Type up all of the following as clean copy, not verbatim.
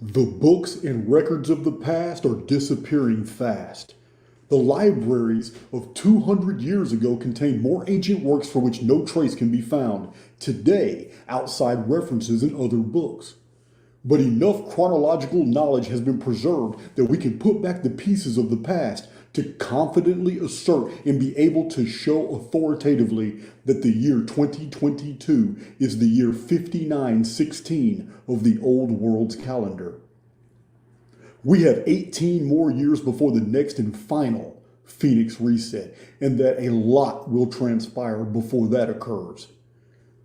The books and records of the past are disappearing fast. The libraries of 200 years ago contained more ancient works for which no trace can be found today outside references in other books. But enough chronological knowledge has been preserved that we can put back the pieces of the past to confidently assert and be able to show authoritatively that the year 2022 is the year 5916 of the old world's calendar. We have 18 more years before the next and final Phoenix reset, and that a lot will transpire before that occurs.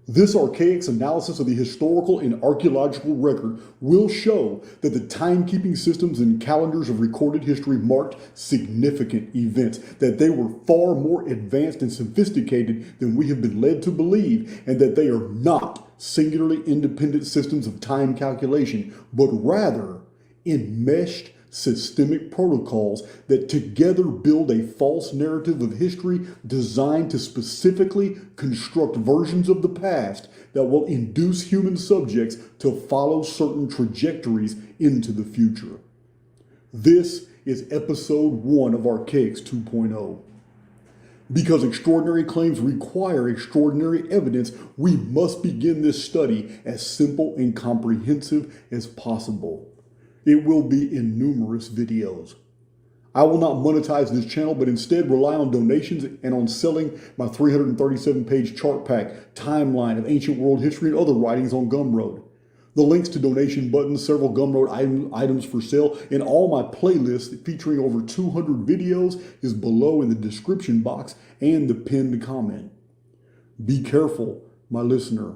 This Archaix analysis of the historical and archaeological record will show that the timekeeping systems and calendars of recorded history marked significant events, that they were far more advanced and sophisticated than we have been led to believe, and that they are not singularly independent systems of time calculation, but rather enmeshed systemic protocols that together build a false narrative of history designed to specifically construct versions of the past that will induce human subjects to follow certain trajectories into the future. This is episode 1 of Archaix 2.0. Because extraordinary claims require extraordinary evidence, we must begin this study as simple and comprehensive as possible. It will be in numerous videos. I will not monetize this channel, but instead rely on donations and on selling my 337-page chart pack, timeline of ancient world history, and other writings on Gumroad. The links to donation buttons, several Gumroad items for sale, and all my playlists featuring over 200 videos is below in the description box and the pinned comment. Be careful, my listener.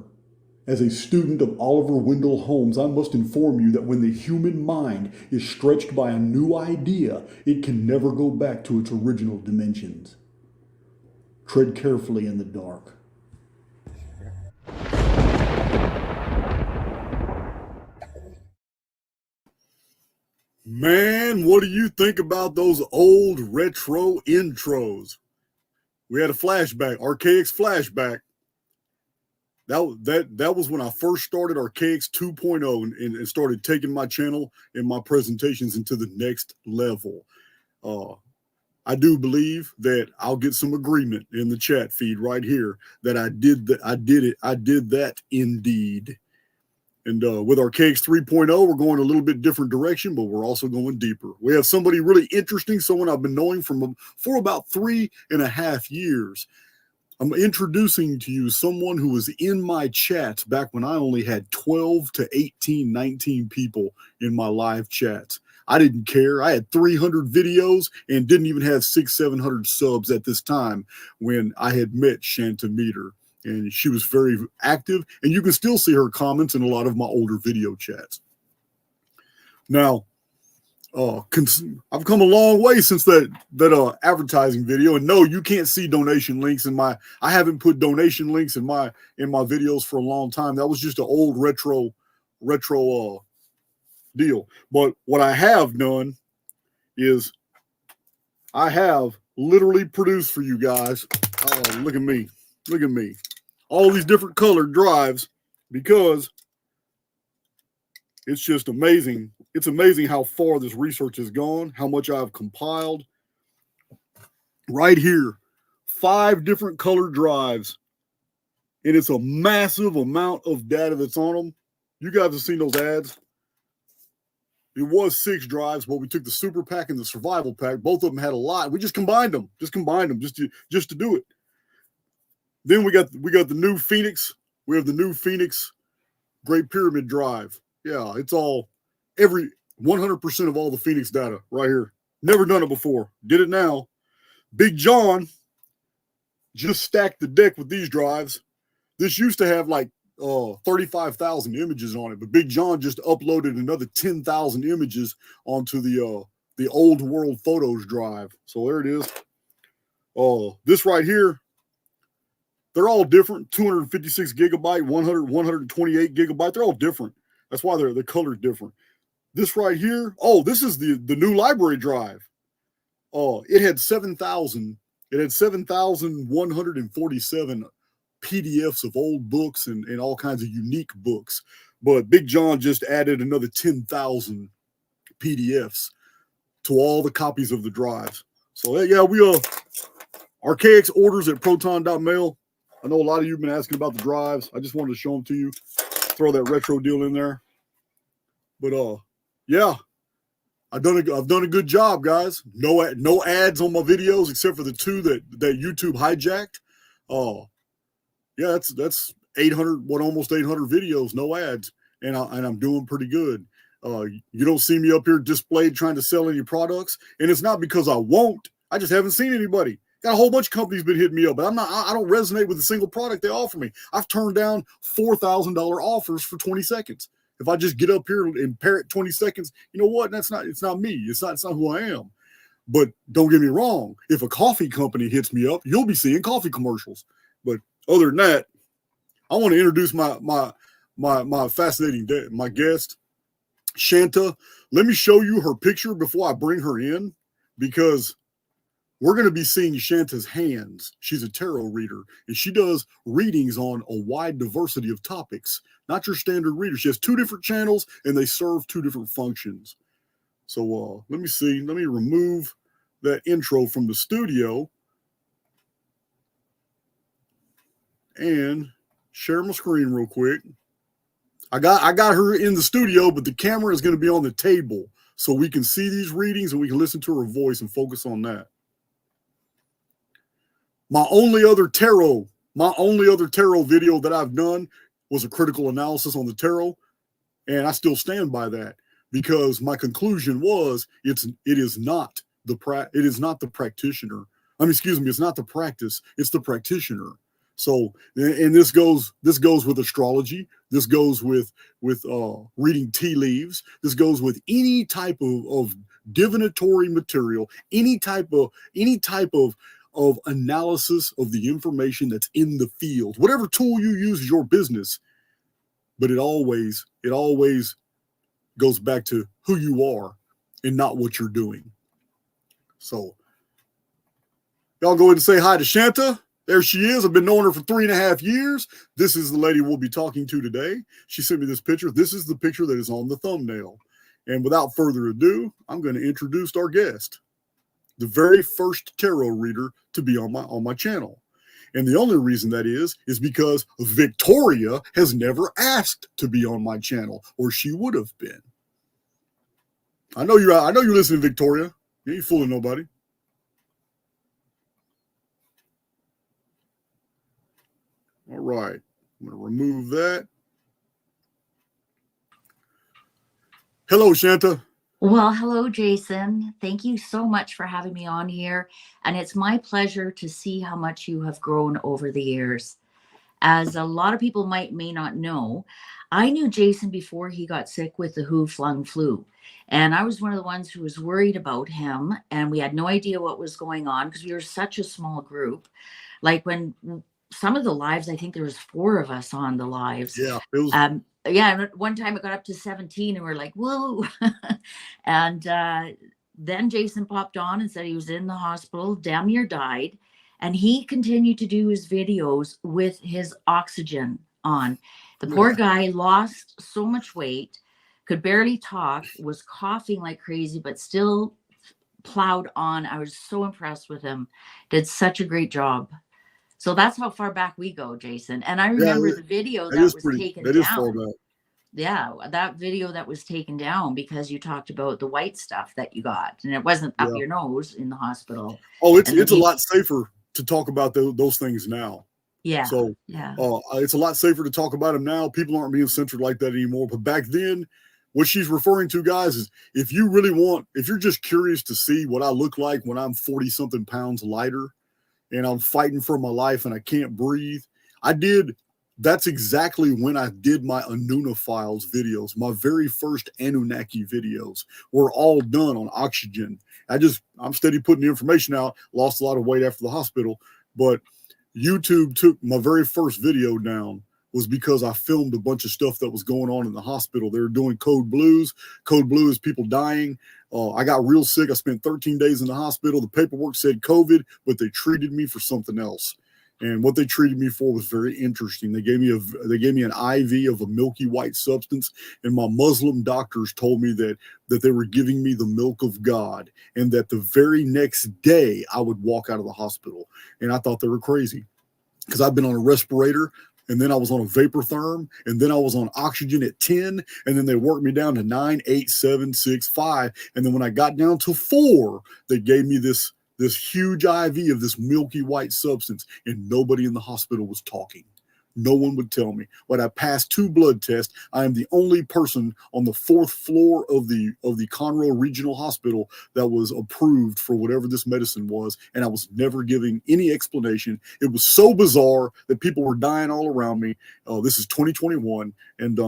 As a student of Oliver Wendell Holmes, I must inform you that when the human mind is stretched by a new idea, it can never go back to its original dimensions. Tread carefully in the dark. Man, what do you think about those old retro intros? We had a flashback, Archaix flashback. That was when I first started Archaix 2.0 and started taking my channel and my presentations into the next level. I do believe that I'll get some agreement in the chat feed right here that I did that indeed. And with Archaix 3.0, we're going a little bit different direction, but we're also going deeper. We have somebody really interesting, someone I've been knowing for about 3.5 years. I'm introducing to you someone who was in my chats back when I only had 12 to 18, 19 people in my live chats. I didn't care. I had 300 videos and didn't even have 600-700 subs at this time when I had met Shanta Meeter. And she was very active, and you can still see her comments in a lot of my older video chats. Now, I've come a long way since that advertising video, and no, you can't see donation links I haven't put donation links in my videos for a long time. That was just an old retro deal. But what I have done is I have literally produced for you guys. Oh, look at me. All these different colored drives, because it's just amazing. It's amazing how far this research has gone, how much I've compiled. Right here, 5 different colored drives, and it's a massive amount of data that's on them. You guys have seen those ads. It was 6 drives, but we took the super pack and the survival pack. Both of them had a lot. We just combined them just to do it. Then we got the new Phoenix. We have the new Phoenix Great Pyramid drive. Yeah, it's all 100% of all the Phoenix data right here. Never done it before. Did it now. Big John just stacked the deck with these drives. This used to have like 35,000 images on it, but Big John just uploaded another 10,000 images onto the old world photos drive. So there it is. This right here, they're all different. 256 gigabyte, 128 gigabyte. They're all different. That's why they're colored different. This right here, this is the new library drive. It had 7,000. It had 7,147 PDFs of old books and all kinds of unique books. But Big John just added another 10,000 PDFs to all the copies of the drives. So yeah, we Archaix orders at proton.mail. I know a lot of you have been asking about the drives. I just wanted to show them to you. Throw that retro deal in there. But yeah, I've done a good job, guys. No ads on my videos except for the two that YouTube hijacked. Yeah, that's 800, almost 800 videos, no ads, and I'm doing pretty good. You don't see me up here displayed trying to sell any products, and it's not because I won't. I just haven't seen anybody. Got a whole bunch of companies been hitting me up, but I don't resonate with a single product they offer me. I've turned down $4,000 offers for 20 seconds. If I just get up here and parrot 20 seconds, you know what? It's not me. It's not who I am. But don't get me wrong. If a coffee company hits me up, you'll be seeing coffee commercials. But other than that, I want to introduce my fascinating my guest, Shanta. Let me show you her picture before I bring her in, because we're going to be seeing Shanta's hands. She's a tarot reader, and she does readings on a wide diversity of topics, not your standard reader. She has 2 different channels, and they serve 2 different functions. So let me see. Let me remove that intro from the studio and share my screen real quick. I got her in the studio, but the camera is going to be on the table so we can see these readings and we can listen to her voice and focus on that. My only other tarot video that I've done was a critical analysis on the tarot, and I still stand by that, because my conclusion was it is not the practitioner. It's not the practice, it's the practitioner. So, and this goes with astrology. This goes with reading tea leaves. This goes with any type of divinatory material, any type of analysis of the information that's in the field. Whatever tool you use is your business, but it always goes back to who you are and not what you're doing. So, y'all go ahead and say hi to Shanta. There she is. I've been knowing her for 3.5 years. This is the lady we'll be talking to today. She sent me this picture. This is the picture that is on the thumbnail. And without further ado, I'm going to introduce our guest, the very first tarot reader to be on my channel. And the only reason that is because Victoria has never asked to be on my channel, or she would have been. I know you're listening, Victoria. You ain't fooling nobody. All right, I'm going to remove that. Hello, Shanta. Well, hello, Jason. Thank you so much for having me on here. And it's my pleasure to see how much you have grown over the years. As a lot of people may not know, I knew Jason before he got sick with the Who-Flung flu. And I was one of the ones who was worried about him. And we had no idea what was going on because we were such a small group. Like when some of the lives, I think there was 4 of us on the lives. Yeah. It was. Yeah, one time it got up to 17 and we're like, whoa. And then Jason popped on and said he was in the hospital, damn near died. And he continued to do his videos with his oxygen on. The poor guy lost so much weight, could barely talk, was coughing like crazy, but still plowed on. I was so impressed with him. Did such a great job. So that's how far back we go, Jason. And I remember the video that was taken down. Yeah, that video that was taken down because you talked about the white stuff that you got, and it wasn't up your nose in the hospital. Oh, it's a lot safer to talk about those things now. Yeah. So it's a lot safer to talk about them now. People aren't being censored like that anymore. But back then, what she's referring to, guys, is if you're just curious to see what I look like when I'm 40-something pounds lighter, and I'm fighting for my life and I can't breathe. That's exactly when I did my Anuna Files videos. My very first Anunnaki videos were all done on oxygen. I'm steady putting the information out, lost a lot of weight after the hospital, but YouTube took my very first video down was because I filmed a bunch of stuff that was going on in the hospital. They were doing code blues. Code blue is people dying. I got real sick. I spent 13 days in the hospital. The paperwork said COVID, but they treated me for something else. And what they treated me for was very interesting. They gave me an IV of a milky white substance, and my Muslim doctors told me that they were giving me the milk of God, and that the very next day I would walk out of the hospital. And I thought they were crazy, because I've been on a respirator, and then I was on a vapor therm, and then I was on oxygen at 10, and then they worked me down to 9, 8, 7, 6, 5, and then when I got down to 4, they gave me this huge IV of this milky white substance, and nobody in the hospital was talking. No one would tell me. When I passed 2 blood tests, I am the only person on the 4th floor of the Conroe Regional Hospital that was approved for whatever this medicine was, and I was never giving any explanation. It was so bizarre that people were dying all around me. This is 2021, and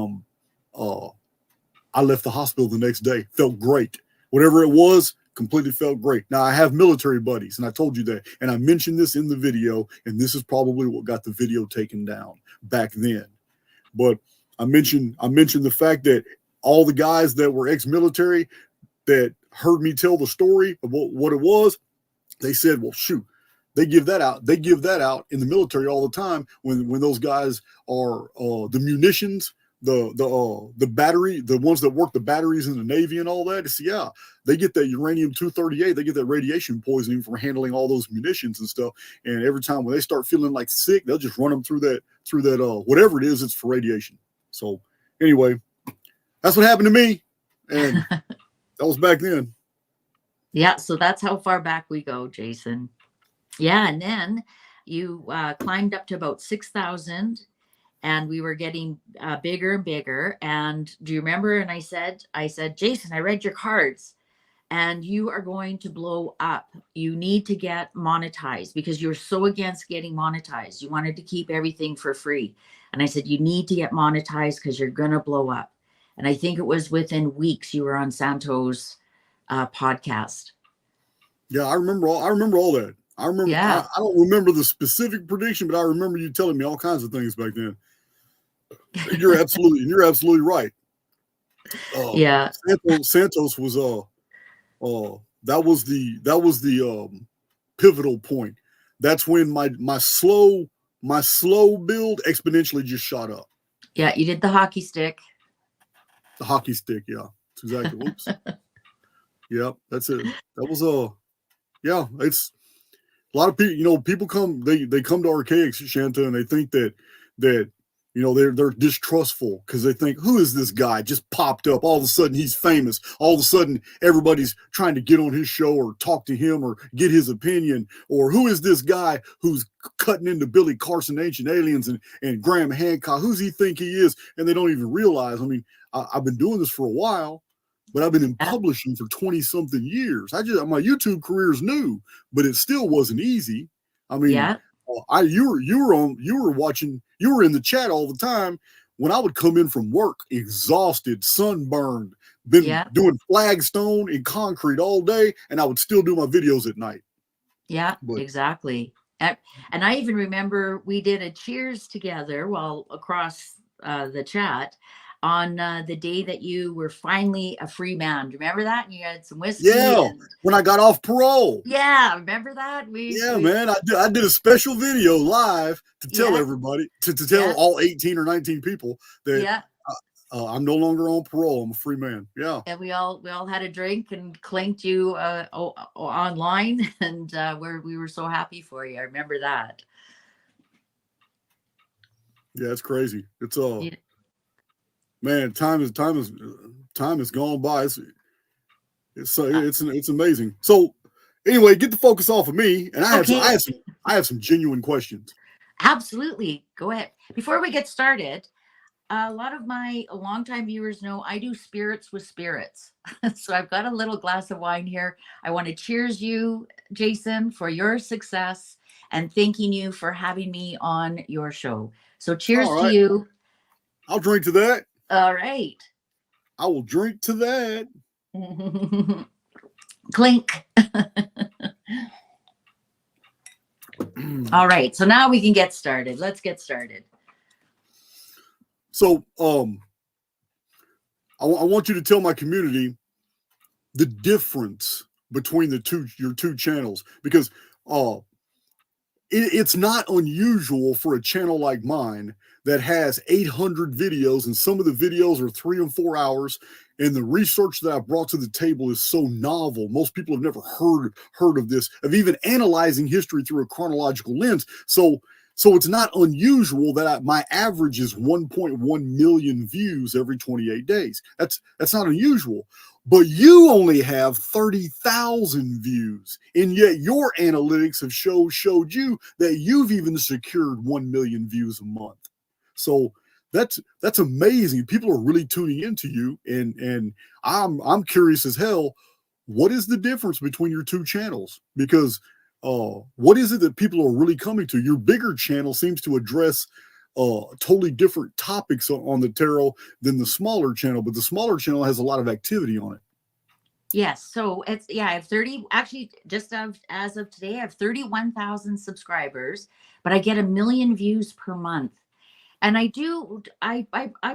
I left the hospital the next day. Felt great. Whatever it was, completely felt great. Now, I have military buddies, and I told you that, and I mentioned this in the video, and this is probably what got the video taken down back then. But I mentioned the fact that all the guys that were ex-military that heard me tell the story of what it was, they said, well, shoot, they give that out. They give that out in the military all the time when those guys are the munitions, the battery, the ones that work the batteries in the Navy and all that. It's, yeah, they get that uranium-238. They get that radiation poisoning from handling all those munitions and stuff. And every time when they start feeling like sick, they'll just run them through that whatever it is, it's for radiation. So anyway, that's what happened to me, and that was back then. Yeah, so that's how far back we go, Jason. Yeah, and then you climbed up to about 6,000. And we were getting bigger and bigger. And do you remember? And I said, Jason, I read your cards, and you are going to blow up. You need to get monetized, because you're so against getting monetized. You wanted to keep everything for free. And I said, you need to get monetized because you're going to blow up. And I think it was within weeks you were on Santo's podcast. Yeah, I remember all that. I remember. Yeah. I don't remember the specific prediction, but I remember you telling me all kinds of things back then. You're absolutely right. Yeah. Santos was that was the pivotal point. That's when my slow build exponentially just shot up. Yeah, you did the hockey stick. The hockey stick, yeah. That's exactly. Whoops. Yeah, that's it. That was yeah, it's a lot of people, people come, they come to Archaix, Shanta, and they think that they're distrustful because they think, who is this guy just popped up? All of a sudden he's famous. All of a sudden everybody's trying to get on his show or talk to him or get his opinion. Or who is this guy who's cutting into Billy Carson, Ancient Aliens, and Graham Hancock? Who's he think he is? And they don't even realize. I mean, I've been doing this for a while, but I've been in publishing for 20-something years. My YouTube career is new, but it still wasn't easy. I mean, yeah. You were in the chat all the time when I would come in from work, exhausted, sunburned, been doing flagstone and concrete all day, and I would still do my videos at night. Yeah, exactly. And I even remember we did a cheers together while across the chat on the day that you were finally a free man. Do you remember that? And you had some whiskey. Yeah, when I got off parole. Yeah, remember that? Man, I did a special video live to tell everybody, to tell all 18 or 19 people that I'm no longer on parole. I'm a free man. Yeah. And we all had a drink and clanked you online, and we were so happy for you. I remember that. Yeah, it's crazy. It's man, time has gone by. It's amazing. So anyway, get the focus off of me, and I have some genuine questions. Absolutely, go ahead. Before we get started, a lot of my longtime viewers know I do spirits with spirits. So I've got a little glass of wine here. I want to cheers you, Jason, for your success, and thanking you for having me on your show. So cheers to you. I'll drink to that. All right. I will drink to that. Clink. All right. So now we can get started. Let's get started. So, I want you to tell my community the difference between your two channels, because it's not unusual for a channel like mine that has 800 videos, and some of the videos are 3 and 4 hours. And the research that I brought to the table is so novel. Most people have never heard of this, of even analyzing history through a chronological lens. So it's not unusual that my average is 1.1 million views every 28 days. That's not unusual. But you only have 30,000 views, and yet your analytics have showed you that you've even secured 1 million views a month. So that's amazing. People are really tuning into you, and I'm curious as hell. What is the difference between your two channels? Because what is it that people are really coming to? Your bigger channel seems to address totally different topics on the tarot than the smaller channel, but the smaller channel has a lot of activity on it. Yes. So I have 30, actually just as of today, I have 31,000 subscribers, but I get 1 million views per month. And I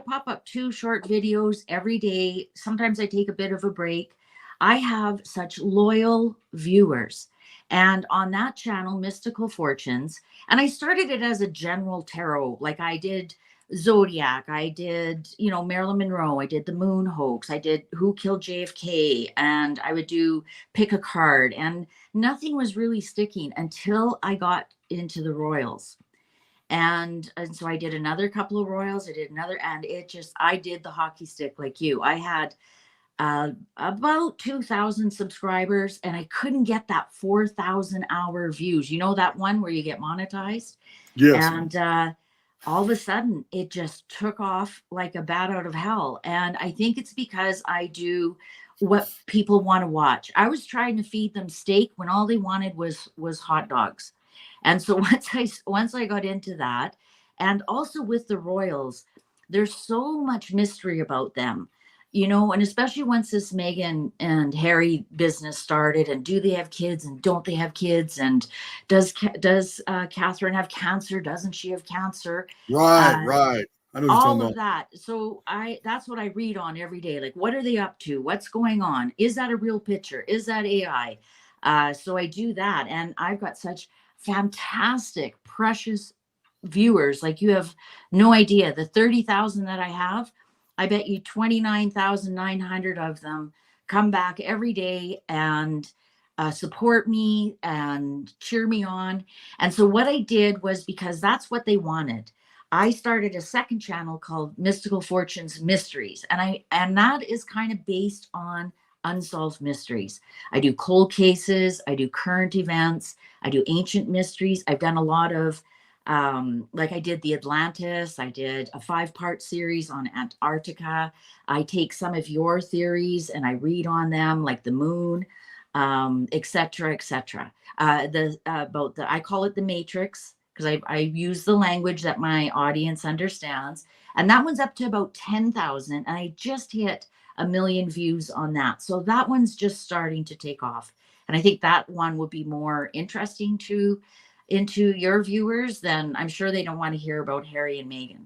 pop up 2 short videos every day. Sometimes I take a bit of a break. I have such loyal viewers. And on that channel, Mystical Fortunes, and I started it as a general tarot. Like I did Zodiac, I did, Marilyn Monroe, I did the moon hoax, I did Who Killed JFK, and I would do pick a card. And nothing was really sticking until I got into the royals. And so I did another couple of royals, I did another, and I did the hockey stick like you. I had about 2,000 subscribers, and I couldn't get that 4,000 hour views. You know that one where you get monetized? Yes. And all of a sudden, it just took off like a bat out of hell. And I think it's because I do what people want to watch. I was trying to feed them steak when all they wanted was hot dogs. And so once I got into that, and also with the royals, there's so much mystery about them. And especially once this Meghan and Harry business started, and do they have kids and don't they have kids? And does Catherine have cancer? Doesn't she have cancer? Right. I know what you're All talking of about. that. So that's what I read on every day. Like, what are they up to? What's going on? Is that a real picture? Is that AI? So I do that. And I've got such fantastic, precious viewers. Like, you have no idea. The 30,000 that I have, I bet you 29,900 of them come back every day and support me and cheer me on. And so what I did was, because that's what they wanted, I started a second channel called Mystical Fortunes Mysteries. And that is kind of based on unsolved mysteries. I do cold cases, I do current events, I do ancient mysteries. I've done a lot of like I did the Atlantis, I did a 5-part series on Antarctica. I take some of your theories and I read on them, like the moon, etc., etc. I call it the Matrix, because I use the language that my audience understands. And that one's up to about 10,000. And I just hit 1 million views on that. So that one's just starting to take off. And I think that one would be more interesting into your viewers. Then I'm sure they don't want to hear about Harry and Meghan.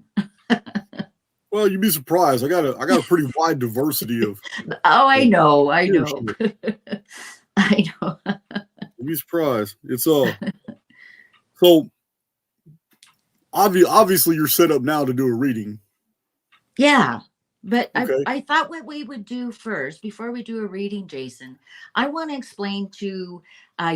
Well, you'd be surprised. I got a pretty wide diversity of. Oh, I know. I know. You'd be surprised. It's so obviously you're set up now to do a reading. Yeah. But okay. I thought what we would do first, before we do a reading, Jason, I want to explain to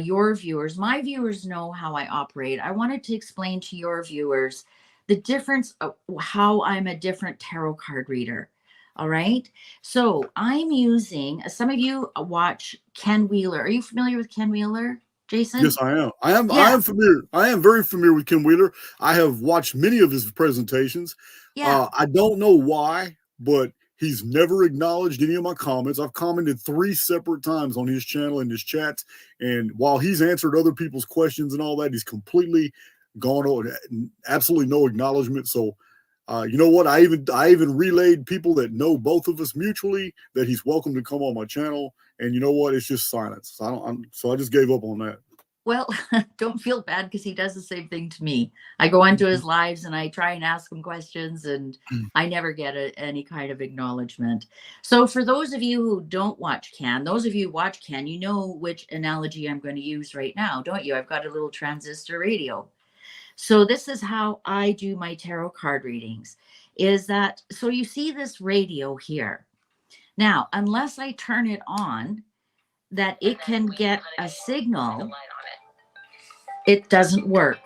your viewers. My viewers know how I operate. I wanted to explain to your viewers the difference of how I'm a different tarot card reader. All right. So I'm using, some of you watch Ken Wheeler. Are you familiar with Ken Wheeler, Jason? Yes, I am. I am familiar. I am very familiar with Ken Wheeler. I have watched many of his presentations. Yeah. I don't know why, but he's never acknowledged any of my comments. I've commented 3 separate times on his channel and his chats. And while he's answered other people's questions and all that, he's completely gone on, absolutely no acknowledgement. So, you know what? I even relayed people that know both of us mutually that he's welcome to come on my channel. And you know what? It's just silence. So I just gave up on that. Well, don't feel bad because he does the same thing to me. I go onto his lives and I try and ask him questions and I never get any kind of acknowledgement. So for those of you who don't watch Can, those of you who watch Can, you know which analogy I'm going to use right now, don't you? I've got a little transistor radio. So this is how I do my tarot card readings, is that, so you see this radio here. Now, unless I turn it on, that it can get a signal, it doesn't work.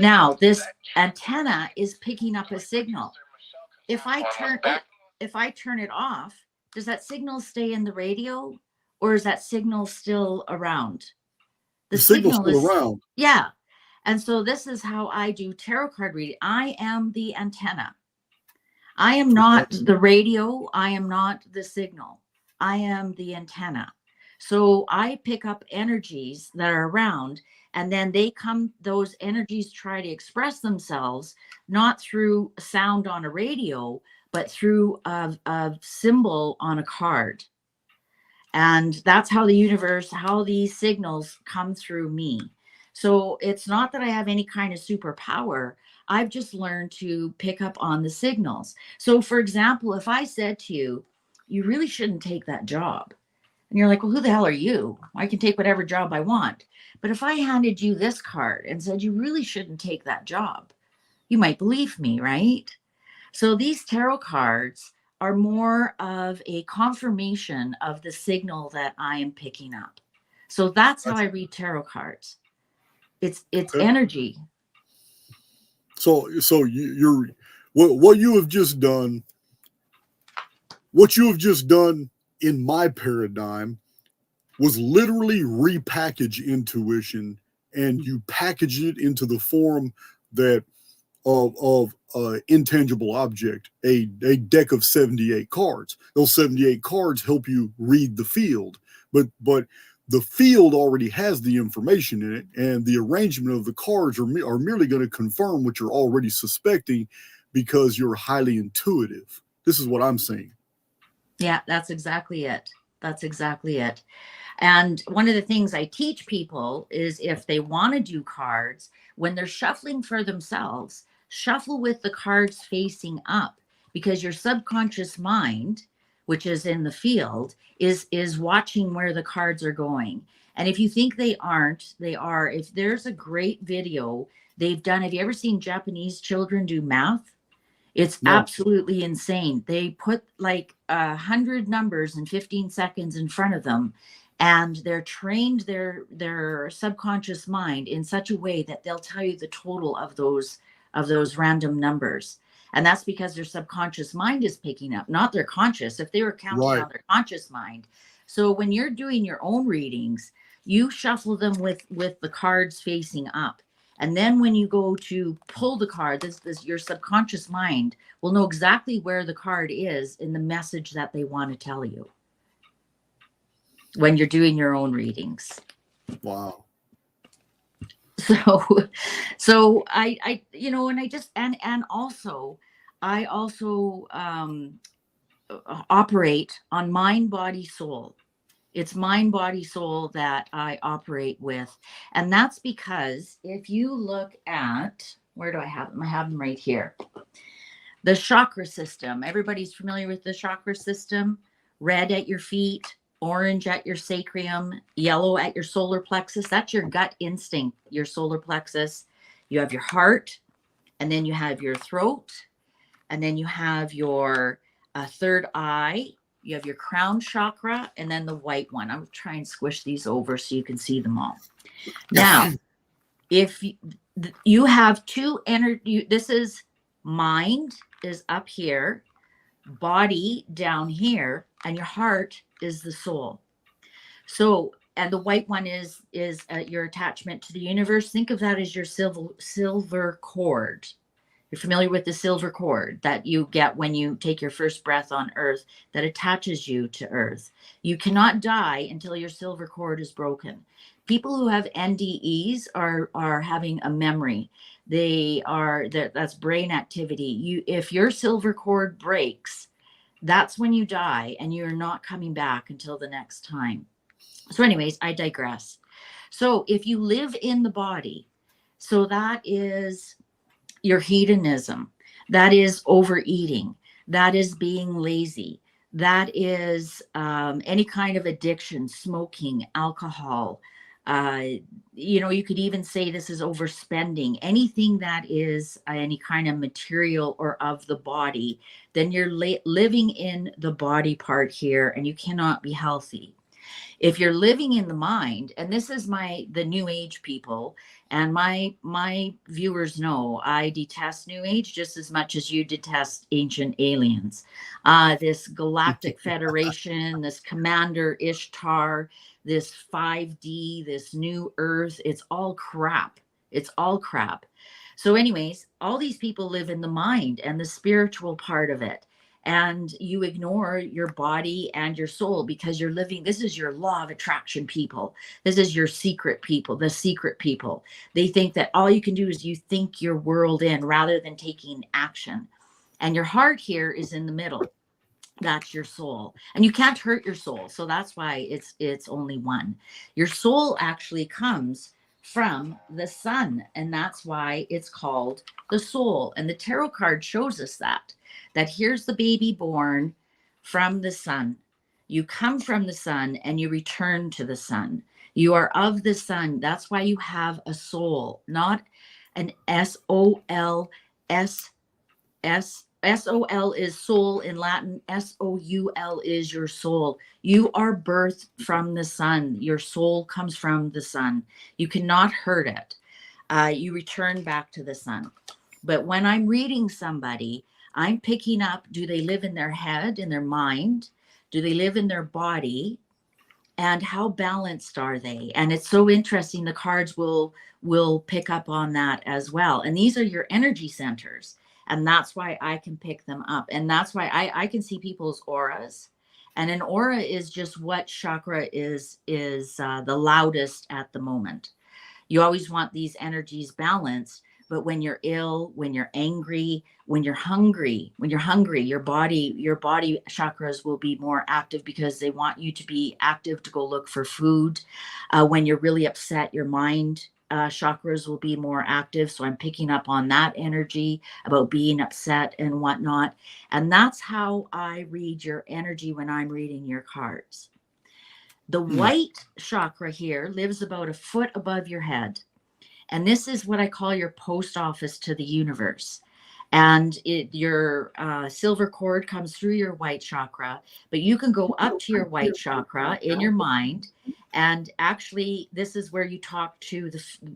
Now, this antenna is picking up a signal. If I turn it off, does that signal stay in the radio or is that signal still around? The signal's still around. Yeah. And so this is how I do tarot card reading. I am the antenna. I am not the radio. I am not the signal. I am the antenna. So I pick up energies that are around, and then those energies try to express themselves, not through sound on a radio, but through a symbol on a card. And that's how the universe, how these signals come through me. So it's not that I have any kind of superpower. I've just learned to pick up on the signals. So for example, if I said to you, you really shouldn't take that job. And you're like, well, who the hell are you? I can take whatever job I want. But if I handed you this card and said, you really shouldn't take that job, you might believe me, right? So these tarot cards are more of a confirmation of the signal that I am picking up. So that's how I read tarot cards. It's energy. So you're what you have just done. What you have just done in my paradigm was literally repackage intuition, and you package it into the form that of intangible object, a deck of 78 cards. Those 78 cards help you read the field, but the field already has the information in it, and the arrangement of the cards are merely going to confirm what you're already suspecting because you're highly intuitive. This is what I'm saying. Yeah, that's exactly it. That's exactly it. And one of the things I teach people is if they want to do cards, when they're shuffling for themselves, shuffle with the cards facing up, because your subconscious mind, which is in the field, is watching where the cards are going. And if you think they aren't, they are. If there's a great video they've done, have you ever seen Japanese children do math? It's absolutely insane. They put like 100 numbers in 15 seconds in front of them, and they're trained their subconscious mind in such a way that they'll tell you the total of those random numbers. And that's because their subconscious mind is picking up, not their conscious. If they were counting on their conscious mind. So when you're doing your own readings, you shuffle them with the cards facing up. And then when you go to pull the card, your subconscious mind will know exactly where the card is in the message that they want to tell you when you're doing your own readings. Wow. So I you know, and I just, and also I also operate on mind, body, soul. It's mind, body, soul that I operate with. And that's because if you look at, where do I have them? I have them right here. The chakra system. Everybody's familiar with the chakra system. Red at your feet, orange at your sacrum, yellow at your solar plexus. That's your gut instinct, your solar plexus. You have your heart, and then you have your throat, and then you have your third eye. You have your crown chakra, and then the white one. I'm trying to squish these over so you can see them all. Now, if you have two energy, this is mind is up here, body down here, and your heart is the soul. So, and the white one is your attachment to the universe. Think of that as your silver cord. You're familiar with the silver cord that you get when you take your first breath on Earth that attaches you to Earth. You cannot die until your silver cord is broken. People who have NDEs are having a memory. That's brain activity. If your silver cord breaks, that's when you die, and you're not coming back until the next time. So anyways, I digress. So if you live in the body, so that is your hedonism, that is overeating, that is being lazy, that is any kind of addiction, smoking, alcohol. You could even say this is overspending, anything that is any kind of material or of the body, then you're living in the body part here, and you cannot be healthy. If you're living in the mind, and this is the new age people, and my viewers know I detest new age just as much as you detest ancient aliens. This Galactic Federation, this Commander Ishtar, this 5D, this new earth, it's all crap. It's all crap. So anyways, all these people live in the mind and the spiritual part of it, and you ignore your body and your soul because you're living. This is your law of attraction people. This is your secret people, the secret people. They think that all you can do is you think your world in rather than taking action. And your heart here is in the middle. That's your soul, and you can't hurt your soul. So that's why it's only one. Your soul actually comes from the sun, and that's why it's called the soul. And the tarot card shows us that here's the baby born from the sun. You come from the sun and you return to the sun. You are of the sun. That's why you have a soul, not an SOL. SOL is soul in Latin. SOUL is your soul. You are birthed from the sun. Your soul comes from the sun. You cannot hurt it. You return back to the sun. But when I'm reading somebody, I'm picking up, do they live in their head, in their mind? Do they live in their body? And how balanced are they? And it's so interesting. The cards will pick up on that as well. And these are your energy centers. And that's why I can pick them up. And that's why I can see people's auras. And an aura is just what chakra is the loudest at the moment. You always want these energies balanced. But when you're ill, when you're angry, when you're hungry, your body chakras will be more active because they want you to be active to go look for food. When you're really upset, your mind chakras will be more active. So I'm picking up on that energy about being upset and whatnot. And that's how I read your energy when I'm reading your cards. The white chakra here lives about a foot above your head. And this is what I call your post office to the universe. And your silver cord comes through your white chakra, but you can go up to your white chakra in your mind. And actually, this is where you talk to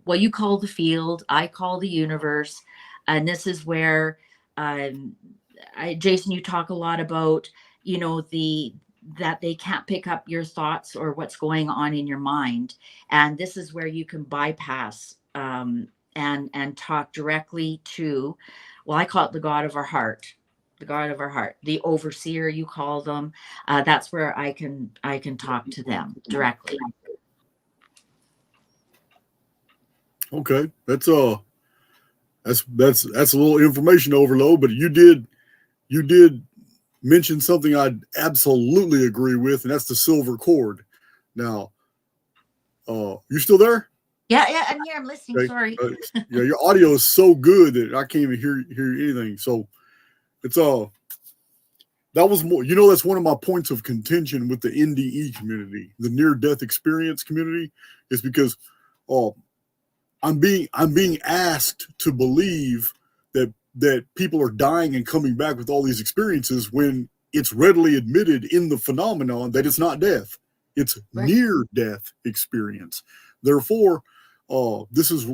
what you call the field, I call the universe. And this is where, Jason, you talk a lot about, that they can't pick up your thoughts or what's going on in your mind. And this is where you can bypass and talk directly to, well, I call it the God of our heart, the overseer, you call them. That's where I can talk to them directly. Okay, that's a little information overload, but you did mention something I'd absolutely agree with, and that's the silver cord. Now, you still there? Yeah, I'm here. I'm listening. Okay. Sorry. Yeah, your audio is so good that I can't even hear anything. So it's that was more. That's one of my points of contention with the NDE community, the near-death experience community, is because I'm being asked to believe that people are dying and coming back with all these experiences when it's readily admitted in the phenomenon that it's not death, it's right. Near-death experience. Therefore, this is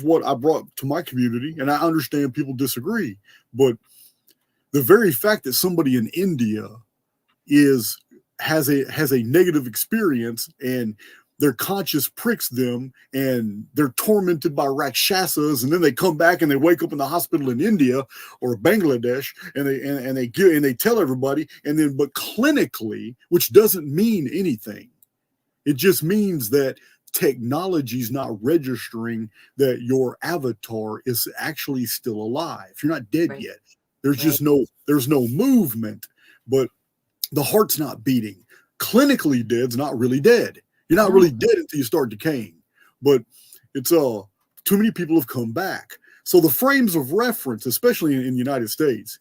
what I brought to my community, and I understand people disagree, but the very fact that somebody in India has a negative experience and their conscience pricks them and they're tormented by rakshasas, and then they come back and they wake up in the hospital in India or Bangladesh and they tell everybody, but clinically, which doesn't mean anything. It just means that technology is not registering that your avatar is actually still alive. You're not dead right. yet. There's right. just there's no movement, but the heart's not beating. Clinically dead's not really dead. You're not No. really dead until you start decaying. But it's too many people have come back. So the frames of reference, especially in the United States,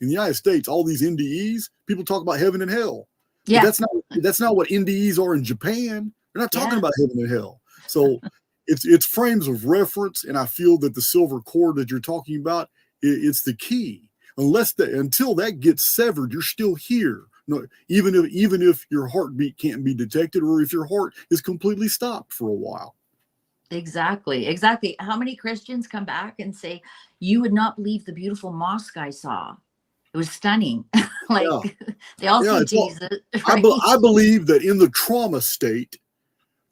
all these NDEs, people talk about heaven and hell. Yeah. But that's not what NDEs are in Japan. They're not talking about heaven and hell. So it's frames of reference, and I feel that the silver cord that you're talking about, it's the key. Until that gets severed, you're still here. No, even if your heartbeat can't be detected, or if your heart is completely stopped for a while. Exactly. How many Christians come back and say, you would not believe the beautiful mosque I saw? It was stunning. They all see Jesus. Right? I believe that in the trauma state,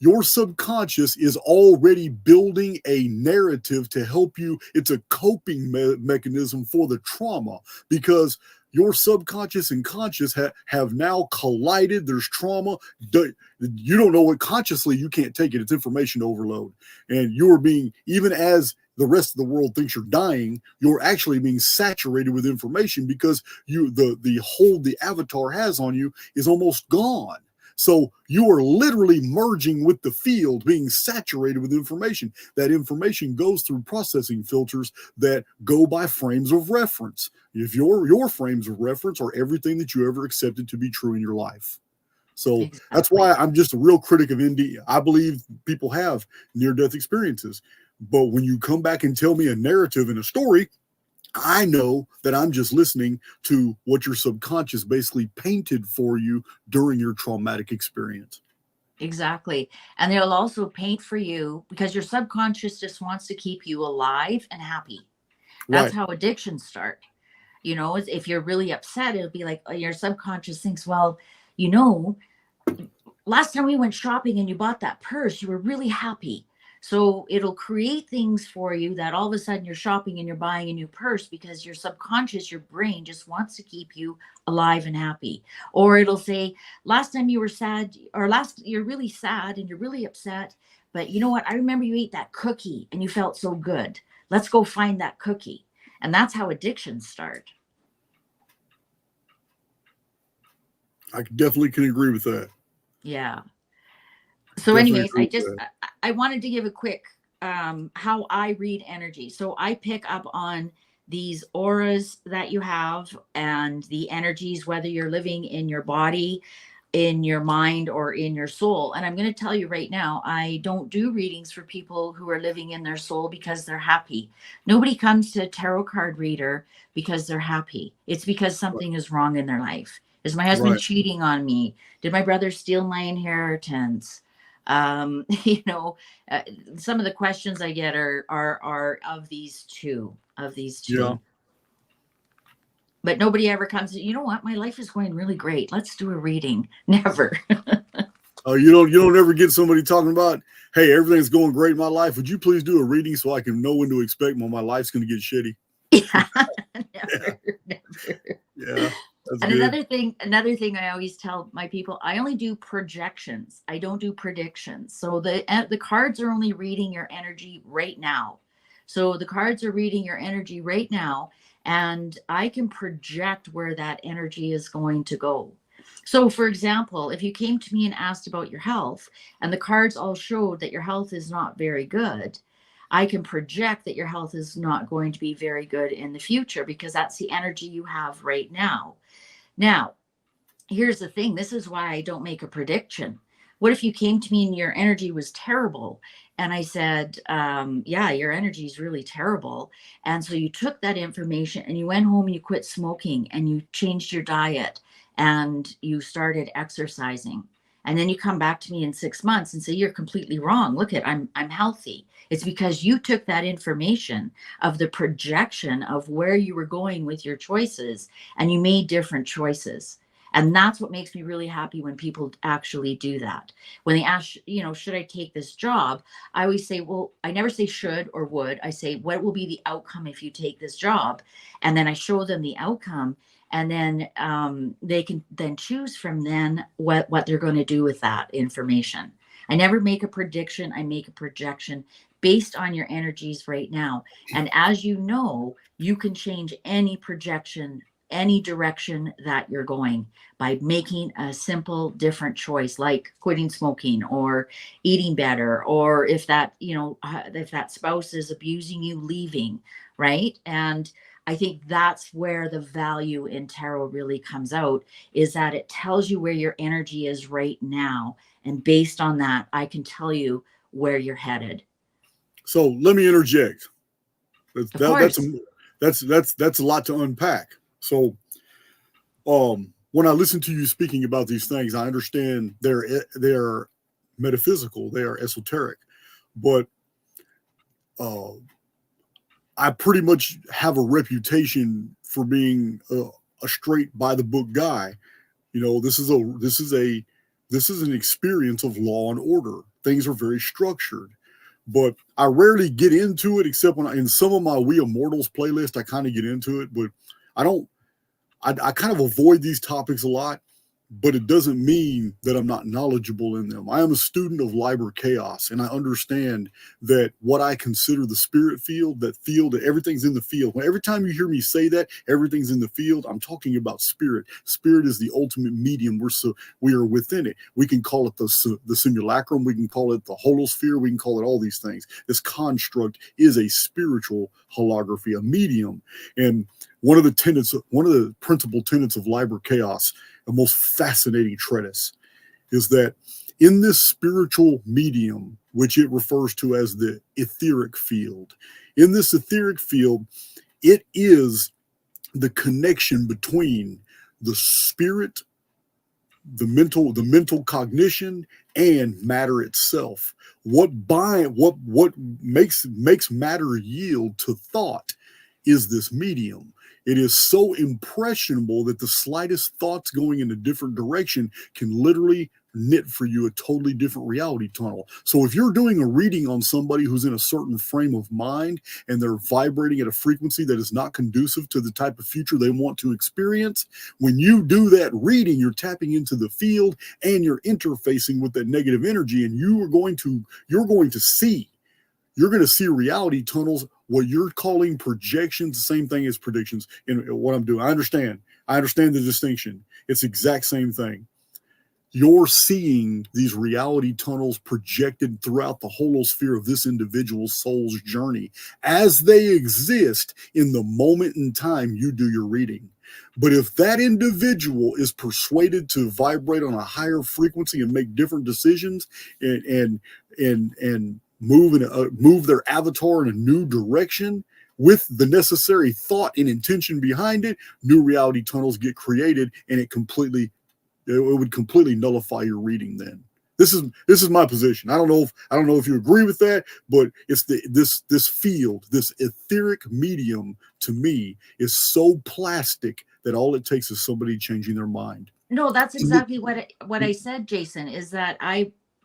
your subconscious is already building a narrative to help you. It's a coping mechanism for the trauma, because your subconscious and conscious have now collided. There's trauma. You don't know it consciously. You can't take it. It's information overload. And you're being, even as the rest of the world thinks you're dying, you're actually being saturated with information, because the hold the avatar has on you is almost gone. So you are literally merging with the field, being saturated with information. That information goes through processing filters that go by frames of reference. If your frames of reference are everything that you ever accepted to be true in your life. So That's why I'm just a real critic of ND. I believe people have near-death experiences. But when you come back and tell me a narrative and a story, I know that I'm just listening to what your subconscious basically painted for you during your traumatic experience. Exactly. And they'll also paint for you, because your subconscious just wants to keep you alive and happy. That's how addictions start. If you're really upset, it'll be like your subconscious thinks, well, last time we went shopping and you bought that purse, you were really happy. So it'll create things for you that all of a sudden you're shopping and you're buying a new purse, because your subconscious, your brain just wants to keep you alive and happy. Or it'll say, last time you were sad, or you're really sad and you're really upset, but you know what? I remember you ate that cookie and you felt so good. Let's go find that cookie. And that's how addictions start. I definitely can agree with that. Yeah. So anyways, I wanted to give a quick how I read energy. So I pick up on these auras that you have and the energies, whether you're living in your body, in your mind, or in your soul. And I'm going to tell you right now, I don't do readings for people who are living in their soul because they're happy. Nobody comes to a tarot card reader because they're happy. It's because something is wrong in their life. Is my husband cheating on me? Did my brother steal my inheritance? Some of the questions I get are of these two. Yeah. But nobody ever comes to, you know what, my life is going really great, let's do a reading. Never. Oh, you don't ever get somebody talking about, hey, everything's going great in my life, would you please do a reading so I can know when to expect when my life's going to get shitty? Never. Yeah. And another thing I always tell my people, I only do projections. I don't do predictions. So the cards are only reading your energy right now. So the cards are reading your energy right now, and I can project where that energy is going to go. So for example, if you came to me and asked about your health, and the cards all showed that your health is not very good, I can project that your health is not going to be very good in the future, because that's the energy you have right now. Now, here's the thing. This is why I don't make a prediction. What if you came to me and your energy was terrible? And I said, yeah, your energy is really terrible. And so you took that information and you went home and you quit smoking and you changed your diet and you started exercising. And then you come back to me in 6 months and say, you're completely wrong. Look I'm healthy. It's because you took that information of the projection of where you were going with your choices and you made different choices. And that's what makes me really happy when people actually do that. When they ask, should I take this job? I always say, well, I never say should or would. I say, what will be the outcome if you take this job? And then I show them the outcome. And then they can then choose from then what they're going to do with that information. I never make a prediction. I make a projection based on your energies right now. And as you know, you can change any projection any direction that you're going by making a simple different choice, like quitting smoking or eating better, or if that, if that spouse is abusing you, leaving, right? And I think that's where the value in tarot really comes out, is that it tells you where your energy is right now, and based on that I can tell you where you're headed. So let me interject. That's a lot to unpack. So when I listen to you speaking about these things, I understand they're metaphysical, they are esoteric, but I pretty much have a reputation for being a straight by the book guy. This is an experience of law and order. Things are very structured, but I rarely get into it except in some of my We Immortals playlist, I kind of get into it, but I kind of avoid these topics a lot, but it doesn't mean that I'm not knowledgeable in them. I am a student of Liber Chaos, and I understand that what I consider the spirit field, that everything's in the field. Every time you hear me say that, everything's in the field, I'm talking about spirit. Spirit is the ultimate medium. We are within it. We can call it the simulacrum. We can call it the holosphere. We can call it all these things. This construct is a spiritual holography, a medium. And one of the principal tenets of Liber Chaos, the most fascinating treatise, is that in this spiritual medium, which it refers to as the etheric field, in this etheric field, it is the connection between the spirit, the mental cognition, and matter itself. What makes matter yield to thought is this medium. It is so impressionable that the slightest thoughts going in a different direction can literally knit for you a totally different reality tunnel. So if you're doing a reading on somebody who's in a certain frame of mind and they're vibrating at a frequency that is not conducive to the type of future they want to experience, when you do that reading, you're tapping into the field and you're interfacing with that negative energy, and you're going to see reality tunnels, what you're calling projections, the same thing as predictions in what I'm doing. I understand the distinction. It's the exact same thing. You're seeing these reality tunnels projected throughout the holosphere of this individual soul's journey as they exist in the moment in time you do your reading. But if that individual is persuaded to vibrate on a higher frequency and make different decisions and move their avatar in a new direction with the necessary thought and intention behind it, new reality tunnels get created, and it would completely nullify your reading. Then this is my position. I don't know if you agree with that, but it's this field, this etheric medium, to me is so plastic that all it takes is somebody changing their mind. No, that's exactly what I said, Jason, is that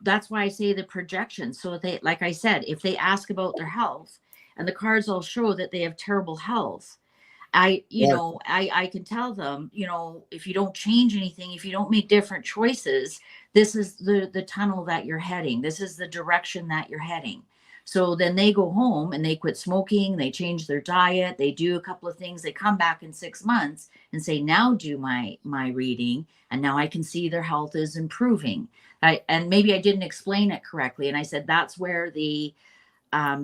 that's why I say the projection. So like I said, if they ask about their health and the cards all show that they have terrible health, I can tell them, if you don't change anything, if you don't make different choices, this is the tunnel that you're heading. This is the direction that you're heading. So then they go home and they quit smoking, they change their diet, they do a couple of things, they come back in 6 months and say, now do my reading, and now I can see their health is improving. And maybe I didn't explain it correctly. And I said, that's where the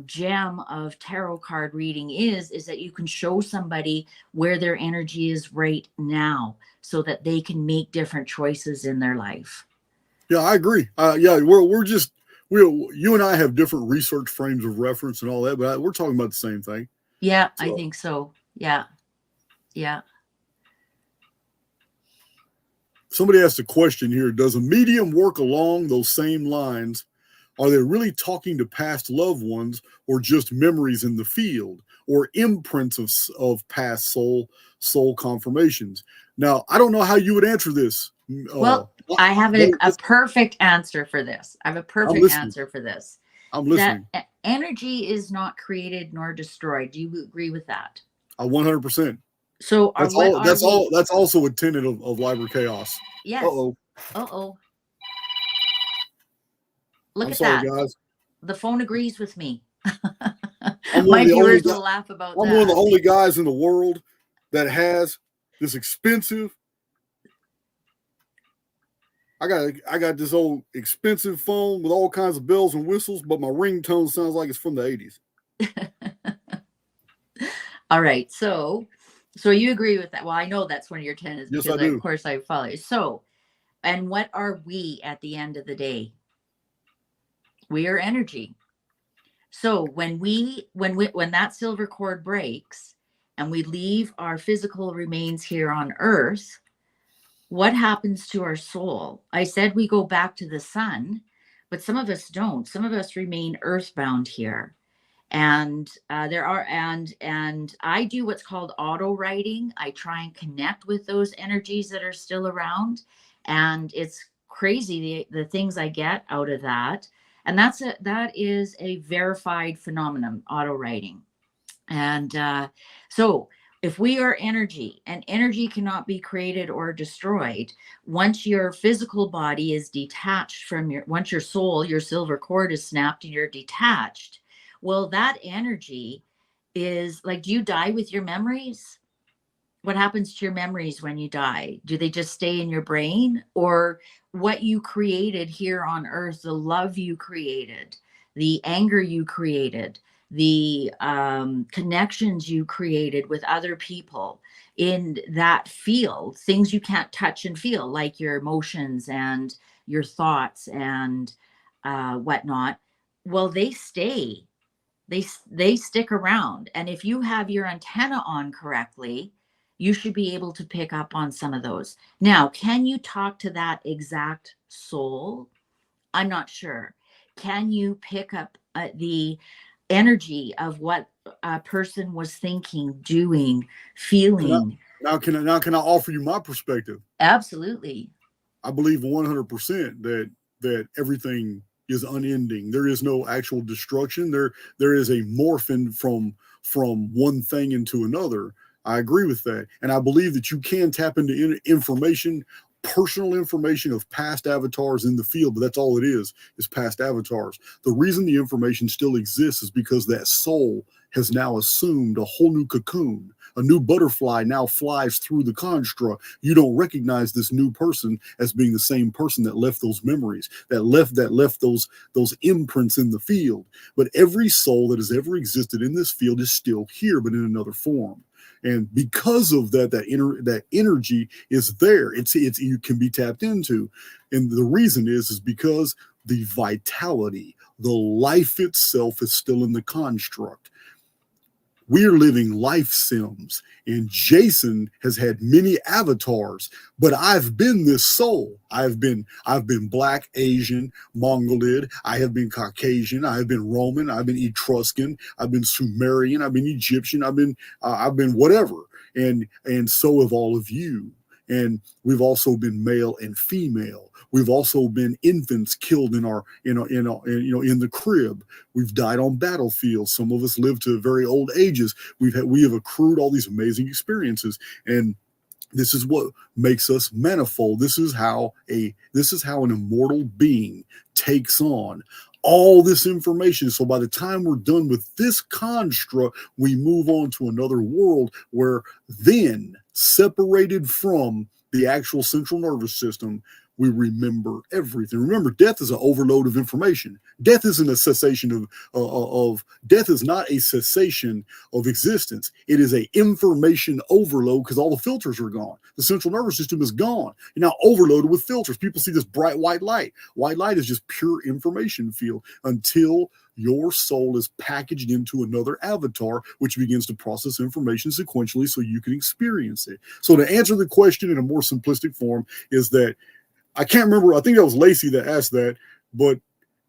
gem of tarot card reading is that you can show somebody where their energy is right now so that they can make different choices in their life. Yeah, I agree. You and I have different research frames of reference and all that, but we're talking about the same thing. Yeah, so. I think so. Yeah. Somebody asked a question here. Does a medium work along those same lines? Are they really talking to past loved ones, or just memories in the field, or imprints of past soul confirmations? Now, I don't know how you would answer this. Well, I have a perfect answer for this. I have a perfect answer for this. I'm listening. That energy is not created nor destroyed. Do you agree with that? 100%. So that's also a tenet of Liber Chaos. Yes. Uh-oh. Look at that. Guys. The phone agrees with me. My viewers will laugh about that. I'm one of the only guys in the world that has this expensive. I got this old expensive phone with all kinds of bells and whistles, but my ringtone sounds like it's from the 80s. All right. So you agree with that? Well, I know that's one of your tenets Yes, because I do. of course I follow you. So, and what are we at the end of the day? We are energy. So when that silver cord breaks and we leave our physical remains here on earth, what happens to our soul? I said we go back to the sun, but some of us don't. Some of us remain earthbound here. And and I do what's called auto writing. I try and connect with those energies that are still around, and it's crazy the things I get out of that. And that is a verified phenomenon, auto writing. And so if we are energy, and energy cannot be created or destroyed, once your physical body is detached from once your soul, your silver cord is snapped and you're detached, well, that energy is like, do you die with your memories? What happens to your memories when you die? Do they just stay in your brain? Or what you created here on earth, the love you created, the anger you created, the connections you created with other people in that field, things you can't touch and feel, like your emotions and your thoughts and whatnot, well, they stay. They stick around. And if you have your antenna on correctly, you should be able to pick up on some of those. Now, can you talk to that exact soul? I'm not sure. Can you pick up the energy of what a person was thinking, doing, feeling? Now can I offer you my perspective? Absolutely. I believe 100% that everything is unending. There is no actual destruction. There is a morphing from one thing into another. I agree with that. And I believe that you can tap into information, personal information of past avatars in the field, but that's all it is past avatars. The reason the information still exists is because that soul has now assumed a whole new cocoon. A new butterfly now flies through the construct. You don't recognize this new person as being the same person that left those memories, that left those imprints in the field. But every soul that has ever existed in this field is still here, but in another form. And because of that energy is there. It's you can be tapped into. And the reason is because the vitality, the life itself is still in the construct. We are living life sims, and Jason has had many avatars, but I've been this soul. I've been Black, Asian, Mongolid. I have been Caucasian. I have been Roman. I've been Etruscan. I've been Sumerian. I've been Egyptian. I've been whatever. And so have all of you. And we've also been male and female. We've also been infants killed in the crib. We've died on battlefields. Some of us lived to very old ages. We have accrued all these amazing experiences, and this is what makes us manifold. This is how an immortal being takes on all this information. So by the time we're done with this construct, we move on to another world where then, separated from the actual central nervous system, we remember everything. Remember, death is an overload of information. Death isn't a cessation of death is not a cessation of existence. It is a information overload because all the filters are gone. The central nervous system is gone. You're now overloaded with filters. People see this bright white light. White light is just pure information field until your soul is packaged into another avatar, which begins to process information sequentially so you can experience it. So to answer the question in a more simplistic form is that I can't remember. I think that was Lacey that asked that, but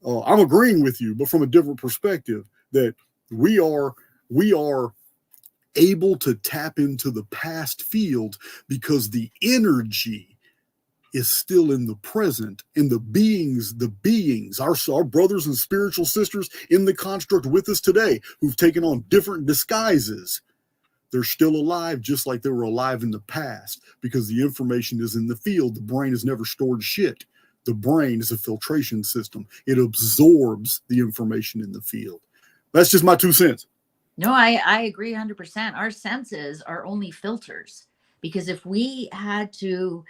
I'm agreeing with you, but from a different perspective, that we are able to tap into the past field because the energy is still in the present, and the beings, our brothers and spiritual sisters in the construct with us today, who've taken on different disguises, they're still alive just like they were alive in the past because the information is in the field. The brain has never stored shit. The brain is a filtration system. It absorbs the information in the field. That's just my 2 cents. No, I agree 100%. Our senses are only filters. because if we had to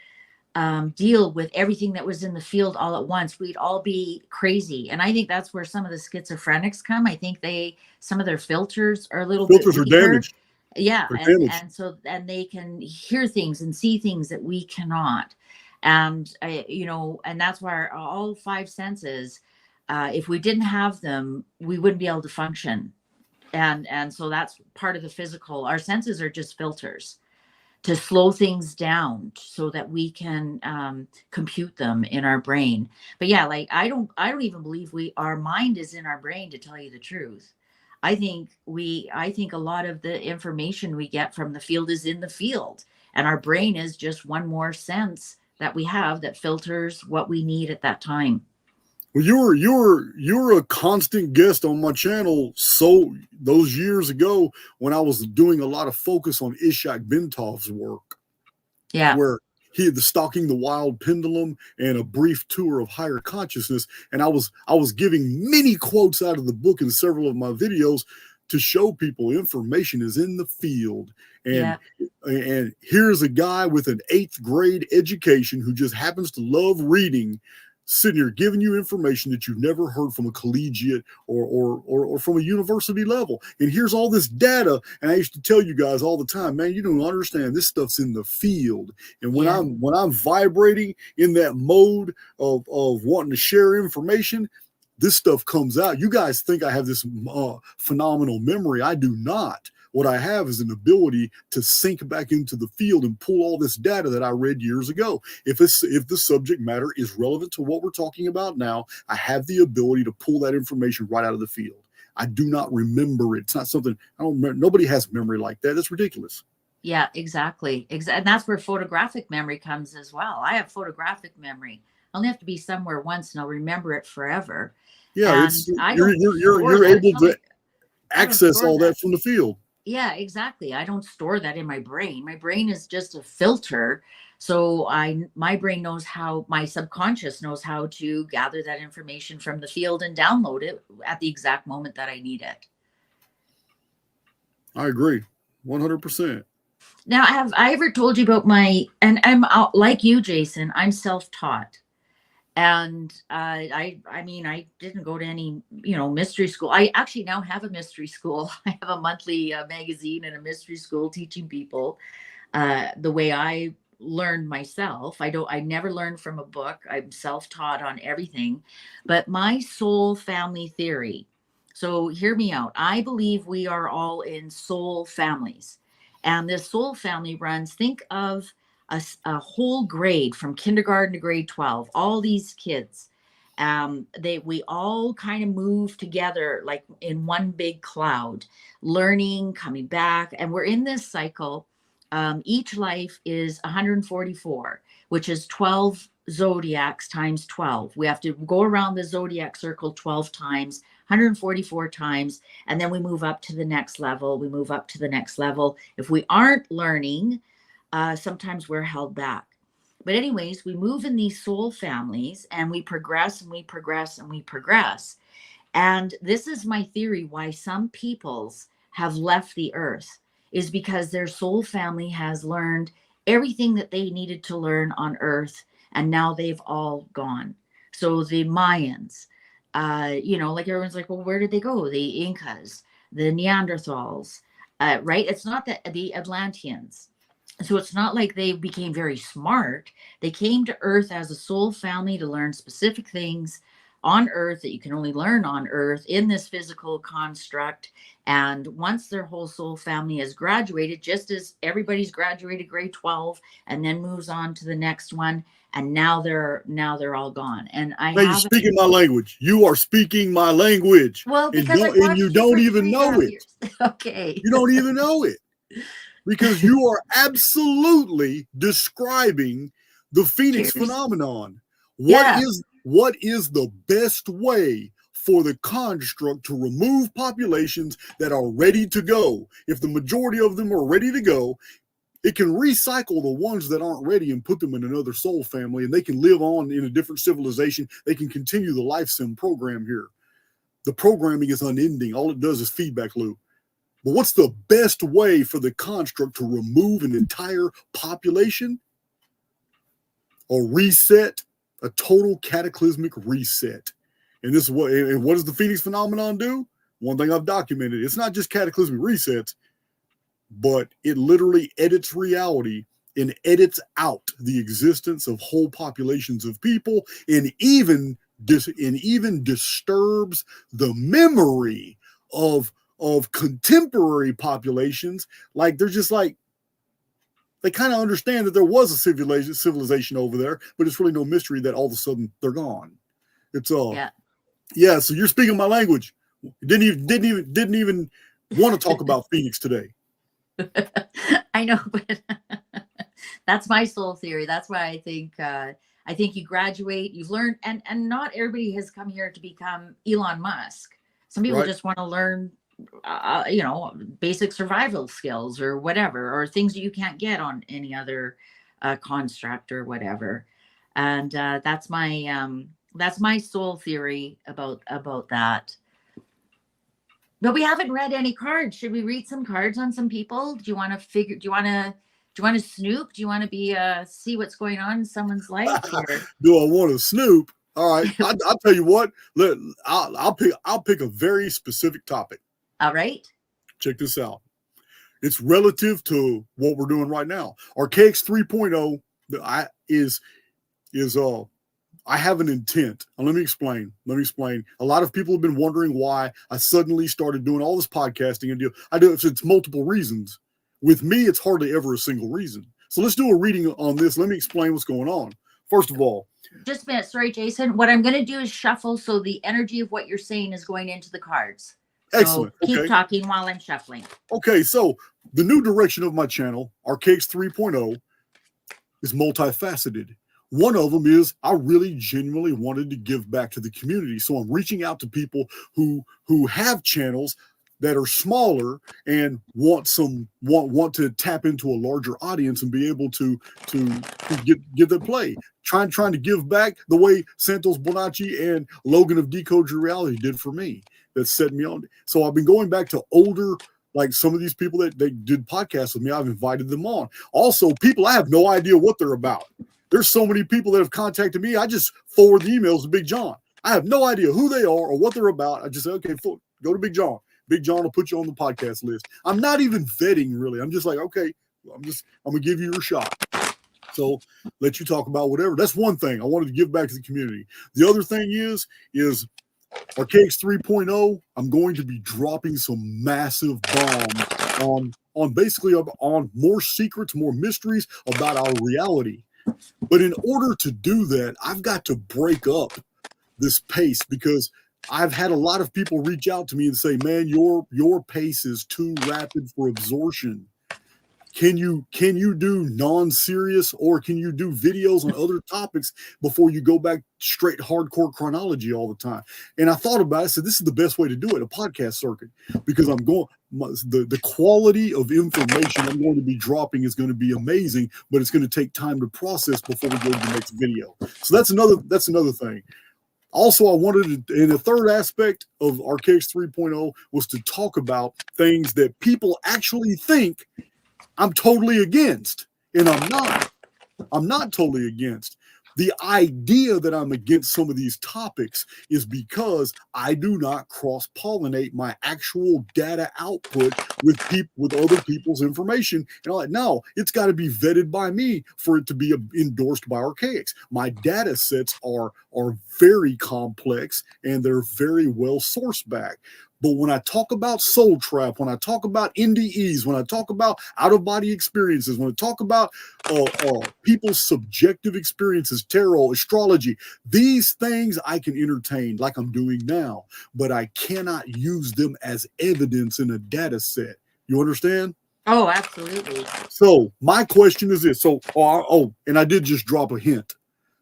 deal with everything that was in the field all at once, we'd all be crazy. And I think that's where some of the schizophrenics come. I think some of their filters are a little bit Filters are weaker. damaged. Yeah, They're damaged. and they can hear things and see things that we cannot. And and that's why all five senses, if we didn't have them, we wouldn't be able to function. And so that's part of the physical. Our senses are just filters to slow things down so that we can compute them in our brain. But yeah, like I don't even believe our mind is in our brain, to tell you the truth. I think a lot of the information we get from the field is in the field, and our brain is just one more sense that we have that filters what we need at that time. Well, you're a constant guest on my channel. So those years ago, when I was doing a lot of focus on Ishak Bentov's work, Yeah, where he had the Stalking the Wild Pendulum and a brief tour of higher consciousness, and I was giving many quotes out of the book in several of my videos to show people information is in the field. And here's a guy with an 8th grade education who just happens to love reading, sitting here giving you information that you've never heard from a collegiate or from a university level. And here's all this data. And I used to tell you guys all the time, man, you don't understand, this stuff's in the field. And when I'm vibrating in that mode of wanting to share information, this stuff comes out. You guys think I have this phenomenal memory. I do not. What I have is an ability to sink back into the field and pull all this data that I read years ago. If the subject matter is relevant to what we're talking about now, I have the ability to pull that information right out of the field. I do not remember it. It's not something I don't remember. Nobody has memory like that. That's ridiculous. Yeah, exactly. And that's where photographic memory comes as well. I have photographic memory. I only have to be somewhere once and I'll remember it forever. Yeah, you're able to access all that from the field. Yeah, exactly. I don't store that in my brain. My brain is just a filter. So my brain knows how, my subconscious knows how to gather that information from the field and download it at the exact moment that I need it. I agree, 100%. Now, have I ever told you about and I'm like you, Jason, I'm self-taught. And I mean, I didn't go to any, mystery school. I actually now have a mystery school. I have a monthly magazine and a mystery school teaching people the way I learned myself. I never learned from a book. I'm self-taught on everything. But my soul family theory. So hear me out. I believe we are all in soul families. And this soul family runs, think of a whole grade from kindergarten to grade 12, all these kids, we all kind of move together like in one big cloud, learning, coming back. And we're in this cycle. Each life is 144, which is 12 zodiacs times 12. We have to go around the zodiac circle 12 times, 144 times, and then we move up to the next level. We move up to the next level. If we aren't learning, sometimes we're held back. But anyways, we move in these soul families and we progress and we progress and we progress. And this is my theory why some peoples have left the earth, is because their soul family has learned everything that they needed to learn on earth, and now they've all gone. So the Mayans, like everyone's like, well, where did they go? The Incas, the Neanderthals, right? It's not the Atlanteans. So it's not like they became very smart. They came to Earth as a soul family to learn specific things on Earth that you can only learn on Earth in this physical construct. And once their whole soul family has graduated, just as everybody's graduated grade 12 and then moves on to the next one, and now they're all gone. And you're speaking my language. You are speaking my language. Well, because you don't even know it. Okay. You don't even know it. Because you are absolutely describing the Phoenix phenomenon. What is the best way for the construct to remove populations that are ready to go? If the majority of them are ready to go, it can recycle the ones that aren't ready and put them in another soul family, and they can live on in a different civilization. They can continue the life sim program here. The programming is unending. All it does is feedback loop. But what's the best way for the construct to remove an entire population? A reset, a total cataclysmic reset. And this is what does the Phoenix phenomenon do? One thing I've documented, it's not just cataclysmic resets, but it literally edits reality and edits out the existence of whole populations of people, and even disturbs the memory of contemporary populations. Like they're just like, they kind of understand that there was a civilization over there, but it's really no mystery that all of a sudden they're gone. It's yeah. So you're speaking my language. Didn't even want to talk about Phoenix today. I know, but that's my soul theory. That's why I think you graduate, you've learned, and not everybody has come here to become Elon Musk. Some people just want to learn, basic survival skills or whatever, or things that you can't get on any other construct or whatever. And that's my soul theory about that. But we haven't read any cards. Should we read some cards on some people? Do you want to snoop? Do you want to be see what's going on in someone's life? Do I want to snoop? All right, I'll tell you what. I'll pick a very specific topic. All right. Check this out. It's relative to what we're doing right now. Archaix 3.0 I have an intent. And let me explain. A lot of people have been wondering why I suddenly started doing all this podcasting and deal. It's multiple reasons. With me, it's hardly ever a single reason. So let's do a reading on this. Let me explain what's going on. First of all, just a minute. Sorry, Jason. What I'm going to do is shuffle so the energy of what you're saying is going into the cards. Excellent. So keep talking while I'm shuffling. Okay, so the new direction of my channel, Archaix 3.0, is multifaceted. One of them is I really genuinely wanted to give back to the community. So I'm reaching out to people who have channels that are smaller and want to tap into a larger audience and be able to get the play. Trying to give back the way Santos Bonacci and Logan of Decode Your Reality did for me. That set me on. So I've been going back to older, like some of these people that they did podcasts with me. I've invited them on. Also, people I have no idea what they're about. There's so many people that have contacted me. I just forward the emails to Big John. I have no idea who they are or what they're about. I just say, okay, go to Big John. Big John will put you on the podcast list. I'm not even vetting really. I'm just like, okay, I'm gonna give you your shot. So let you talk about whatever. That's one thing I wanted to give back to the community. The other thing is Archaix 3.0. I'm going to be dropping some massive bombs on more secrets, more mysteries about our reality. But in order to do that, I've got to break up this pace because I've had a lot of people reach out to me and say, man, your pace is too rapid for absorption. Can you do non-serious or can you do videos on other topics before you go back straight hardcore chronology all the time? And I thought about it. I said, this is the best way to do it, a podcast circuit, because the quality of information I'm going to be dropping is going to be amazing, but it's going to take time to process before we go to the next video. So that's another thing. Also, I wanted to, and the third aspect of Archaix 3.0 was to talk about things that people actually think I'm totally against, and I'm not totally against. The idea that I'm against some of these topics is because I do not cross-pollinate my actual data output with other people's information. And I'm like, no, it's got to be vetted by me for it to be endorsed by Archaix. My data sets are very complex and they're very well sourced back. But when I talk about soul trap, when I talk about NDEs, when I talk about out-of-body experiences, when I talk about people's subjective experiences, tarot, astrology, these things I can entertain like I'm doing now, but I cannot use them as evidence in a data set. You understand? Oh, absolutely. So my question is this. And I did just drop a hint.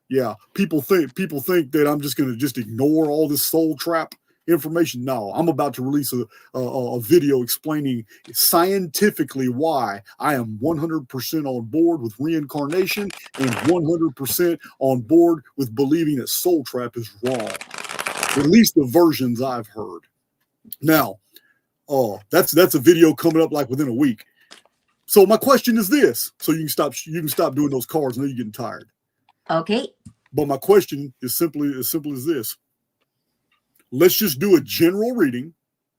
Yeah, people think that I'm just going to just ignore all this soul trap information. No, I'm about to release a video explaining scientifically why I am 100% on board with reincarnation and 100% on board with believing that soul trap is wrong. At least the versions I've heard. Now, Oh, that's a video coming up like within a week. So my question is this: so you can stop doing those cards. I know you're getting tired. Okay. But my question is simply as simple as this. Let's just do a general reading.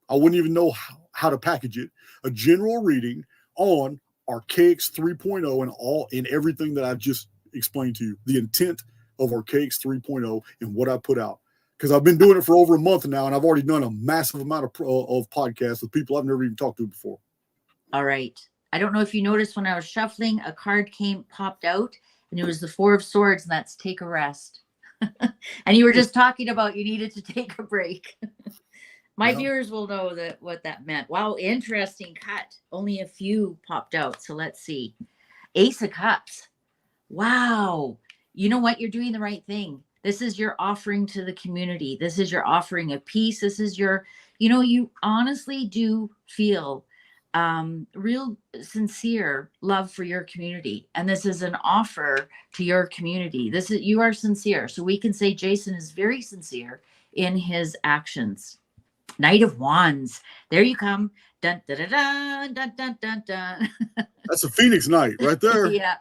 I wouldn't even know how to package it. A general reading on Archaix 3.0 and everything that I've just explained to you. The intent of Archaix 3.0 and what I put out. Because I've been doing it for over a month now, and I've already done a massive amount of podcasts with people I've never even talked to before. All right. I don't know if you noticed when I was shuffling, a card popped out, and it was the Four of Swords, and that's take a rest. And you were just talking about you needed to take a break. My viewers will know what that meant. Wow, interesting cut. Only a few popped out. So let's see. Ace of Cups. Wow. You know what? You're doing the right thing. This is your offering to the community. This is your offering of peace. This is your, you honestly do feel real sincere love for your community. And this is an offer to your community. You are sincere. So we can say Jason is very sincere in his actions. Knight of Wands. There you come. Dun, dun, dun, dun, dun, dun, dun, dun. That's a Phoenix Knight right there. Yeah.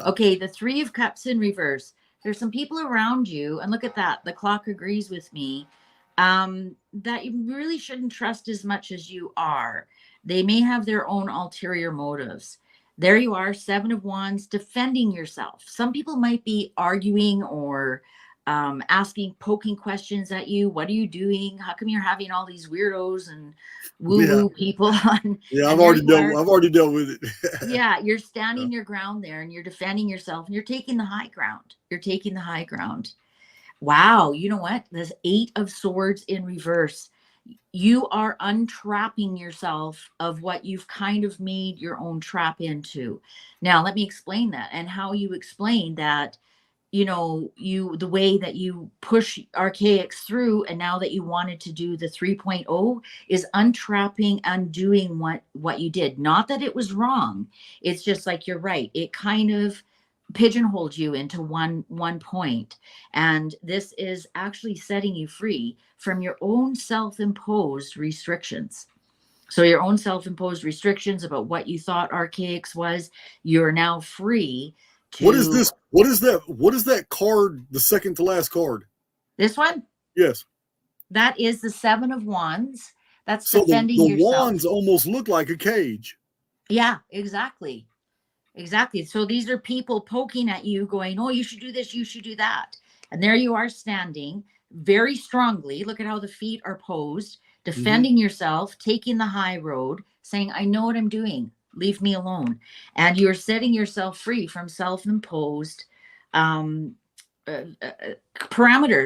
Okay. The Three of Cups in reverse. There's some people around you. And look at that. The clock agrees with me. That you really shouldn't trust as much as you are. They may have their own ulterior motives. There you are, Seven of Wands, defending yourself. Some people might be arguing or poking questions at you. What are you doing? How come you're having all these weirdos and woo-woo people on? Yeah, I've already dealt with it. Yeah, you're standing your ground there and you're defending yourself and you're taking the high ground. You're taking the high ground. Wow, you know what? There's Eight of Swords in reverse. You are untrapping yourself of what you've kind of made your own trap into. Now, let me explain that and how you explain that, the way that you push Archaix through and now that you wanted to do the 3.0 is untrapping, undoing what you did. Not that it was wrong. It's just like, you're right. It kind of pigeonholed you into one point, and this is actually setting you free from your own self-imposed restrictions. So your own self-imposed restrictions about what you thought Archaix was, you're now free to... What is this? What is that? What is that card? The second to last card. This one? Yes. That is the Seven of Wands. That's so defending the yourself. wands almost look like a cage. Yeah, exactly. Exactly. So these are people poking at you going, oh, you should do this, you should do that. And there you are standing very strongly. Look at how the feet are posed, defending yourself, taking the high road, saying, I know what I'm doing. Leave me alone. And you're setting yourself free from self-imposed parameters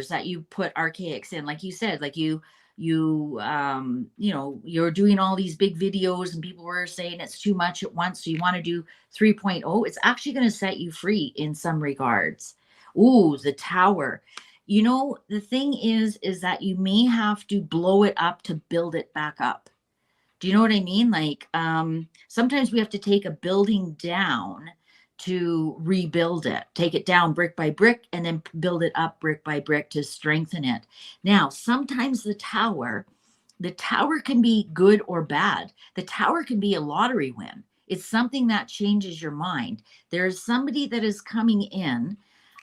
that you put Archaix in. Like you said, like you're doing all these big videos and people were saying it's too much at once. So you want to do 3.0. It's actually going to set you free in some regards. Ooh, the Tower. The thing is that you may have to blow it up to build it back up. Do you know what I mean? Like, sometimes we have to take a building down to rebuild it, take it down brick by brick, and then build it up brick by brick to strengthen it. Now, sometimes the tower can be good or bad. The tower can be a lottery win. It's something that changes your mind. There's somebody that is coming in,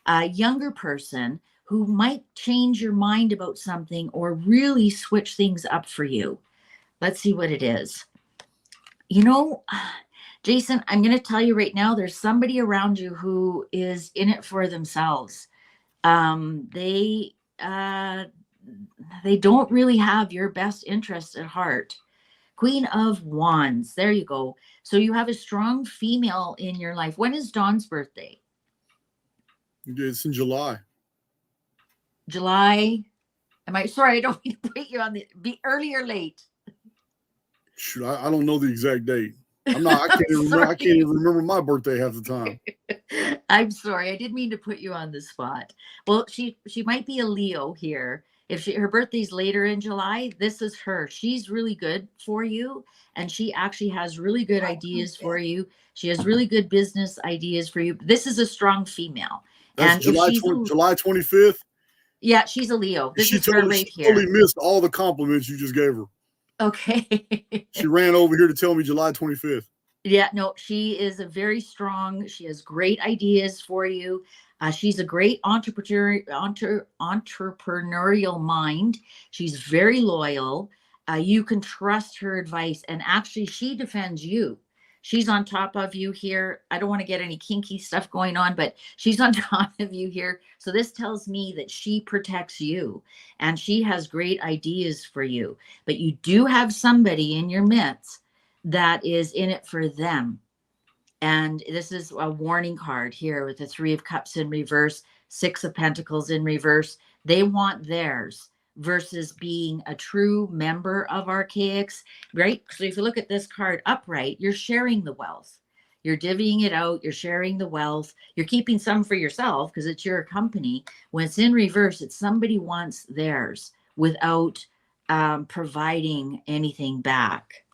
a younger person who might change your mind about something or really switch things up for you. Let's see what it is. Jason, I'm going to tell you right now, there's somebody around you who is in it for themselves. They don't really have your best interest at heart. Queen of Wands. There you go. So you have a strong female in your life. When is Dawn's birthday? It's in July. July. Sorry, I don't mean to put you on be early or late. Shoot, I don't know the exact date. I can't even remember my birthday half the time. I'm sorry. I didn't mean to put you on the spot. Well, she might be a Leo here. If her birthday's later in July, this is her. She's really good for you. And she actually has really good ideas for you. She has really good business ideas for you. This is a strong female. That's and July 25th. Yeah, she's a Leo. This is her right here. She totally missed all the compliments you just gave her. Okay. She ran over here to tell me July 25th. Yeah, no, she is a very strong. She has great ideas for you. She's a great entrepreneurial mind. She's very loyal. You can trust her advice, and actually, she defends you. She's on top of you here. I don't want to get any kinky stuff going on, but she's on top of you here. So this tells me that she protects you, and she has great ideas for you. But you do have somebody in your midst that is in it for them. And this is a warning card here with the 3 of Cups in reverse, 6 of Pentacles in reverse. They want theirs versus being a true member of Archaix, right? So if you look at this card upright, you're sharing the wealth. You're divvying it out. You're sharing the wealth. You're keeping some for yourself because it's your company. When it's in reverse, it's somebody wants theirs without providing anything back.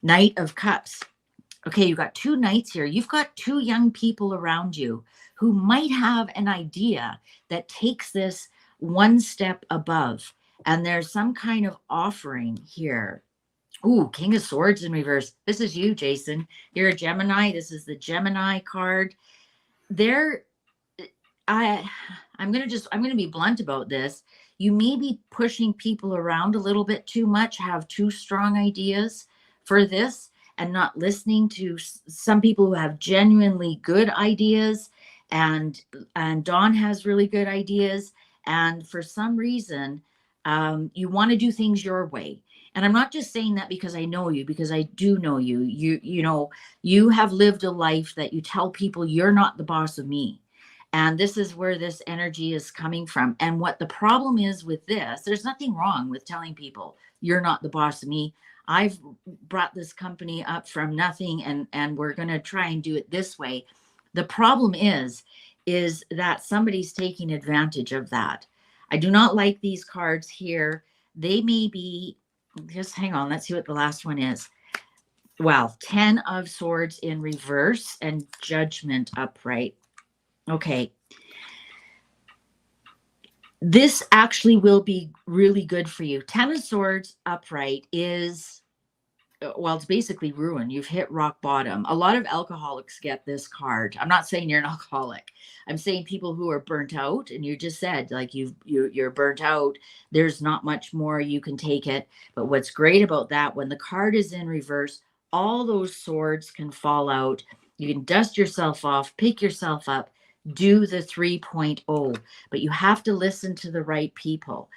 Knight of Cups. Okay, you've got 2 knights here. You've got 2 young people around you who might have an idea that takes this one step above. And there's some kind of offering here. Ooh, King of Swords in reverse. This is you, Jason. You're a Gemini. This is the Gemini card. I'm gonna be blunt about this. You may be pushing people around a little bit too much, have too strong ideas for this, and not listening to some people who have genuinely good ideas, and Dawn has really good ideas, and for some reason you want to do things your way. And I'm not just saying that because I know you, because I do know you. You know, you have lived a life that you tell people you're not the boss of me. And this is where this energy is coming from. And what the problem is with this, there's nothing wrong with telling people you're not the boss of me. I've brought this company up from nothing, and we're going to try and do it this way. The problem is that somebody's taking advantage of that. I do not like these cards here. They may be, just hang on, let's see what the last one is. Well, 10 of Swords in reverse and Judgment upright. Okay. This actually will be really good for you. 10 of Swords upright is, well, it's basically ruin. You've hit rock bottom. A lot of alcoholics get this card. I'm not saying you're an alcoholic. I'm saying people who are burnt out, and you just said like you're burnt out. There's not much more you can take it. But what's great about that, when the card is in reverse, all those swords can fall out. You can dust yourself off, pick yourself up, do the 3.0, but you have to listen to the right people.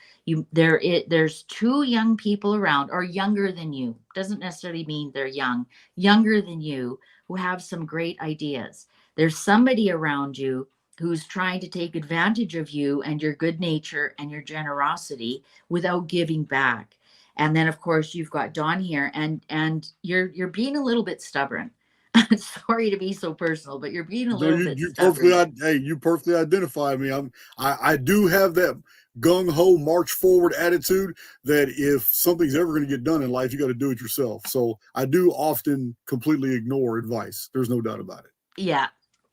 There's 2 young people around, or younger than you. Doesn't necessarily mean they're young, younger than you, who have some great ideas. There's somebody around you who's trying to take advantage of you and your good nature and your generosity without giving back. And then of course you've got Dawn here, and you're being a little bit stubborn. Sorry to be so personal, but you're being a little bit stubborn. You perfectly identify me. I do have that gung-ho march forward attitude that if something's ever going to get done in life, you got to do it yourself. So I do often completely ignore advice. There's no doubt about it. Yeah.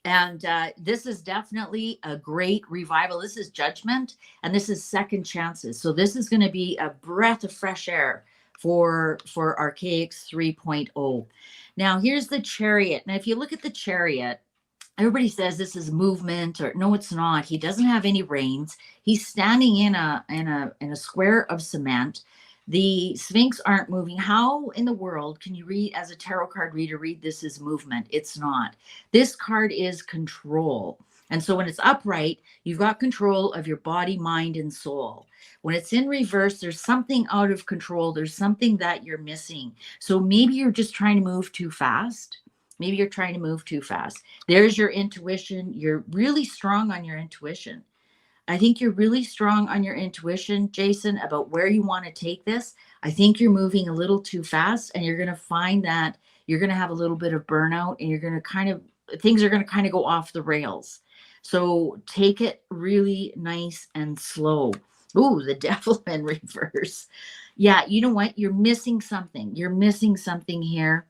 And this is definitely a great revival. This is Judgment, and this is second chances. So this is going to be a breath of fresh air for Archaix 3.0. Now here's the Chariot. Now if you look at the Chariot, everybody says this is movement, or no, it's not. He doesn't have any reins. He's standing in a square of cement. The Sphinx aren't moving. How in the world can you read, as a tarot card reader, read this as movement? It's not. This card is control. And so when it's upright, you've got control of your body, mind, and soul. When it's in reverse, there's something out of control. There's something that you're missing. So maybe you're just trying to move too fast. Maybe you're trying to move too fast. There's your intuition. You're really strong on your intuition. I think you're really strong on your intuition, Jason, about where you want to take this. I think you're moving a little too fast, and you're going to find that you're going to have a little bit of burnout, and you're going to things are going to kind of go off the rails. So take it really nice and slow. Ooh, the Devil in reverse. Yeah, you know what? You're missing something. You're missing something here.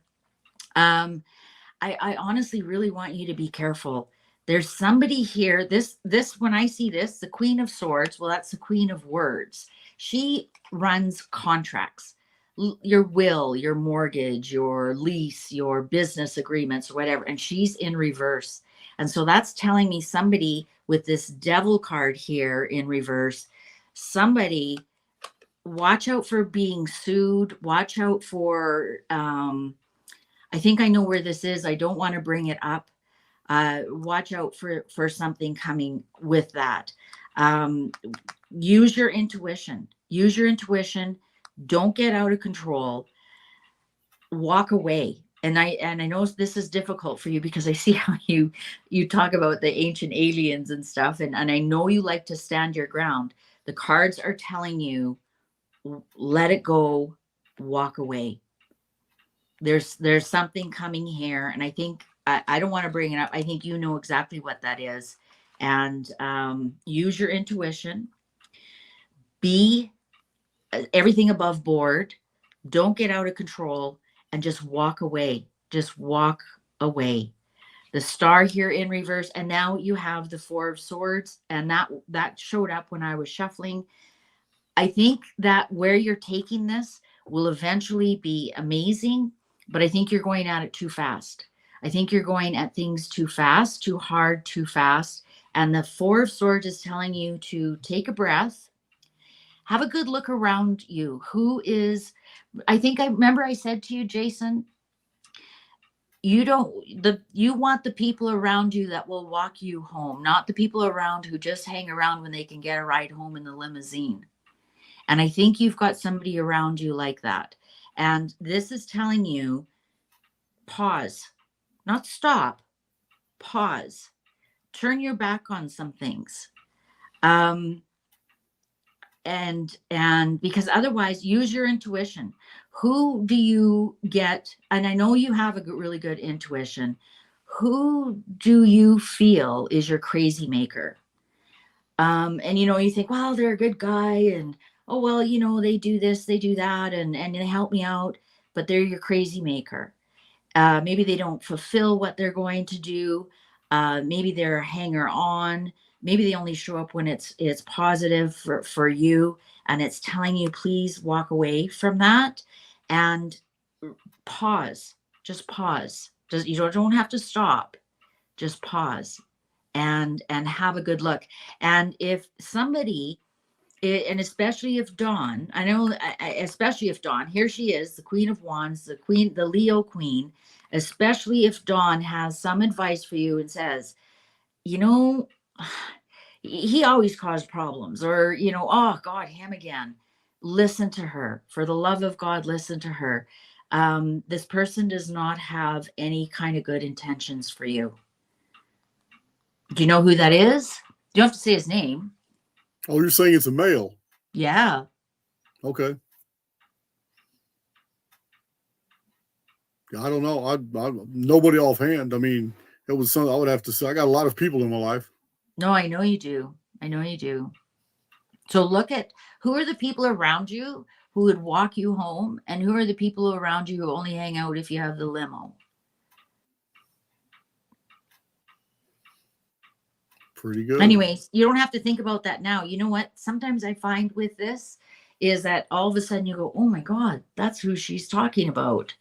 I honestly really want you to be careful. There's somebody here. This when I see this, the Queen of Swords, well, that's the Queen of Words. She runs contracts. your will, your mortgage, your lease, your business agreements, or whatever. And she's in reverse. And so that's telling me somebody with this devil card here in reverse, somebody, watch out for being sued. Watch out for, I think I know where this is. I don't want to bring it up. Watch out for something coming with that. Use your intuition. Use your intuition. Don't get out of control. Walk away. And I know this is difficult for you because I see how you talk about the ancient aliens and stuff. And I know you like to stand your ground. The cards are telling you, let it go, walk away. There's something coming here. And I think, I don't want to bring it up. I think you know exactly what that is. And use your intuition. Be everything above board. Don't get out of control and just walk away. Just walk away. The star here in reverse. And now you have the Four of Swords. And that showed up when I was shuffling. I think that where you're taking this will eventually be amazing, but I think you're going at it too fast. I think you're going at things too fast, too hard, too fast. And the Four of Swords is telling you to take a breath, have a good look around you. Who is, I think I remember I said to you, Jason, you want the people around you that will walk you home, not the people around who just hang around when they can get a ride home in the limousine. And I think you've got somebody around you like that. And this is telling you, pause, not stop, pause, turn your back on some things. And because otherwise, use your intuition. Who do you get? And I know you have a really good intuition. Who do you feel is your crazy maker? And, you think, well, they're a good guy and, oh, well, they do this, they do that, and they help me out, but they're your crazy maker. Maybe they don't fulfill what they're going to do. Maybe they're a hanger on. Maybe they only show up when it's positive for you, and it's telling you, please walk away from that and pause. Just pause. You don't have to stop. Just pause and have a good look. And if somebody, and especially if Dawn, I know, especially if Dawn, here she is, the Queen of Wands, the Leo Queen, especially if Dawn has some advice for you and says, he always caused problems, or, oh God, him again. Listen to her. For the love of God, listen to her. This person does not have any kind of good intentions for you. Do you know who that is? You don't have to say his name. Oh, you're saying it's a male? Yeah. Okay. I don't know. I nobody offhand. I mean, it was something I would have to say. I got a lot of people in my life. No, I know you do. I know you do. So look at who are the people around you who would walk you home, and who are the people around you who only hang out if you have the limo. Pretty good. Anyways, you don't have to think about that now. You know what? Sometimes I find with this is that all of a sudden you go, oh my God, that's who she's talking about.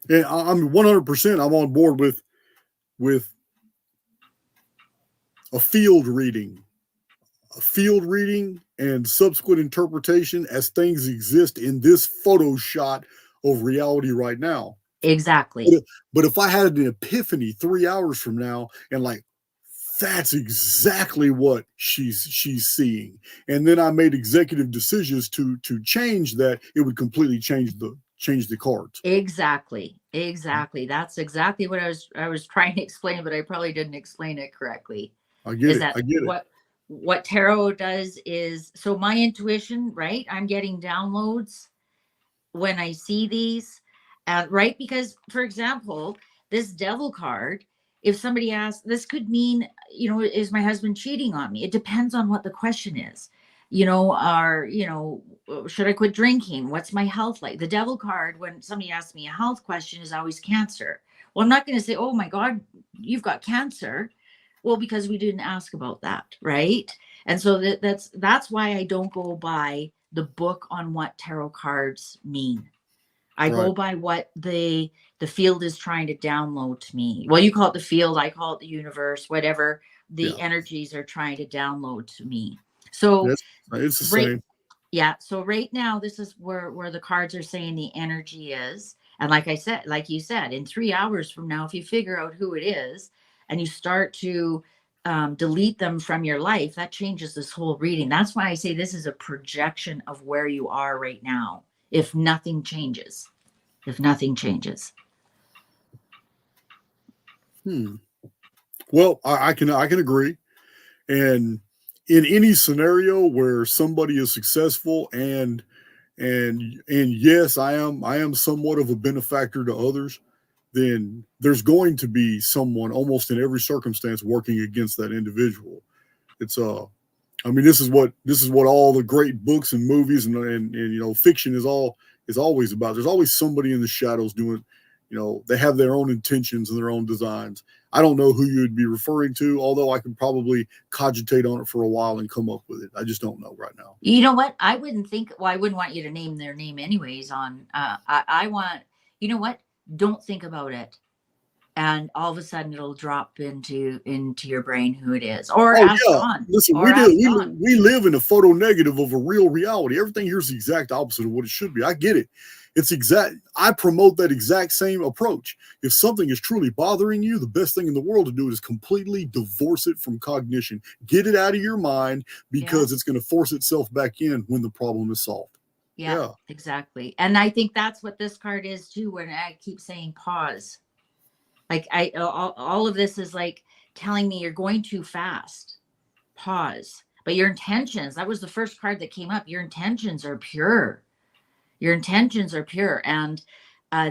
And I'm 100%. I'm on board with a field reading and subsequent interpretation as things exist in this photo shot of reality right now. Exactly. But if I had an epiphany 3 hours from now and that's exactly what she's seeing, and then I made executive decisions to change that, it would completely change the cards. Exactly. That's exactly what I was trying to explain, but I probably didn't explain it correctly. I get it. What tarot does is, so my intuition, right? I'm getting downloads when I see these, right? Because, for example, this devil card, if somebody asks, this could mean, is my husband cheating on me? It depends on what the question is. Should I quit drinking? What's my health like? The devil card, when somebody asks me a health question, is always cancer. Well, I'm not going to say, oh my God, you've got cancer. Well, because we didn't ask about that, right? And so that's why I don't go by the book on what tarot cards mean. I go by what the field is trying to download to me. Well, you call it the field, I call it the universe, whatever the energies are trying to download to me. So it's the same. Yeah. So right now, this is where the cards are saying the energy is. And like I said, like you said, in 3 hours from now, if you figure out who it is and you start to delete them from your life, that changes this whole reading. That's why I say this is a projection of where you are right now. If nothing changes. Well, I can agree. And in any scenario where somebody is successful and yes, I am somewhat of a benefactor to others, then there's going to be someone almost in every circumstance working against that individual. It's I mean, this is what all the great books and movies and fiction is always about. There's always somebody in the shadows doing, they have their own intentions and their own designs. I don't know who you'd be referring to, although I can probably cogitate on it for a while and come up with it. I just don't know right now. You know what? I wouldn't want you to name their name anyways on, I want, you know what? Don't think about it. And all of a sudden it'll drop into your brain who it is. Or ask Dawn. Listen, we live in a photo negative of a real reality. Everything here is the exact opposite of what it should be. I get it. I promote that exact same approach. If something is truly bothering you, the best thing in the world to do is completely divorce it from cognition. Get it out of your mind, because it's going to force itself back in when the problem is solved. Yeah, exactly. And I think that's what this card is too, when I keep saying pause. Like all of this is like telling me you're going too fast. Pause. But your intentions, that was the first card that came up. Your intentions are pure. Your intentions are pure. And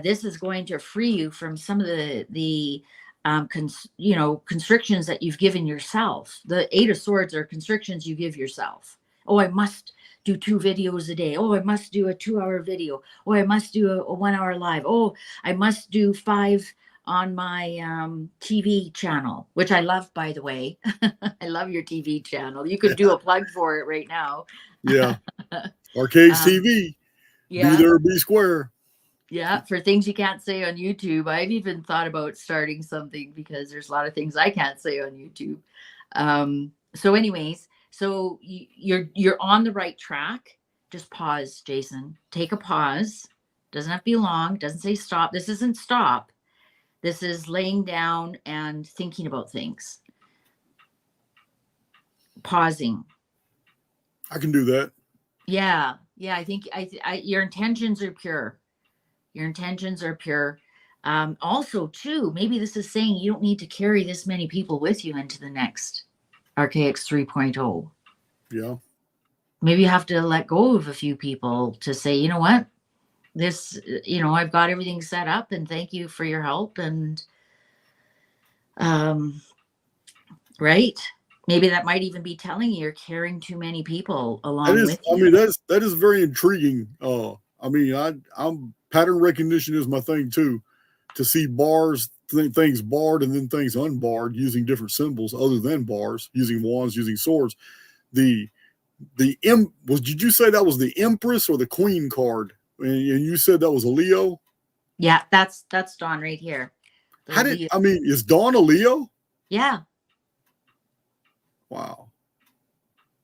this is going to free you from some of the constrictions that you've given yourself. The 8 of Swords are constrictions you give yourself. Oh, I must do 2 videos a day. Oh, I must do a 2-hour video. Oh, I must do a 1-hour live. Oh, I must do 5 on my TV channel, which I love, by the way. I love your TV channel. You could do a plug for it right now. Yeah. Archaix TV. Yeah. Be there, be square. Yeah. For things you can't say on YouTube. I've even thought about starting something, because there's a lot of things I can't say on YouTube. So anyways, so you're on the right track. Just pause, Jason. Take a pause. Doesn't have to be long. Doesn't say stop. This isn't stop. This is laying down and thinking about things. Pausing. I can do that. Yeah. Yeah. I think your intentions are pure. Your intentions are pure. Also, too, maybe this is saying you don't need to carry this many people with you into the next Archaix 3.0. Yeah. Maybe you have to let go of a few people to say, you know what? This, I've got everything set up, and thank you for your help. And, right. Maybe that might even be telling you you're carrying too many people along with you. I mean, that is very intriguing. I mean, I'm pattern recognition is my thing too, to see bars, things barred and then things unbarred using different symbols other than bars, using wands, using swords. Did you say that was the Empress or the Queen card? And you said that was a Leo? Yeah, that's Dawn right here. Is Dawn a Leo? Yeah. Wow.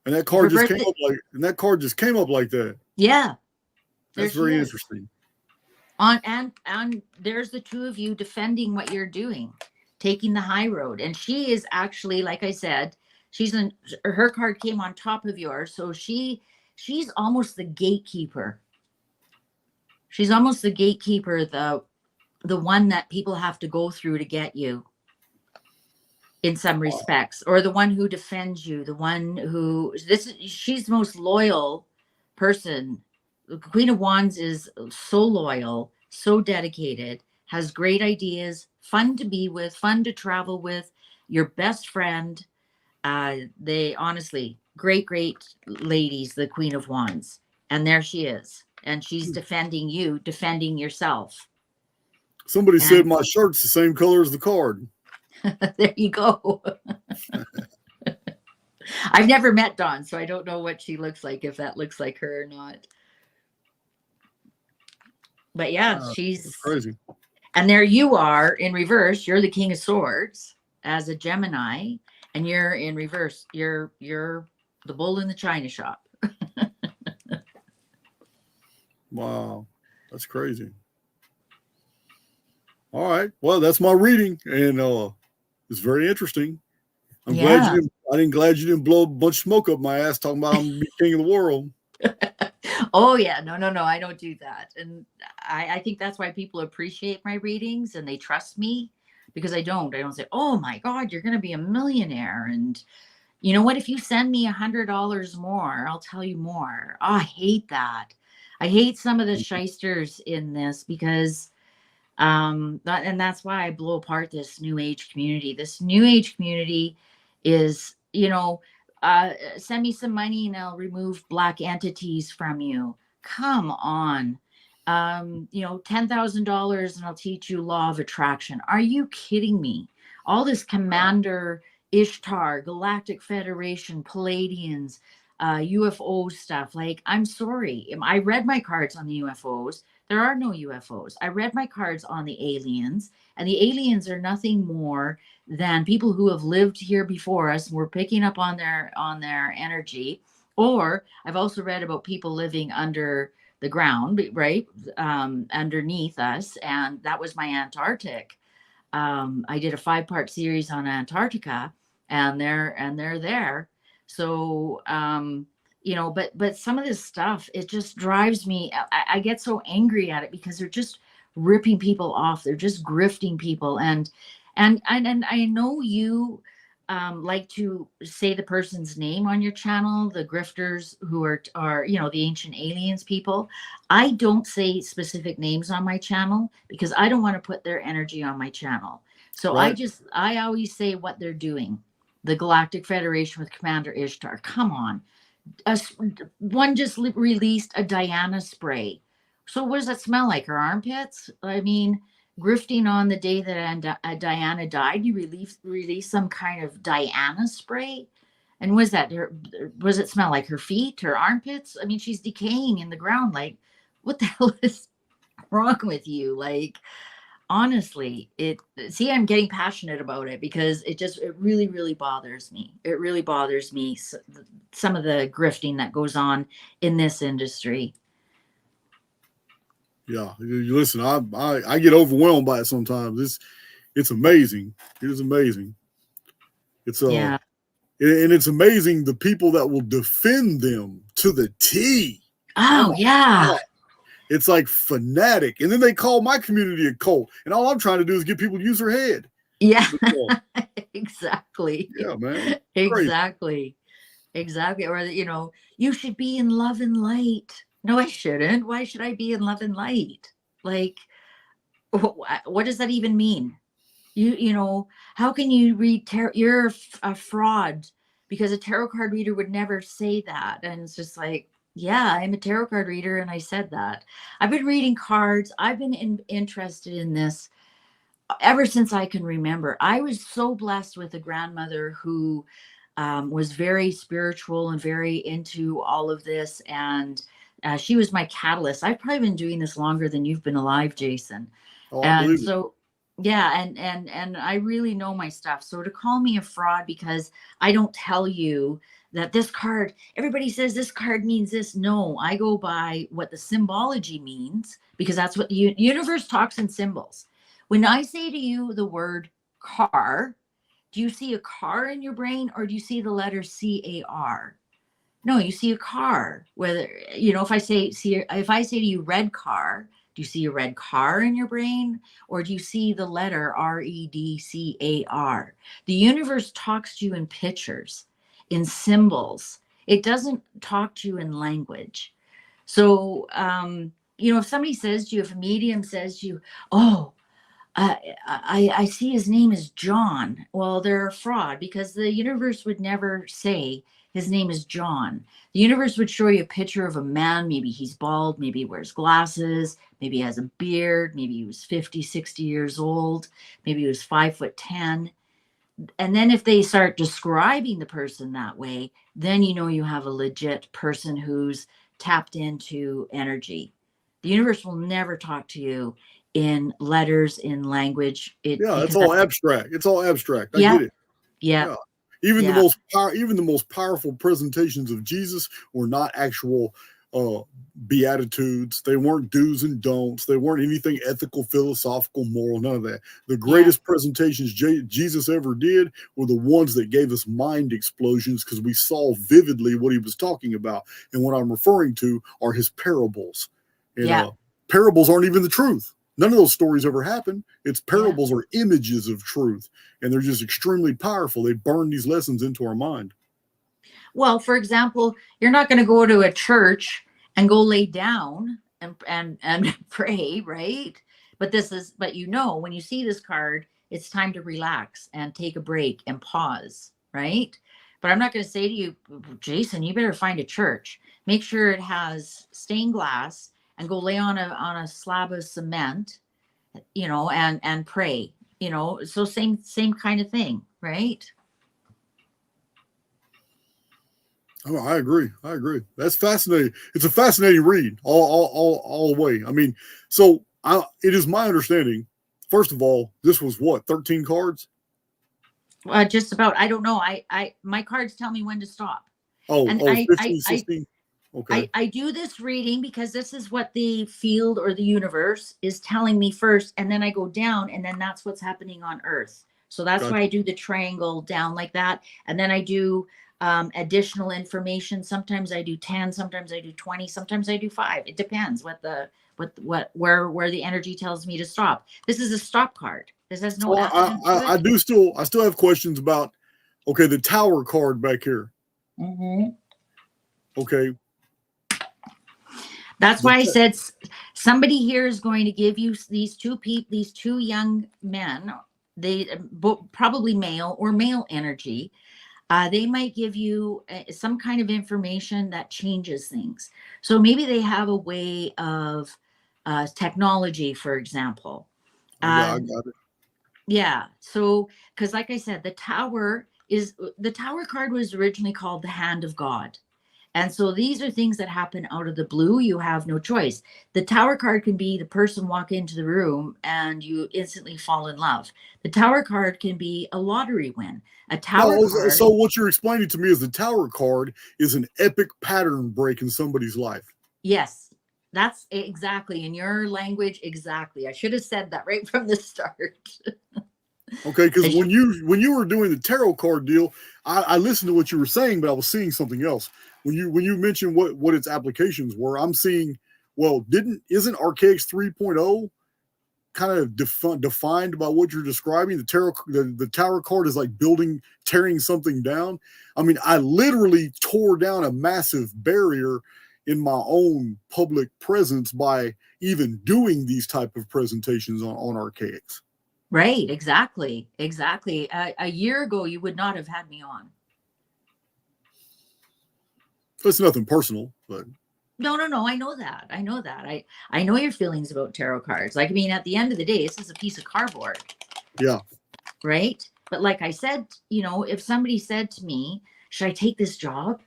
And that card just came up like that. Yeah. That's very interesting. And there's the two of you defending what you're doing, taking the high road. And she is actually, like I said, her card came on top of yours. So she's almost the gatekeeper. She's almost the gatekeeper, the one that people have to go through to get you in some respects, or the one who defends you, the one who she's the most loyal person. The Queen of Wands is so loyal, so dedicated, has great ideas, fun to be with, fun to travel with, your best friend. They honestly, great ladies, the Queen of Wands. And there she is. And she's defending you, defending yourself. Somebody said my shirt's the same color as the card. There you go. I've never met Dawn, so I don't know what she looks like, if that looks like her or not. But yeah, That's crazy. and there you are in reverse. You're the King of Swords as a Gemini, and you're in reverse. You're the bull in the china shop. Wow, that's crazy. All right, well, that's my reading, and it's very interesting. I'm glad you didn't blow a bunch of smoke up my ass talking about I'm gonna be king of the world. Oh yeah, no, I don't do that, and I think that's why people appreciate my readings and they trust me, because I don't say, oh my God, you're gonna be a millionaire, and you know what, if you send me $100 more, I'll tell you more. Oh, I hate that. I hate some of the shysters in this, because and that's why I blow apart this New Age community. This New Age community is, send me some money and I'll remove black entities from you. Come on. $10,000 and I'll teach you law of attraction. Are you kidding me? All this Commander Ishtar, Galactic Federation, Palladians, UFO stuff. Like, I'm sorry. I read my cards on the UFOs. There are no UFOs. I read my cards on the aliens, and the aliens are nothing more than people who have lived here before us, and we're picking up on their energy. Or I've also read about people living under the ground, right, underneath us, and that was my Antarctic. I did a 5-part series on Antarctica, and they're there. So but some of this stuff, it just drives me. I get so angry at it, because they're just ripping people off. They're just grifting people, and I know you like to say the person's name on your channel, the grifters who are the ancient aliens people. I don't say specific names on my channel, because I don't want to put their energy on my channel. So right. I always say what they're doing. The Galactic Federation with Commander Ishtar. Come on. One just released a Diana spray. So what does that smell like? Her armpits? I mean, grifting on the day that Diana died, you release some kind of Diana spray. And was it smell like her feet, her armpits? I mean, she's decaying in the ground. Like, what the hell is wrong with you? Like, honestly, I'm getting passionate about it, because it really, really bothers me. It really bothers me, some of the grifting that goes on in this industry. Yeah, you listen, I get overwhelmed by it sometimes. It's amazing. It is amazing. It's and it's amazing the people that will defend them to the T. Oh yeah. God. It's like fanatic. And then they call my community a cult. And all I'm trying to do is get people to use their head. Yeah. Exactly. Yeah, man. Exactly. Exactly. Or, you should be in love and light. No, I shouldn't. Why should I be in love and light? Like, what does that even mean? How can you read tarot? You're a fraud, because a tarot card reader would never say that. And it's just like, yeah, I'm a tarot card reader, and I said that. I've been reading cards. I've been interested in this ever since I can remember. I was so blessed with a grandmother who was very spiritual and very into all of this, and she was my catalyst. I've probably been doing this longer than you've been alive, Jason. Oh, and so yeah, and I really know my stuff. So to call me a fraud because I don't tell you that this card, everybody says this card means this. No, I go by what the symbology means, because that's what the universe talks in symbols. When I say to you the word car, do you see a car in your brain, or do you see the letter CAR? No, you see a car. Whether, if I say to you red car, do you see a red car in your brain, or do you see the letter REDCAR? The universe talks to you in pictures, in symbols. It doesn't talk to you in language. So, if somebody says to you, if a medium says to you, oh, I see his name is John. Well, they're a fraud, because the universe would never say his name is John. The universe would show you a picture of a man. Maybe he's bald. Maybe he wears glasses. Maybe he has a beard. Maybe he was 50, 60 years old. Maybe he was 5'10". And then if they start describing the person that way, then you know you have a legit person who's tapped into energy. The universe will never talk to you in letters, in language. Yeah, it's Because all abstract. It's all abstract. I yeah, get it. yeah, Yeah. Even yeah, the most powerful presentations of Jesus were not actual beatitudes. They weren't do's and don'ts. They weren't anything ethical, philosophical, moral, none of that. The yeah, greatest presentations Jesus ever did were the ones that gave us mind explosions because we saw vividly what he was talking about. And what I'm referring to are his parables. And yeah, parables aren't even the truth. None of those stories ever happened. It's yeah. parables or images of truth, and they're just extremely powerful. They burn these lessons into our mind. Well, for example, you're not going to go to a church and go lay down and pray, right? But when you see this card, it's time to relax and take a break and pause, right? But I'm not going to say to you, Jason, you better find a church. Make sure it has stained glass and go lay on a slab of cement, and pray, so same kind of thing, right? Oh, I agree. That's fascinating. It's a fascinating read all the way. I mean, it is my understanding. First of all, this was what, 13 cards? Just about. I don't know. My cards tell me when to stop. And 15, 16. Okay. I do this reading because this is what the field or the universe is telling me first, and then I go down, and then that's what's happening on Earth. So that's Gotcha. why I do the triangle down like that, and then I do additional information. Sometimes I do 10, sometimes I do 20, sometimes I do 5. It depends where the energy tells me to stop. This is a stop card. This has no accident to it. I still have questions about, okay, the Tower card back here. Mm-hmm. Okay. That's why I said somebody here is going to give you these two young men. They probably male or male energy. They might give you some kind of information that changes things. So maybe they have a way of technology, for example. I got it. Yeah. So, because like I said, the Tower card was originally called the Hand of God. And so these are things that happen out of the blue. You have no choice. The Tower card can be the person walk into the room and you instantly fall in love. The Tower card can be a lottery win. Card. So what you're explaining to me is the Tower card is an epic pattern break in somebody's life. Yes, that's exactly in your language. Exactly. I should have said that right from the start. Okay, because when you were doing the tarot card deal, I listened to what you were saying, but I was seeing something else. When you mentioned what its applications were, I'm seeing, well, isn't Archaix 3.0 kind of defined by what you're describing? The Tower card is like tearing something down. I mean, I literally tore down a massive barrier in my own public presence by even doing these type of presentations on Archaix. Right, exactly. A year ago, you would not have had me on. It's nothing personal, but no. I know that. I know your feelings about tarot cards. Like, I mean, at the end of the day, this is a piece of cardboard. Yeah. Right. But like I said, if somebody said to me, should I take this job?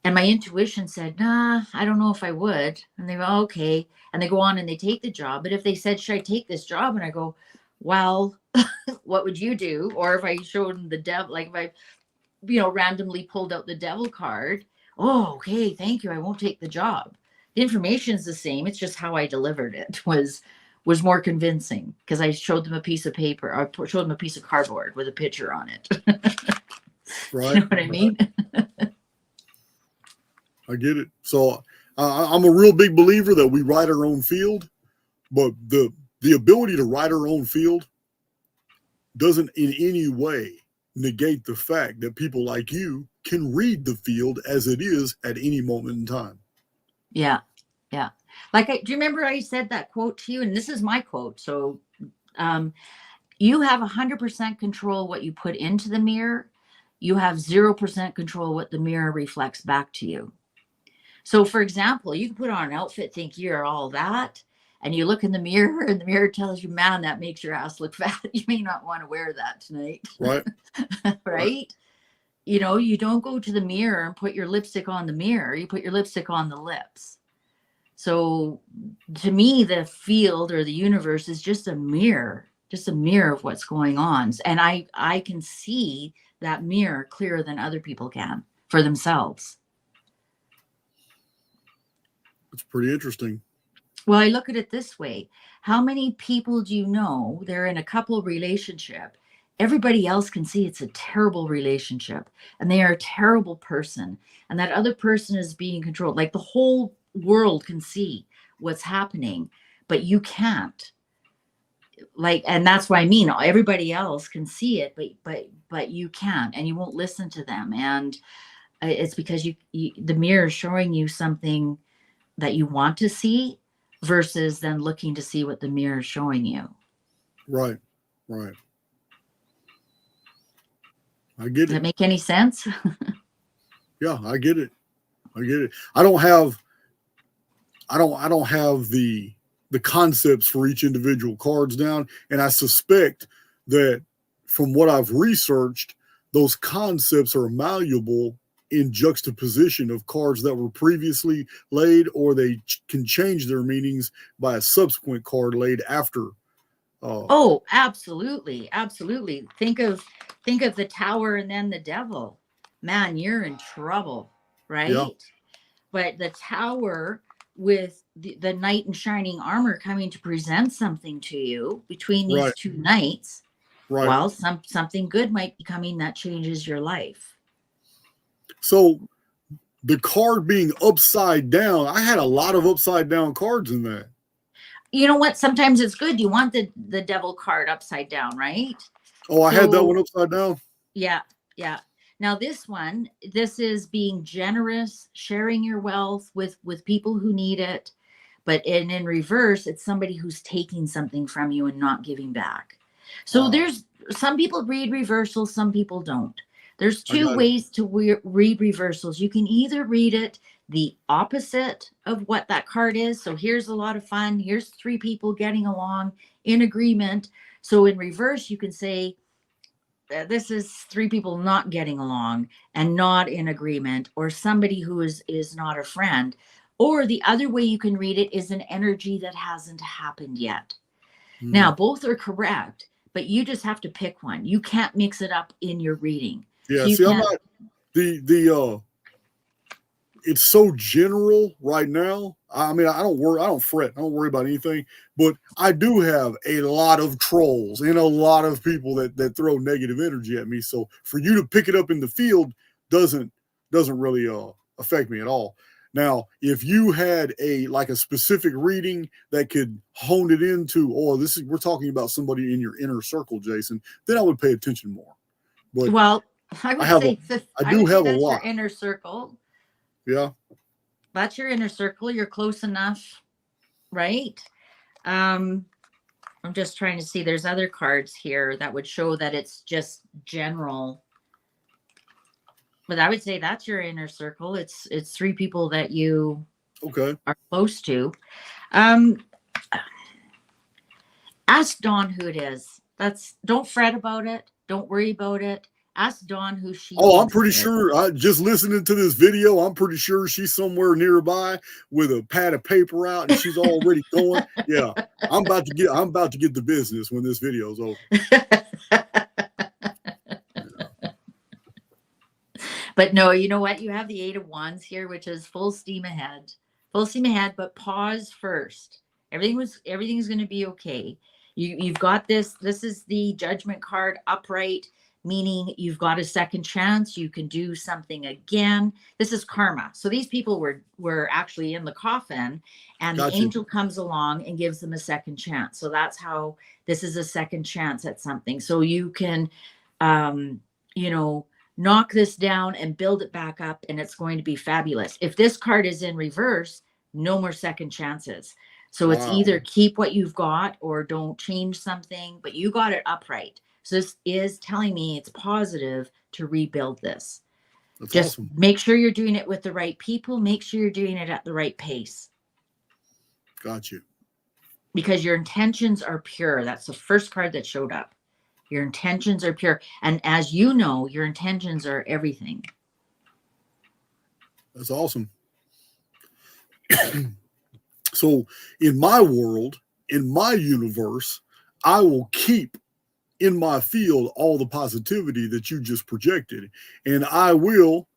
And my intuition said, nah, I don't know if I would. And they go, okay. And they go on and they take the job. But if they said, should I take this job? And I go, well, what would you do? Or if I showed them the devil, like if I, randomly pulled out the devil card, oh, okay, thank you. I won't take the job. The information is the same. It's just how I delivered it was more convincing because I showed them a piece of paper. I showed them a piece of cardboard with a picture on it. Right. You know what I mean? I get it. So I'm a real big believer that we write our own field, but the ability to write our own field doesn't in any way negate the fact that people like you can read the field as it is at any moment in time. Yeah. Like, do you remember I said that quote to you? And this is my quote. So you have 100% control what you put into the mirror. You have 0% control what the mirror reflects back to you. So, for example, you can put on an outfit, think you're all that. and you look in the mirror and the mirror tells you, man, that makes your ass look fat. You may not want to wear that tonight. Right. Right? You know, you don't go to the mirror and put your lipstick on the mirror. You put your lipstick on the lips. So to me, the field or the universe is just a mirror of what's going on. And I can see that mirror clearer than other people can for themselves. It's pretty interesting. Well, I look at it this way. How many people do you know they're in a couple relationship? Everybody else can see it's a terrible relationship and they are a terrible person. And that other person is being controlled. Like the whole world can see what's happening, but you can't. Like, and that's what I mean. Everybody else can see it, but you can't, and you won't listen to them. And it's because the mirror is showing you something that you want to see versus then looking to see what the mirror is showing you. Right. Right. I get it. Does that make any sense? Yeah, I get it. I get it. I don't have the concepts for each individual cards down. And I suspect that from what I've researched, those concepts are malleable in juxtaposition of cards that were previously laid, or they can change their meanings by a subsequent card laid after. Oh, absolutely. Absolutely. Think of the tower and then the devil. Man, you're in trouble, right? Yeah. But the tower with the knight in shining armor coming to present something to you between these Right. two knights. Right. Well, something good might be coming that changes your life. So the card being upside down, I had a lot of upside down cards in that. You know what? Sometimes it's good. You want the devil card upside down, right? Oh, I had that one upside down. Yeah. Yeah. Now this is being generous, sharing your wealth with people who need it. But in reverse, it's somebody who's taking something from you and not giving back. So there's some people read reversals, some people don't. There's two ways to read reversals. You can either read it the opposite of what that card is. So here's a lot of fun. Here's three people getting along in agreement. So in reverse, you can say, this is three people not getting along and not in agreement, or somebody who is not a friend. Or the other way you can read it is an energy that hasn't happened yet. Now, both are correct, but you just have to pick one. You can't mix it up in your reading. Yeah, So see, I'm not it's so general right now. I mean, I don't fret. I don't worry about anything. But I do have a lot of trolls and a lot of people that throw negative energy at me. So for you to pick it up in the field doesn't really affect me at all. Now, if you had a specific reading that could hone it into, we're talking about somebody in your inner circle, Jason, then I would pay attention more. But well, I do have a lot. Your inner circle. Yeah. That's your inner circle. You're close enough, right? I'm just trying to see. There's other cards here that would show that it's just general. But I would say that's your inner circle. It's three people that you are close to. Ask Dawn who it is. Don't fret about it. Don't worry about it. Ask Dawn who she is. Oh, I'm pretty sure. Just listening to this video, I'm pretty sure she's somewhere nearby with a pad of paper out, and she's already going. Yeah, I'm about to get the business when this video's over. But no, you know what? You have the 8 of Wands here, which is full steam ahead. Full steam ahead, but pause first. Everything's going to be okay. You've got this. This is the Judgment card upright, meaning you've got a second chance. You can do something again. This is karma. So these people were actually in the coffin, and the angel comes along and gives them a second chance. So that's how this is a second chance at something. So you can, knock this down and build it back up, and it's going to be fabulous. If this card is in reverse, no more second chances. So it's either keep what you've got or don't change something, but you got it upright. So this is telling me it's positive to rebuild this. That's just awesome. Make sure you're doing it with the right people. Make sure you're doing it at the right pace. Got you. because your intentions are pure. That's the first card that showed up. Your intentions are pure. And as you know, your intentions are everything. That's awesome. So in my world, in my universe, I will keep in my field all the positivity that you just projected. And I will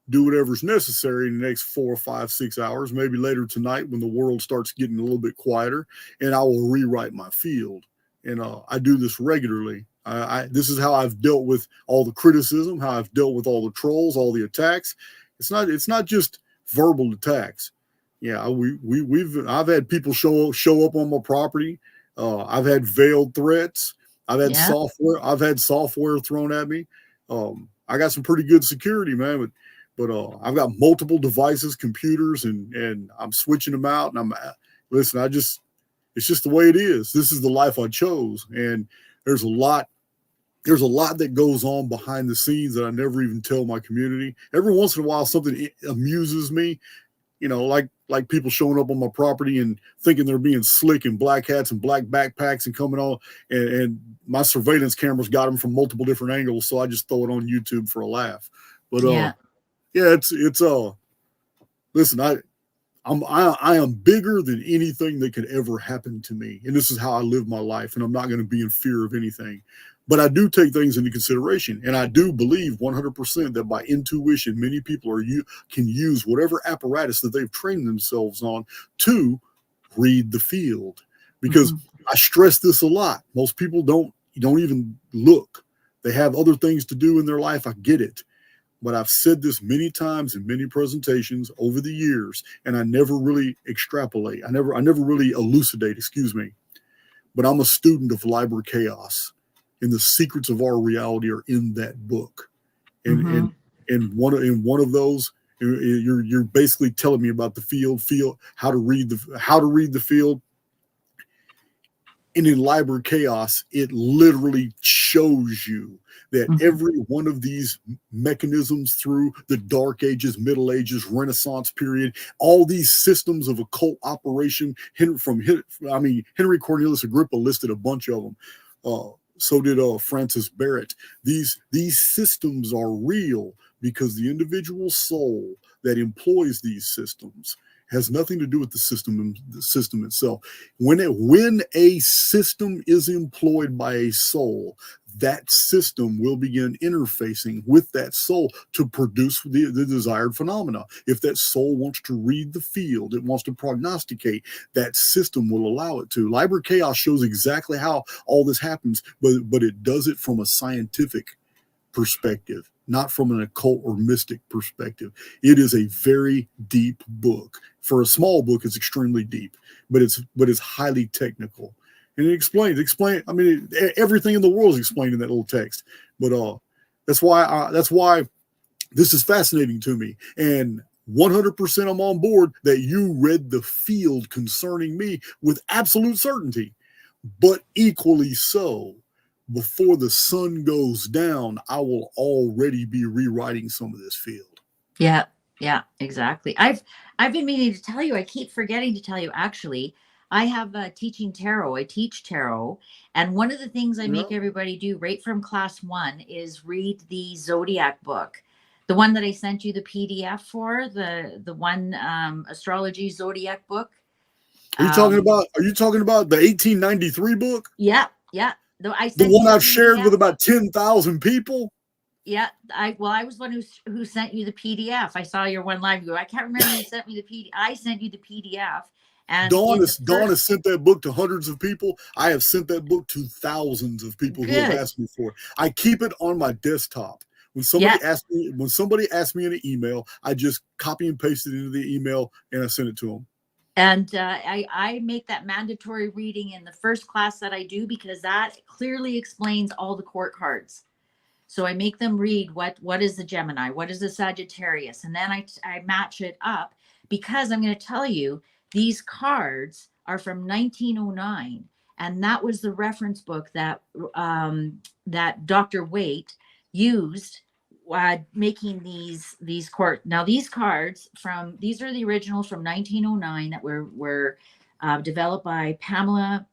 do whatever's necessary in the next 4, 5, 6 hours, maybe later tonight when the world starts getting a little bit quieter, and I will rewrite my field. And I do this regularly. This is how I've dealt with all the criticism, how I've dealt with all the trolls, all the attacks. It's not just verbal attacks. Yeah, I've had people show up on my property. I've had veiled threats. I've had software thrown at me. I got some pretty good security, man, but I've got multiple devices, computers, and I'm switching them out. And it's just the way it is. This is the life I chose, and there's a lot that goes on behind the scenes that I never even tell my community. Every once in a while, something amuses me, like people showing up on my property and thinking they're being slick in black hats and black backpacks and coming on, and my surveillance cameras got them from multiple different angles, so I just throw it on YouTube for a laugh. But it's listen, I am bigger than anything that could ever happen to me, and this is how I live my life, and I'm not going to be in fear of anything. But I do take things into consideration, and I do believe 100% that by intuition, many people can use whatever apparatus that they've trained themselves on to read the field. Because I stress this a lot. Most people don't even look. They have other things to do in their life. I get it. But I've said this many times in many presentations over the years, and I never really extrapolate. I never really elucidate, But I'm a student of Liber Chaos. And the secrets of our reality are in that book, and one of those, you're basically telling me about the field, how to read the field. And in Liber Chaos, it literally shows you that every one of these mechanisms through the Dark Ages, Middle Ages, Renaissance period, all these systems of occult operation. Henry Cornelius Agrippa listed a bunch of them. So did Francis Barrett. These systems are real because the individual soul that employs these systems has nothing to do with the system itself. When a system is employed by a soul, that system will begin interfacing with that soul to produce the desired phenomena. If that soul wants to read the field, it wants to prognosticate, that system will allow it to. Liber Chaos shows exactly how all this happens, but it does it from a scientific perspective, not from an occult or mystic perspective. It is a very deep book. For a small book, it's extremely deep, but it's highly technical. And it explains. Everything in the world is explained in that little text. But that's why this is fascinating to me. And 100% I'm on board that you read the field concerning me with absolute certainty. But equally so, before the sun goes down, I will already be rewriting some of this field. Yeah, exactly. I've been meaning to tell you. I keep forgetting to tell you. Actually, I have teaching tarot. I teach tarot, and one of the things I make everybody do right from class 1 is read the Zodiac book, the one that I sent you the PDF for, the one astrology Zodiac book. Are you talking about the 1893 book? Yeah. The one I've shared with about 10,000 people. Yeah, I was the one who sent you the PDF. I saw your one live ago. I can't remember who sent me the PDF. I sent you the PDF. And Dawn has sent that book to hundreds of people. I have sent that book to thousands of people who have asked me for it. I keep it on my desktop. When somebody asks me in an email, I just copy and paste it into the email and I send it to them. And I make that mandatory reading in the first class that I do, because that clearly explains all the court cards. So I make them read what is the Gemini, what is the Sagittarius, and then I match it up, because I'm going to tell you these cards are from 1909, and that was the reference book that that Dr. Waite used making these court. Now these cards these are the originals from 1909 that were developed by Pamela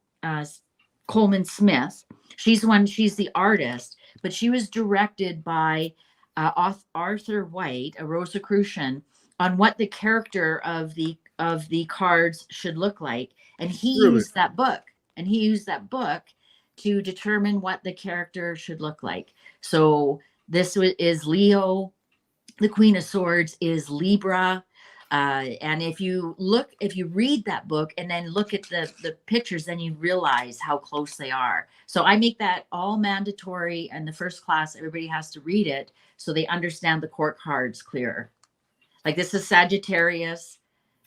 Coleman Smith. She's the artist, but she was directed by Arthur White, a Rosicrucian, on what the character of the cards should look like. And he Really? used that book. To determine what the character should look like. So this is Leo. The Queen of Swords is Libra. And if you read that book and then look at the pictures, then you realize how close they are. So I make that all mandatory, and the first class, everybody has to read it so they understand the court cards clearer. Like, this is Sagittarius.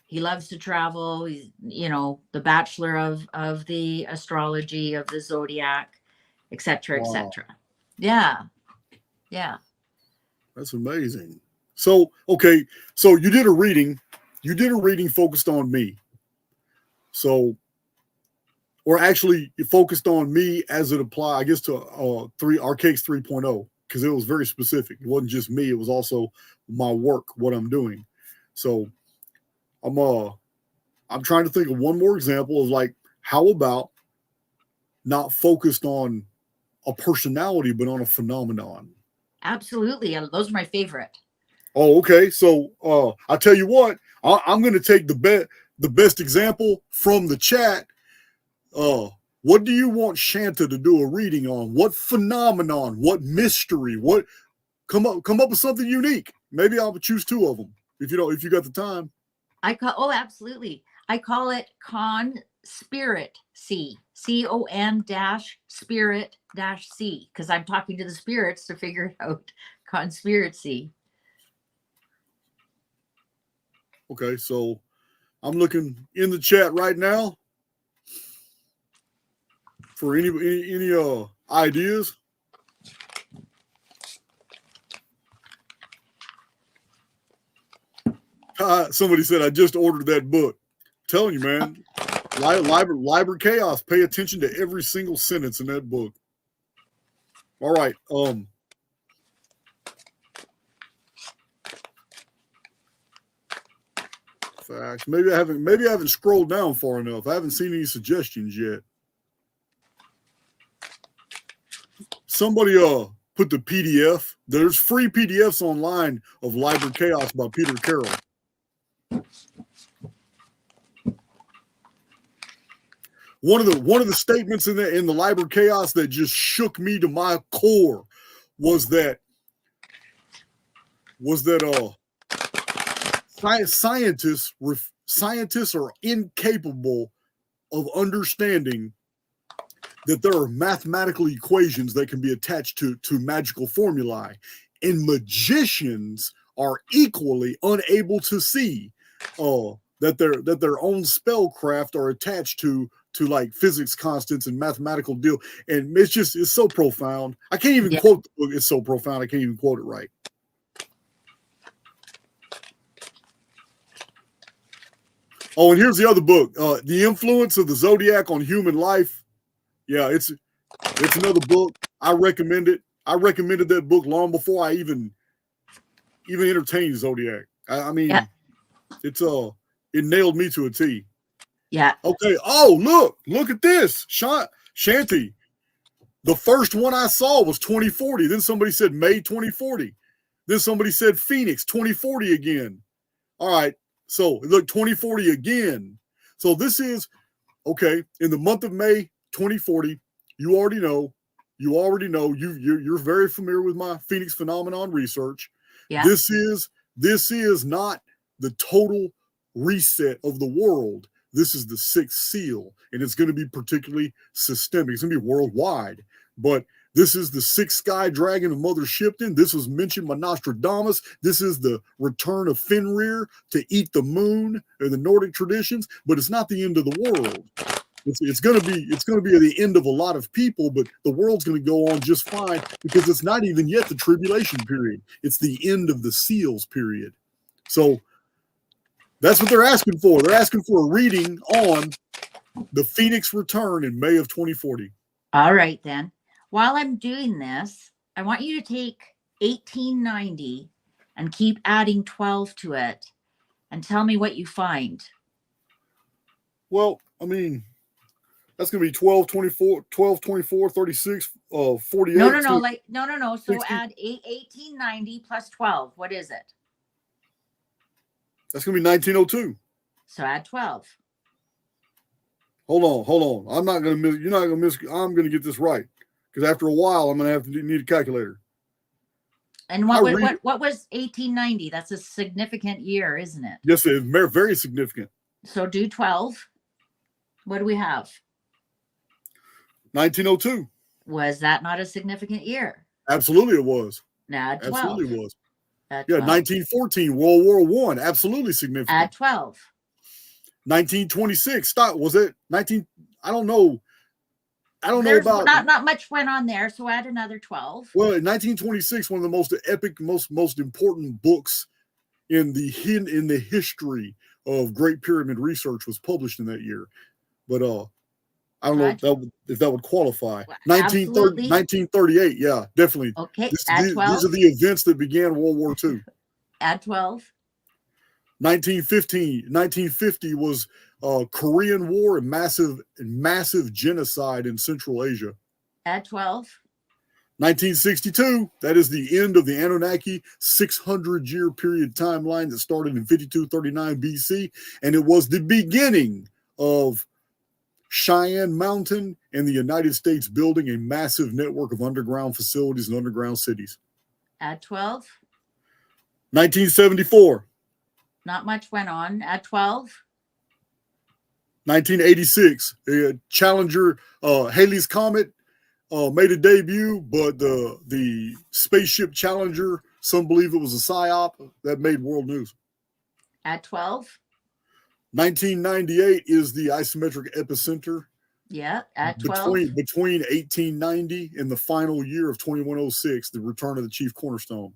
He loves to travel. He's, the bachelor of the astrology, of the zodiac, etc., etc. Yeah. Yeah. That's amazing. So, okay. So you did a reading focused on me. So, or actually you focused on me as it applied, I guess, to Archaix 3.0, because it was very specific. It wasn't just me. It was also my work, what I'm doing. So I'm trying to think of one more example of, like, how about not focused on a personality, but on a phenomenon? Absolutely. Those are my favorite. Oh, okay. So I tell you what, I'm going to take the best example from the chat. What do you want Shanta to do a reading on? What phenomenon? What mystery? What come up with something unique? Maybe I'll choose two of them if you got the time. Absolutely. I call it Conspirit C. CON-Spirit-C, because I'm talking to the spirits to figure it out. Conspiracy. Okay, so I'm looking in the chat right now for any ideas. Somebody said I just ordered that book. I'm telling you, man, Liber Chaos. Pay attention to every single sentence in that book. All right. Facts. Maybe I haven't scrolled down far enough. I haven't seen any suggestions yet. Somebody put the PDF. There's free PDFs online of Liber Chaos by Peter Carroll. One of the statements in the Liber Chaos that just shook me to my core was that scientists are incapable of understanding that there are mathematical equations that can be attached to magical formulae, and magicians are equally unable to see that their own spellcraft are attached to like physics constants and mathematical deal. And it's so profound. I can't even quote the book. It's so profound. I can't even quote it right. Oh, and here's the other book, The Influence of the Zodiac on Human Life. Yeah, it's another book. I recommend it. I recommended that book long before I even entertained Zodiac. I mean, it nailed me to a T. Yeah. Okay. Oh, look at this. Shanti. The first one I saw was 2040. Then somebody said May 2040. Then somebody said Phoenix 2040 again. All right. So look, 2040 again. So this is, okay, in the month of May 2040, you already know, you're very familiar with my Phoenix phenomenon research. Yeah. This is not the total reset of the world. This is the sixth seal, and it's going to be particularly systemic. It's going to be worldwide. But this is the sixth sky dragon of Mother Shipton. This was mentioned by Nostradamus. This is the return of Fenrir to eat the moon in the Nordic traditions. But it's not the end of the world. It's going to be the end of a lot of people, but the world's going to go on just fine because it's not even yet the tribulation period. It's the end of the seals period. So that's what they're asking for. They're asking for a reading on the Phoenix return in May of 2040. All right, then. While I'm doing this, I want you to take 1890 and keep adding 12 to it and tell me what you find. Well, I mean, that's going to be 12, 24, 36, 48. No. So 60. add 1890 plus 12. What is it? That's going to be 1902. So add 12. Hold on. I'm not going to miss. You're not going to miss. I'm going to get this right because after a while, I'm going to have to need a calculator. And what was 1890? That's a significant year, isn't it? Yes, it's very, very significant. So do 12. What do we have? 1902. Was that not a significant year? Absolutely, it was. Now add 12. Absolutely, it was. Add 12. 12. 1914, World War I. Absolutely significant. Add 12. 1926. Stop. Was it 19? I don't know. There's about. Not much went on there, so add another 12. Well, in 1926, one of the most epic, most important books in the history of Great Pyramid research was published in that year. But I don't know if that would qualify. 1938, yeah, definitely. Okay, add 12. These are the events that began World War II. Add 12. 1950 was Korean War and massive genocide in Central Asia. Add 12. 1962, that is the end of the Anunnaki 600-year period timeline that started in 5239 BC, and it was the beginning of Cheyenne Mountain and the United States building a massive network of underground facilities and underground cities. Add 12. 1974. Not much went on. Add 12. 1986. Challenger, Halley's Comet made a debut, but the spaceship Challenger, some believe it was a psyop that made world news. Add 12. 1998 is the isometric epicenter. Yeah, add 12. Between 1890 and the final year of 2106, the return of the chief cornerstone.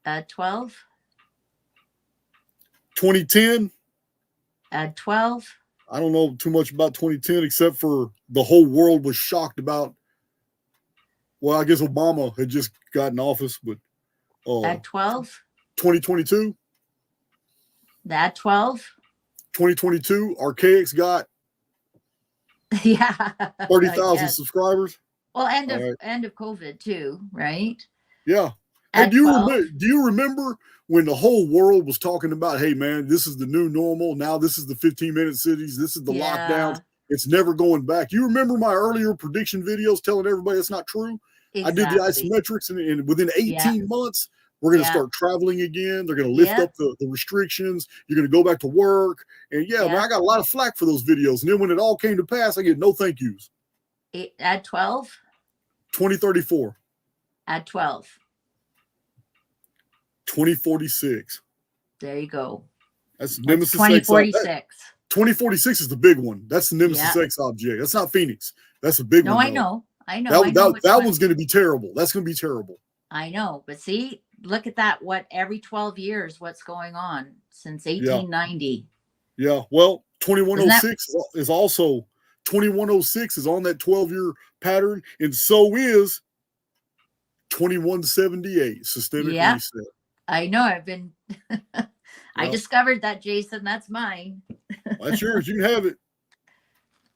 Add 12. 2010. Add 12. I don't know too much about 2010 except for the whole world was shocked about. Well, I guess Obama had just got in office, but add 12. 2022. Add 12. 2022. Archaix got 30,000 subscribers. Well, end of COVID too, right? Yeah. Hey, do you remember when the whole world was talking about, hey man, this is the new normal. Now this is the 15-minute cities. This is the lockdowns. It's never going back. You remember my earlier prediction videos telling everybody it's not true? Exactly. I did the isometrics, and within 18 months, we're going to start traveling again. They're going to lift up the restrictions. You're going to go back to work. And man, I got a lot of flack for those videos. And then when it all came to pass, I get no thank yous. Add 12. 2034. Add 12. 2046. There you go. That's Nemesis 2046. 2046 is the big one. That's the Nemesis X object. That's not Phoenix. That's a big one. No, I know. That one's going to be terrible. That's going to be terrible. I know. But see, look at that. Every 12 years, what's going on since 1890. Yeah. Well, 2106 is also 2106 is on that 12-year pattern. And so is 2178 systemic reset. I know. I've been, I discovered that, Jason. That's mine. That's yours. You can have it.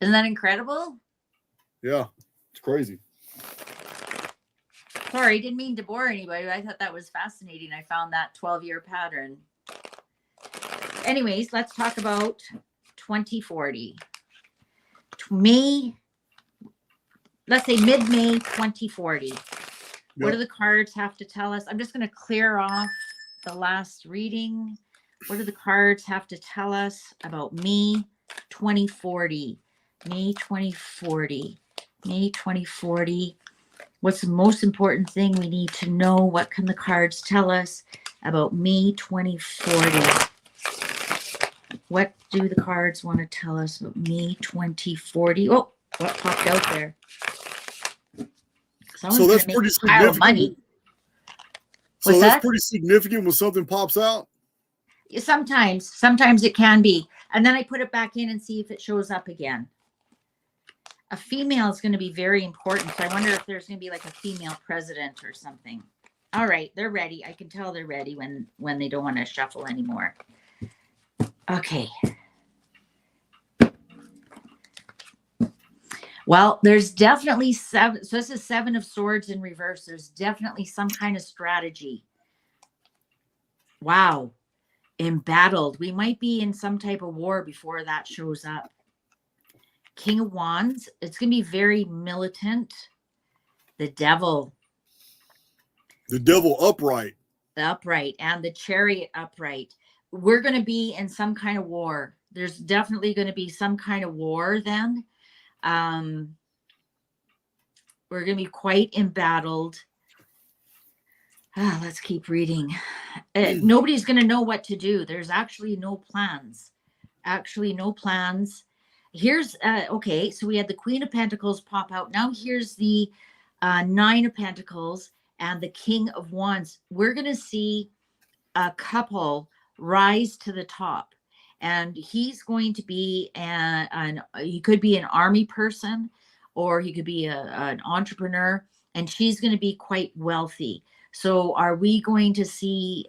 Isn't that incredible? Yeah. It's crazy. Sorry, I didn't mean to bore anybody, but I thought that was fascinating. I found that 12-year pattern. Anyways, let's talk about 2040. Let's say mid-May 2040. Yep. What do the cards have to tell us? I'm just going to clear off the last reading. What do the cards have to tell us about May 2040? May 2040. May 2040. What's the most important thing we need to know? What can the cards tell us about May 2040? What do the cards want to tell us about May 2040? Oh, what popped out there? So that's pretty significant. Money. So that's pretty significant when something pops out? Sometimes it can be. And then I put it back in and see if it shows up again. A female is going to be very important. So I wonder if there's going to be like a female president or something. All right, they're ready. I can tell they're ready when they don't want to shuffle anymore. Okay. Well, there's definitely seven. So this is Seven of Swords in reverse. There's definitely some kind of strategy. Wow. Embattled. We might be in some type of war before that shows up. King of Wands. It's going to be very militant. The Devil. The Devil upright. The upright. And the Chariot upright. We're going to be in some kind of war. There's definitely going to be some kind of war then. We're going to be quite embattled. Let's keep reading. Nobody's going to know what to do. There's actually no plans. Here's, okay, so we had the Queen of Pentacles pop out. Now here's the Nine of Pentacles and the King of Wands. We're going to see a couple rise to the top. And he's going to be he could be an army person, or he could be an entrepreneur, and she's going to be quite wealthy. So are we going to see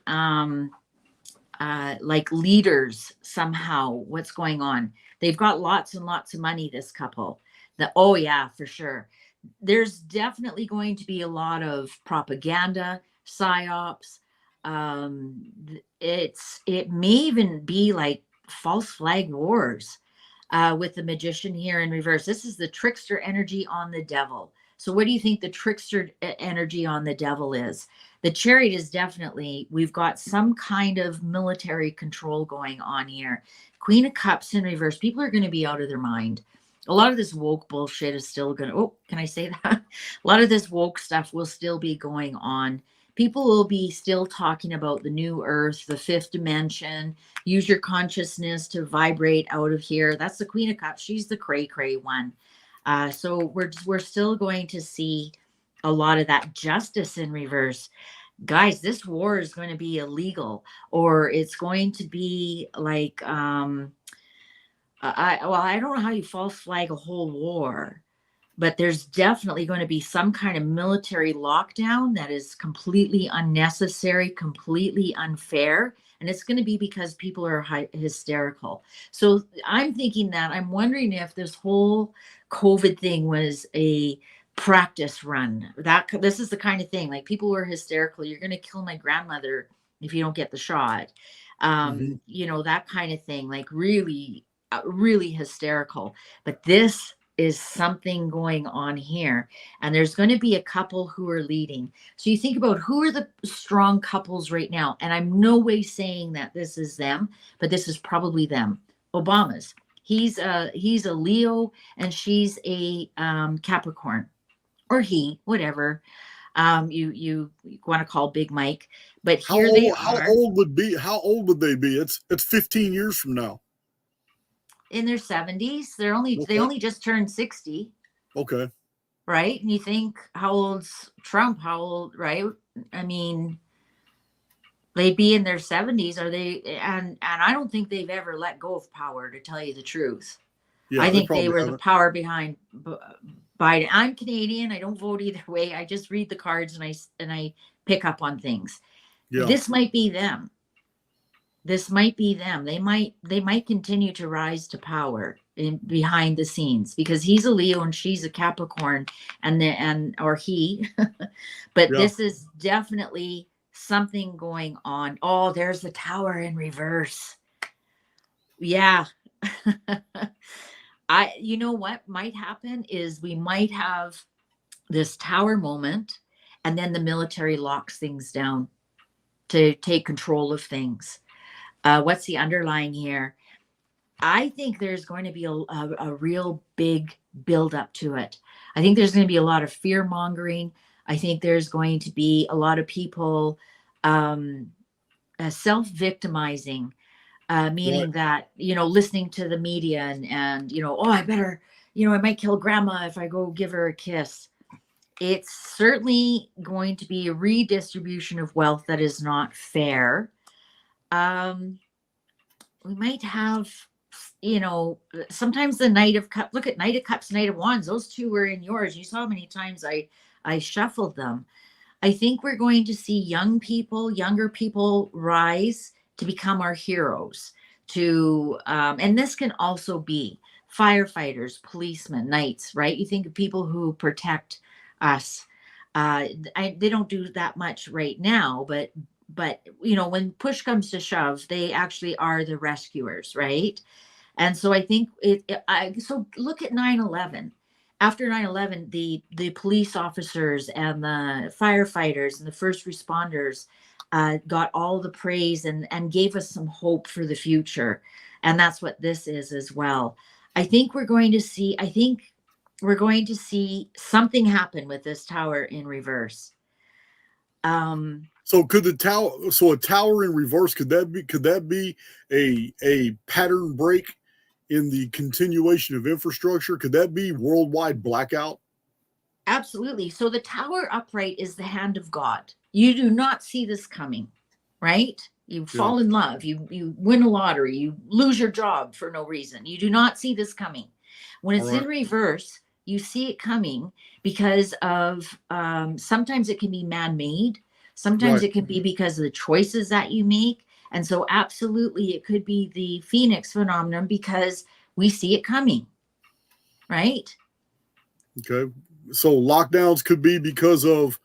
like leaders somehow? What's going on? They've got lots and lots of money, this couple. Oh yeah, for sure. There's definitely going to be a lot of propaganda, psyops. It may even be like false flag wars with the Magician here in reverse. This is the trickster energy on the Devil. So what do you think the trickster energy on the Devil is? The Chariot is definitely, we've got some kind of military control going on here. Queen of Cups in reverse. People are going to be out of their mind. A lot of this woke bullshit is still going to, oh, can I say that? A lot of this woke stuff will still be going on. People will be still talking about the new earth, the fifth dimension, use your consciousness to vibrate out of here. That's the Queen of Cups. She's the cray-cray one. So we're still going to see a lot of that. Justice in reverse. Guys, this war is going to be illegal, or it's going to be like, I don't know how you false flag a whole war, but there's definitely going to be some kind of military lockdown that is completely unnecessary, completely unfair. And it's going to be because people are hysterical. So I'm thinking that, I'm wondering if this whole COVID thing was a practice run. This is the kind of thing, like, people were hysterical. You're going to kill my grandmother if you don't get the shot. You know, that kind of thing, like really, really hysterical. But this is something going on here, and there's going to be a couple who are leading. So you think about who are the strong couples right now, and I'm no way saying that this is them, but this is probably them. Obama's. He's a Leo and she's a Capricorn, or he, whatever you want to call Big Mike. But here they are. How old would they be? It's 15 years from now. In their 70s. They only just turned 60. Okay. Right? And you think, how old's Trump? How old, right? I mean, they'd be in their 70s. Are they? And I don't think they've ever let go of power, to tell you the truth. Yeah, I think they were the power behind Biden. I'm Canadian. I don't vote either way. I just read the cards and I pick up on things. Yeah. This might be them. They might continue to rise to power behind the scenes, because he's a Leo and she's a Capricorn, or he. But yeah, this is definitely something going on. Oh, there's the Tower in reverse. Yeah. You know what might happen is we might have this Tower moment, and then the military locks things down to take control of things. What's the underlying here? I think there's going to be a real big build up to it. I think there's going to be a lot of fear mongering. I think there's going to be a lot of people self-victimizing, meaning that, listening to the media and oh, I better, I might kill grandma if I go give her a kiss. It's certainly going to be a redistribution of wealth that is not fair. We might have, sometimes the Knight of Cups. Look at Knight of Cups, Knight of Wands. Those two were in yours. You saw how many times I shuffled them. I think we're going to see younger people rise to become our heroes. And this can also be firefighters, policemen, knights, right? You think of people who protect us. They don't do that much right now, but when push comes to shove, they actually are the rescuers, right? And so I think so look at 9/11. After 9/11, the police officers and the firefighters and the first responders got all the praise and gave us some hope for the future. And that's what this is as well. I think we're going to see something happen with this tower in reverse. So could a tower in reverse, could that be a pattern break in the continuation of infrastructure? Could that be worldwide blackout? Absolutely. So the tower upright is the hand of God. You do not see this coming, right? You fall in love, you win a lottery, you lose your job for no reason. You do not see this coming. When it's in reverse, you see it coming because of sometimes it can be man-made, sometimes it can be because of the choices that you make. And so absolutely it could be the Phoenix phenomenon because we see it coming, right? Okay. So lockdowns could be because of,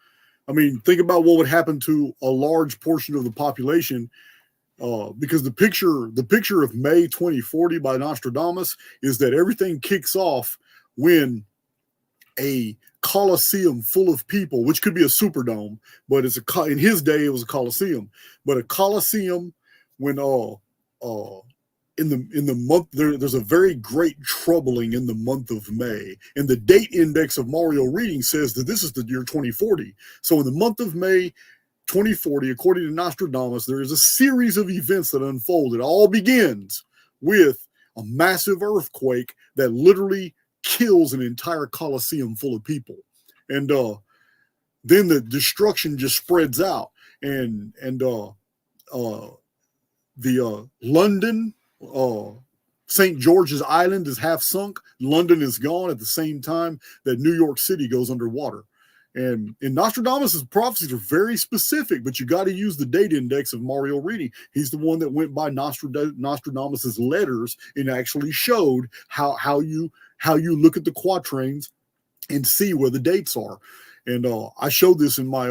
think about what would happen to a large portion of the population. Because the picture of May 2040 by Nostradamus is that everything kicks off when a Coliseum full of people, which could be a Superdome, but in his day it was a Coliseum, but a Coliseum when in the month there's a very great troubling in the month of May, and the date index of Mario reading says that this is the year 2040. So in the month of May 2040, according to Nostradamus, there is a series of events that unfold. It all begins with a massive earthquake that literally kills an entire Coliseum full of people, and then the destruction just spreads out, and London, St. George's Island is half sunk. London is gone at the same time that New York City goes underwater. And Nostradamus' prophecies are very specific, but you got to use the date index of Mario Reedy. He's the one that went by Nostradamus' letters and actually showed how you look at the quatrains and see where the dates are. And I showed this in my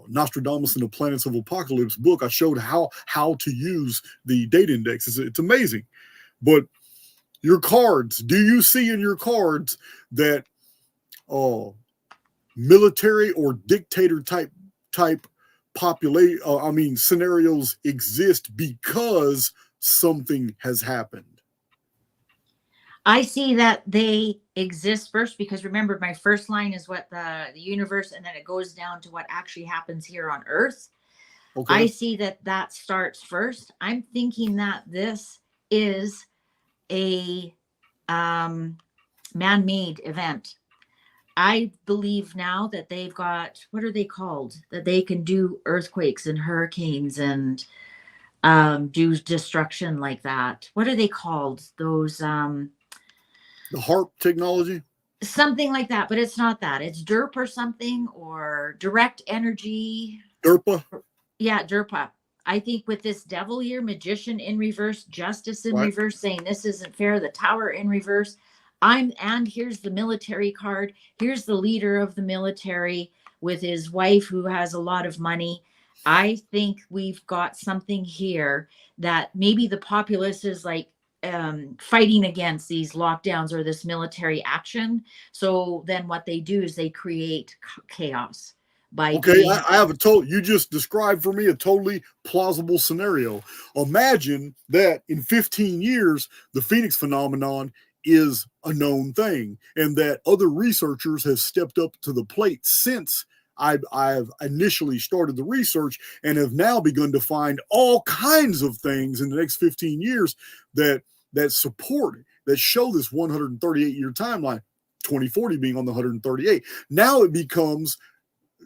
Nostradamus and the Planets of Apocalypse book. I showed how to use the date index. It's amazing. But your cards, do you see in your cards that military or dictator type scenarios exist because something has happened? I see that they exist first because remember, my first line is what the universe, and then it goes down to what actually happens here on Earth. Okay. I see that starts first. I'm thinking that this is a man-made event. I believe now that they've got, what are they called? That they can do earthquakes and hurricanes and do destruction like that. What are they called? Those the HARP technology? Something like that, but it's not that. It's DERP or something, or direct energy. DERPA? Yeah, DERPA. I think with this devil here, magician in reverse, justice in reverse, saying this isn't fair, the tower in reverse. And here's the military card. Here's the leader of the military with his wife who has a lot of money. I think we've got something here that maybe the populace is like fighting against these lockdowns or this military action. So then what they do is they create chaos. I have you just described for me a totally plausible scenario. Imagine that in 15 years, the Phoenix phenomenon is a known thing, and that other researchers have stepped up to the plate since I've initially started the research and have now begun to find all kinds of things in the next 15 years that support, that show this 138-year timeline, 2040 being on the 138. Now it becomes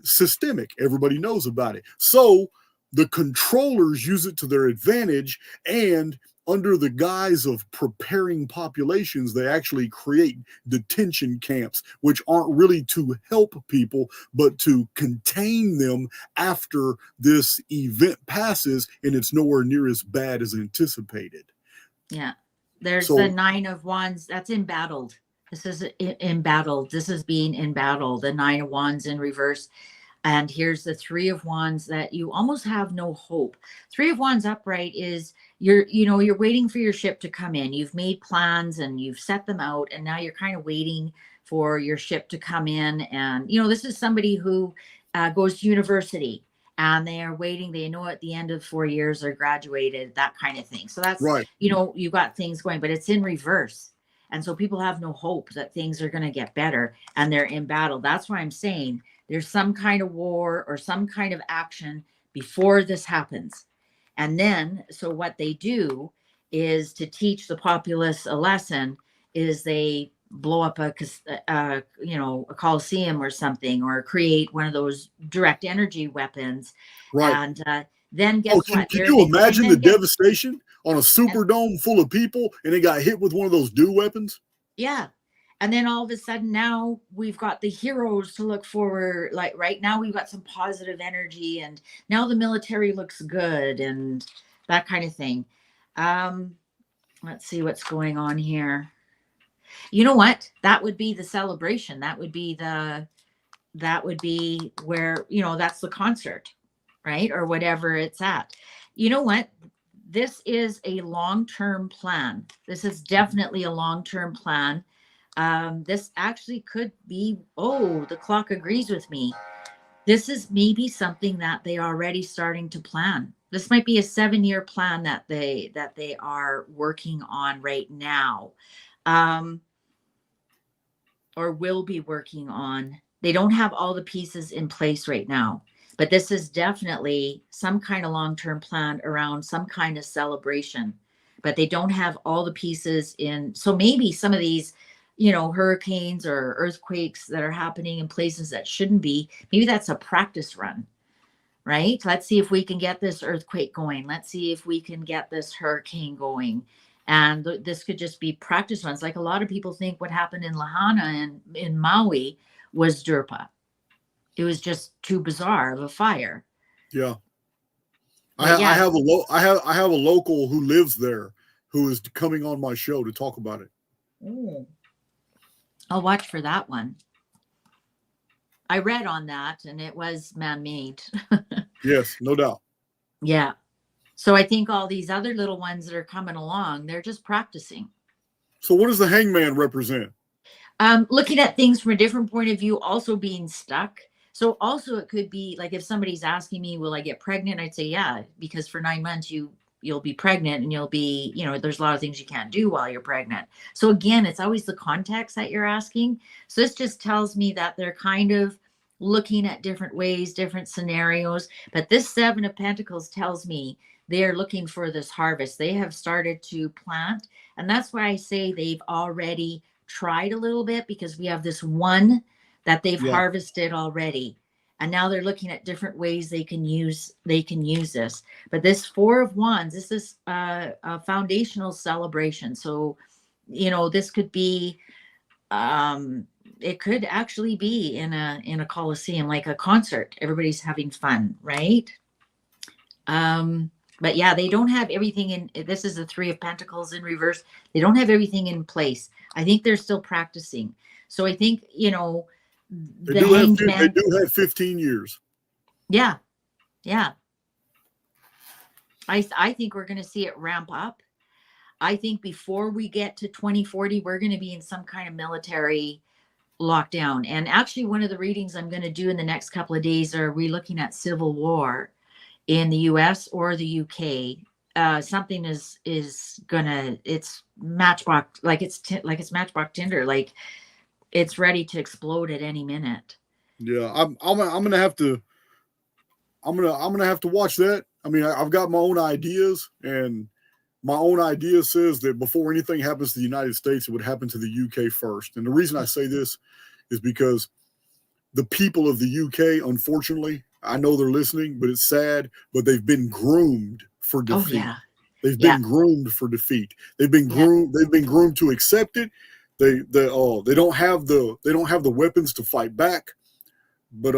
systemic. Everybody knows about it. So the controllers use it to their advantage, and under the guise of preparing populations, they actually create detention camps, which aren't really to help people, but to contain them after this event passes and it's nowhere near as bad as anticipated. Yeah. There's So the 9 of Wands. That's embattled. This is embattled. This is being embattled. The 9 of Wands in reverse. And here's the 3 of Wands that you almost have no hope. 3 of Wands upright is you're waiting for your ship to come in. You've made plans and you've set them out, and now you're kind of waiting for your ship to come in. And, this is somebody who goes to university and they are waiting. They know at the end of 4 years they're graduated, that kind of thing. So that's, right. You've got things going, but it's in reverse. And so people have no hope that things are going to get better, and they're in battle. That's why I'm saying there's some kind of war or some kind of action before this happens. And then, so what they do is, to teach the populace a lesson, is they blow up a Coliseum or something, or create one of those direct energy weapons. Right. And then guess what? Can you imagine the devastation on a Superdome full of people, and they got hit with one of those dew weapons? Yeah. And then all of a sudden now we've got the heroes to look forward. Like right now we've got some positive energy, and now the military looks good and that kind of thing. Let's see what's going on here. You know what? That would be the celebration. That would be where, that's the concert, right? Or whatever it's at. You know what? This is a long-term plan. This is definitely a long-term plan. This actually could be, the clock agrees with me. This is maybe something that they are already starting to plan. This might be a 7-year plan that they are working on right now, or will be working on. They don't have all the pieces in place right now, but this is definitely some kind of long-term plan around some kind of celebration, but they don't have all the pieces in. So maybe some of these, hurricanes or earthquakes that are happening in places that shouldn't be, maybe that's a practice run, right? Let's see if we can get this earthquake going. Let's see if we can get this hurricane going. And this could just be practice runs. Like a lot of people think what happened in Lahaina and in Maui was Durpa. It was just too bizarre of a fire. Yeah. I have a local who lives there who is coming on my show to talk about it. Ooh. I'll watch for that one. I read on that, and it was man-made. Yes, no doubt. Yeah. So I think all these other little ones that are coming along, they're just practicing. So what does the hangman represent? Looking at things from a different point of view, also being stuck. So also it could be like, if somebody's asking me, will I get pregnant? I'd say, yeah, because for 9 months you'll be pregnant, and you'll be, there's a lot of things you can't do while you're pregnant. So again, it's always the context that you're asking. So this just tells me that they're kind of looking at different ways, different scenarios. But this 7 of Pentacles tells me they're looking for this harvest. They have started to plant. And that's why I say they've already tried a little bit, because we have this one that they've harvested already. And now they're looking at different ways they can use this. But this 4 of Wands, this is a foundational celebration. So, this could be, it could actually be in a Coliseum, like a concert. Everybody's having fun, right? But yeah, they don't have everything in. This is the 3 of Pentacles in reverse. They don't have everything in place. I think they're still practicing. So I think, they do have 15 years. Yeah. Yeah. I think we're going to see it ramp up. I think before we get to 2040, we're going to be in some kind of military lockdown. And actually, one of the readings I'm going to do in the next couple of days are we looking at civil war in the US or the UK. Something is gonna, it's matchbox, like it's matchbox Tinder, like it's ready to explode at any minute. Yeah, I'm gonna have to watch that. I mean, I've got my own ideas, and my own idea says that before anything happens to the United States, it would happen to the UK first. And the reason I say this is because the people of the UK, unfortunately, I know they're listening, but it's sad, but they've been groomed for defeat. Oh, yeah. They've been groomed for defeat. They've been groomed. They've been groomed to accept it. They don't have the weapons to fight back. But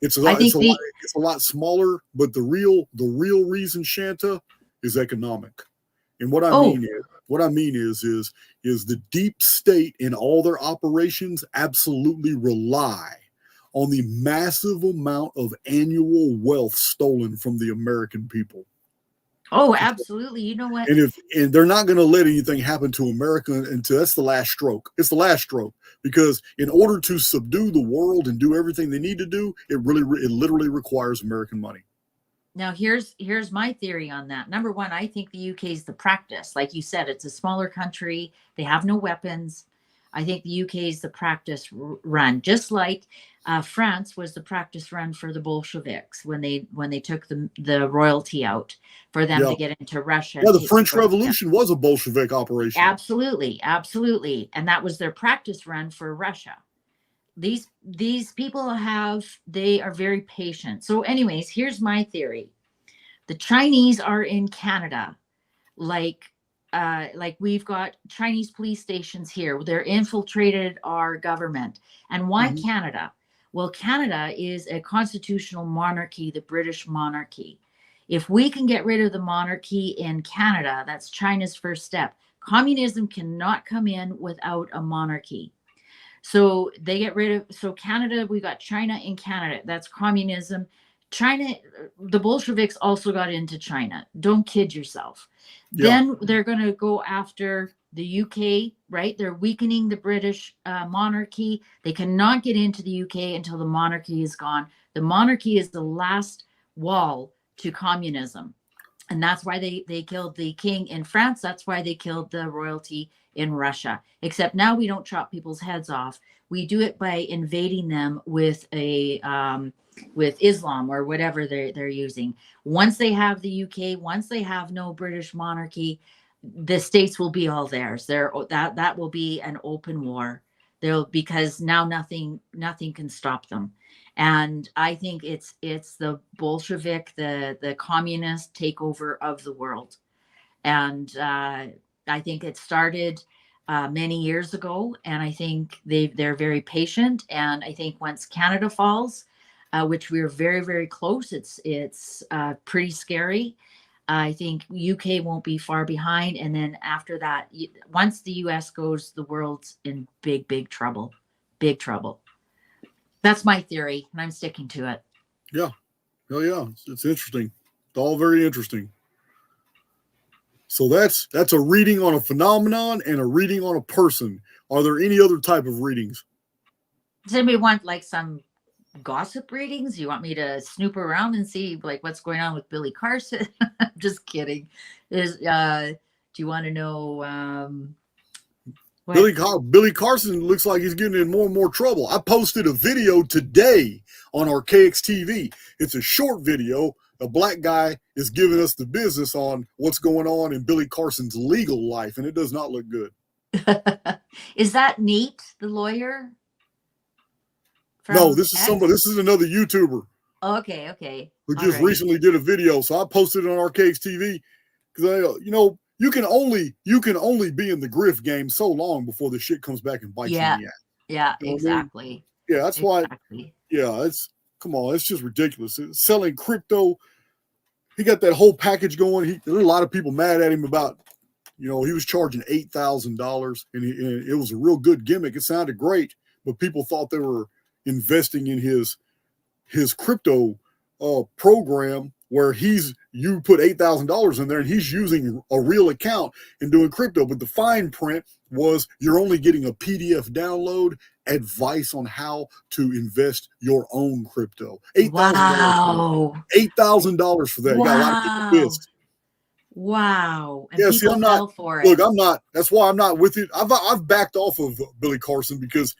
it's a lot smaller. But the real reason, Shanta, is economic. And what I Oh, mean is the deep state in all their operations absolutely rely on the massive amount of annual wealth stolen from the American people. oh, absolutely. You know what? And they're not going to let anything happen to America until that's the last stroke. It's the last stroke, because in order to subdue the world and do everything they need to do, it literally requires American money. Now, here's my theory on that. Number one, I think the UK is the practice. Like you said, it's a smaller country. They have no weapons. I think the UK is the practice run, just like France was the practice run for the Bolsheviks when they took the royalty out for them to get into Russia. Yeah, the French Revolution was a Bolshevik operation. Absolutely, absolutely, and that was their practice run for Russia. These people they are very patient. So anyways, here's my theory. The Chinese are in Canada, like we've got Chinese police stations here. They're infiltrated our government. And why Canada? Well, Canada is a constitutional monarchy, the British monarchy. If we can get rid of the monarchy in Canada, that's China's first step. Communism cannot come in without a monarchy. So they get rid of, Canada, we got China in Canada. That's communism. China, the Bolsheviks also got into China. Don't kid yourself. Yeah. Then they're going to go after the UK, right? They're weakening the British monarchy. They cannot get into the UK until the monarchy is gone. The monarchy is the last wall to communism. And that's why they killed the king in France. That's why they killed the royalty in Russia. Except now we don't chop people's heads off. We do it by invading them with with Islam or whatever they're using. Once they have the UK, once they have no British monarchy, the states will be all theirs. That will be an open war. Because now nothing can stop them. And I think it's the Bolshevik, the communist takeover of the world. And I think it started many years ago, and I think they're very patient. And I think once Canada falls, which we're very, very close, it's pretty scary. I think UK won't be far behind. And then after that, once the US goes, the world's in big, big trouble. Big trouble. That's my theory, and I'm sticking to it. Yeah. Oh, yeah. It's interesting. It's all very interesting. So that's a reading on a phenomenon and a reading on a person. Are there any other type of readings? Does anybody want like some gossip readings? You want me to snoop around and see like what's going on with Billy Carson? Just kidding. Do you want to know Billy Carson looks like he's getting in more and more trouble. I posted a video today on Archaix TV. It's a short video. A black guy is giving us the business on what's going on in Billy Carson's legal life, and it does not look good. Is that Nate, the lawyer? No, this is somebody. This is another YouTuber. Okay. Who just recently did a video. So I posted it on Archaix TV because you can only be in the grift game so long before the shit comes back and bites you in the ass. Yeah, exactly. I mean? Yeah, that's why. Yeah, come on, it's just ridiculous. It's selling crypto. He got that whole package going. There were a lot of people mad at him about, he was charging $8,000, and it was a real good gimmick. It sounded great, but people thought they were investing in his crypto program where you put $8,000 in there and he's using a real account and doing crypto. But the fine print was you're only getting a PDF download, advice on how to invest your own crypto. $8,000. Wow. $8,000 for that. Wow. Got a lot of people pissed. Wow. And yeah, see, I'm not. For look, I'm not. That's why I'm not with it. I've backed off of Billy Carson because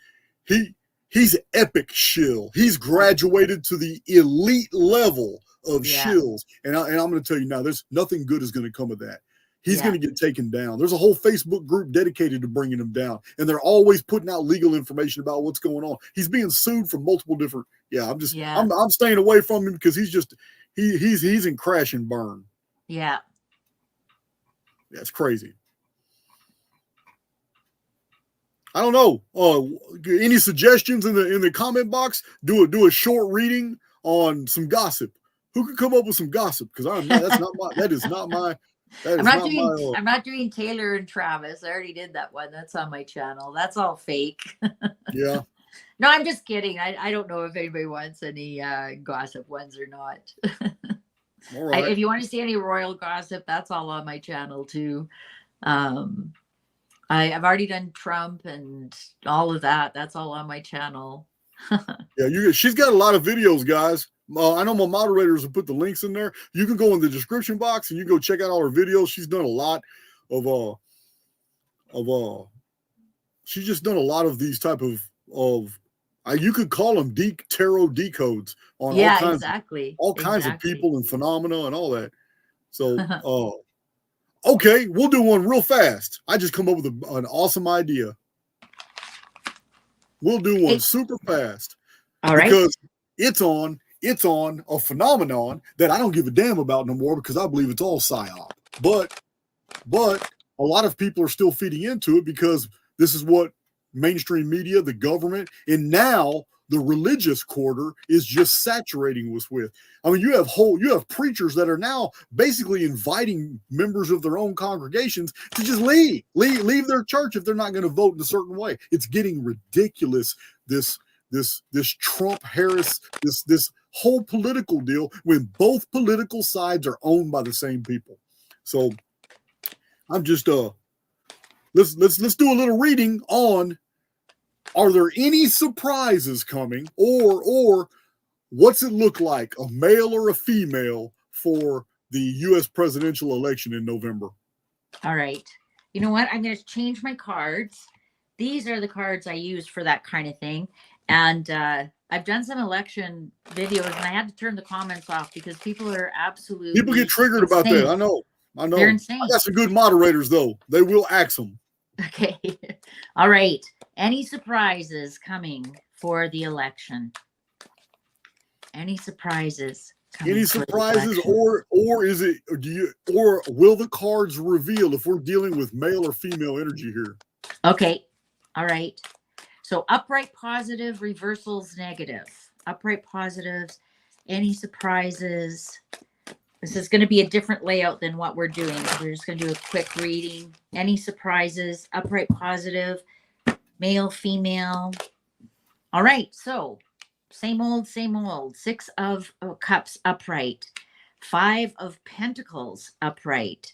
he's epic shill. He's graduated to the elite level of shills. And I'm going to tell you now, there's nothing good is going to come of that. He's going to get taken down. There's a whole Facebook group dedicated to bringing him down. And they're always putting out legal information about what's going on. He's being sued from multiple different. I'm staying away from him because he's in crash and burn. Yeah. That's crazy. I don't know. Any suggestions in the comment box? Do a short reading on some gossip. Who could come up with some gossip? Because that is not my That I'm is not not doing my. I'm not doing Taylor and Travis. I already did that one. That's on my channel. That's all fake. Yeah. No, I'm just kidding. I don't know if anybody wants any gossip ones or not. All right. If you want to see any royal gossip, that's all on my channel too. Um, I've already done Trump and all of that. That's all on my channel. Yeah, she's got a lot of videos, guys. I know my moderators will put the links in there. You can go in the description box and you go check out all her videos. She's done a lot of she's just done a lot of these type of you could call them tarot decodes on Yeah, exactly. all kinds of people and phenomena and all that. So, okay, we'll do one real fast. I just come up with an awesome idea. We'll do one super fast. All right. Because it's on a phenomenon that I don't give a damn about no more because I believe it's all psyop. But a lot of people are still feeding into it because this is what mainstream media, the government, and now the religious quarter is just saturating us with. I mean, you have preachers that are now basically inviting members of their own congregations to just leave their church if they're not going to vote in a certain way. It's getting ridiculous. This Trump Harris, this whole political deal when both political sides are owned by the same people. So I'm just let's do a little reading on, are there any surprises coming, or what's it look like, a male or a female, for the U.S. presidential election in November? All right. You know what? I'm going to change my cards. These are the cards I use for that kind of thing. And I've done some election videos, and I had to turn the comments off because people are absolutely People get triggered about that. I know. They're insane. I got some good moderators, though. They will axe them. Okay. All right. Any surprises coming for the election? Any surprises? Any surprises, or is it? Or will the cards reveal if we're dealing with male or female energy here? Okay. All right. So upright positive, reversals negative. Upright positives. Any surprises? This is going to be a different layout than what we're doing. We're just going to do a quick reading. Any surprises? Upright positive, male, female. All right. So same old, same old. 6 of Cups upright. 5 of Pentacles upright.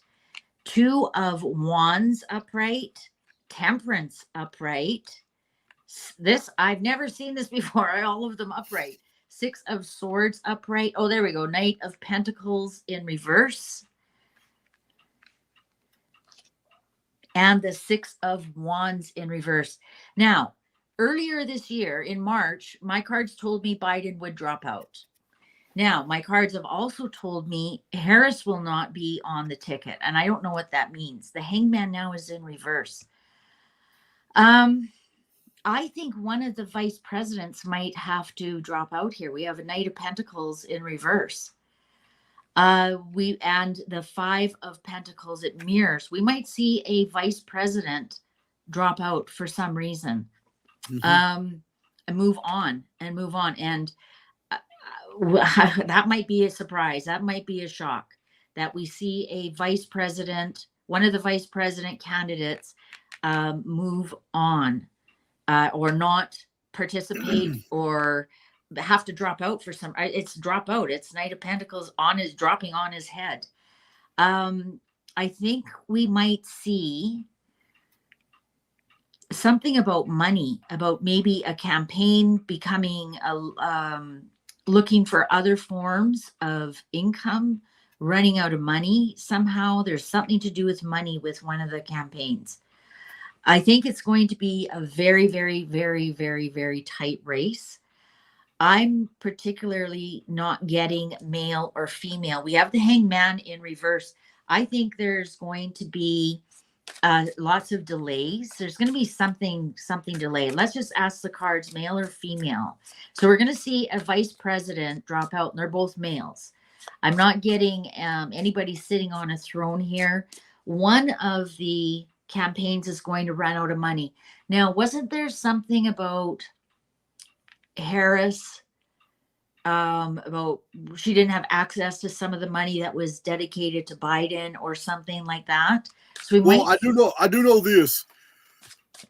2 of Wands upright. Temperance upright. This, I've never seen this before. All of them upright. 6 of Swords upright. Oh, there we go. Knight of Pentacles in reverse. And the 6 of Wands in reverse. Now, earlier this year in March, my cards told me Biden would drop out. Now, my cards have also told me Harris will not be on the ticket. And I don't know what that means. The Hangman now is in reverse. I think one of the vice presidents might have to drop out here. We have a Knight of Pentacles in reverse. And the 5 of Pentacles, it mirrors. We might see a vice president drop out for some reason. And move on. And that might be a surprise. That might be a shock that we see a vice president, one of the vice president candidates, move on. Or not participate or have to drop out for some. It's drop out. It's Knight of Pentacles dropping on his head. I think we might see something about money, about maybe a campaign becoming looking for other forms of income, running out of money. Somehow there's something to do with money with one of the campaigns. I think it's going to be a very, very, very, very, very tight race. I'm particularly not getting male or female. We have the Hangman in reverse. I think there's going to be lots of delays. There's going to be something delayed. Let's just ask the cards, male or female. So we're going to see a vice president drop out, and they're both males. I'm not getting anybody sitting on a throne here. One of the campaigns is going to run out of money. Now, wasn't there something about Harris about she didn't have access to some of the money that was dedicated to Biden or something like that. So I do know this.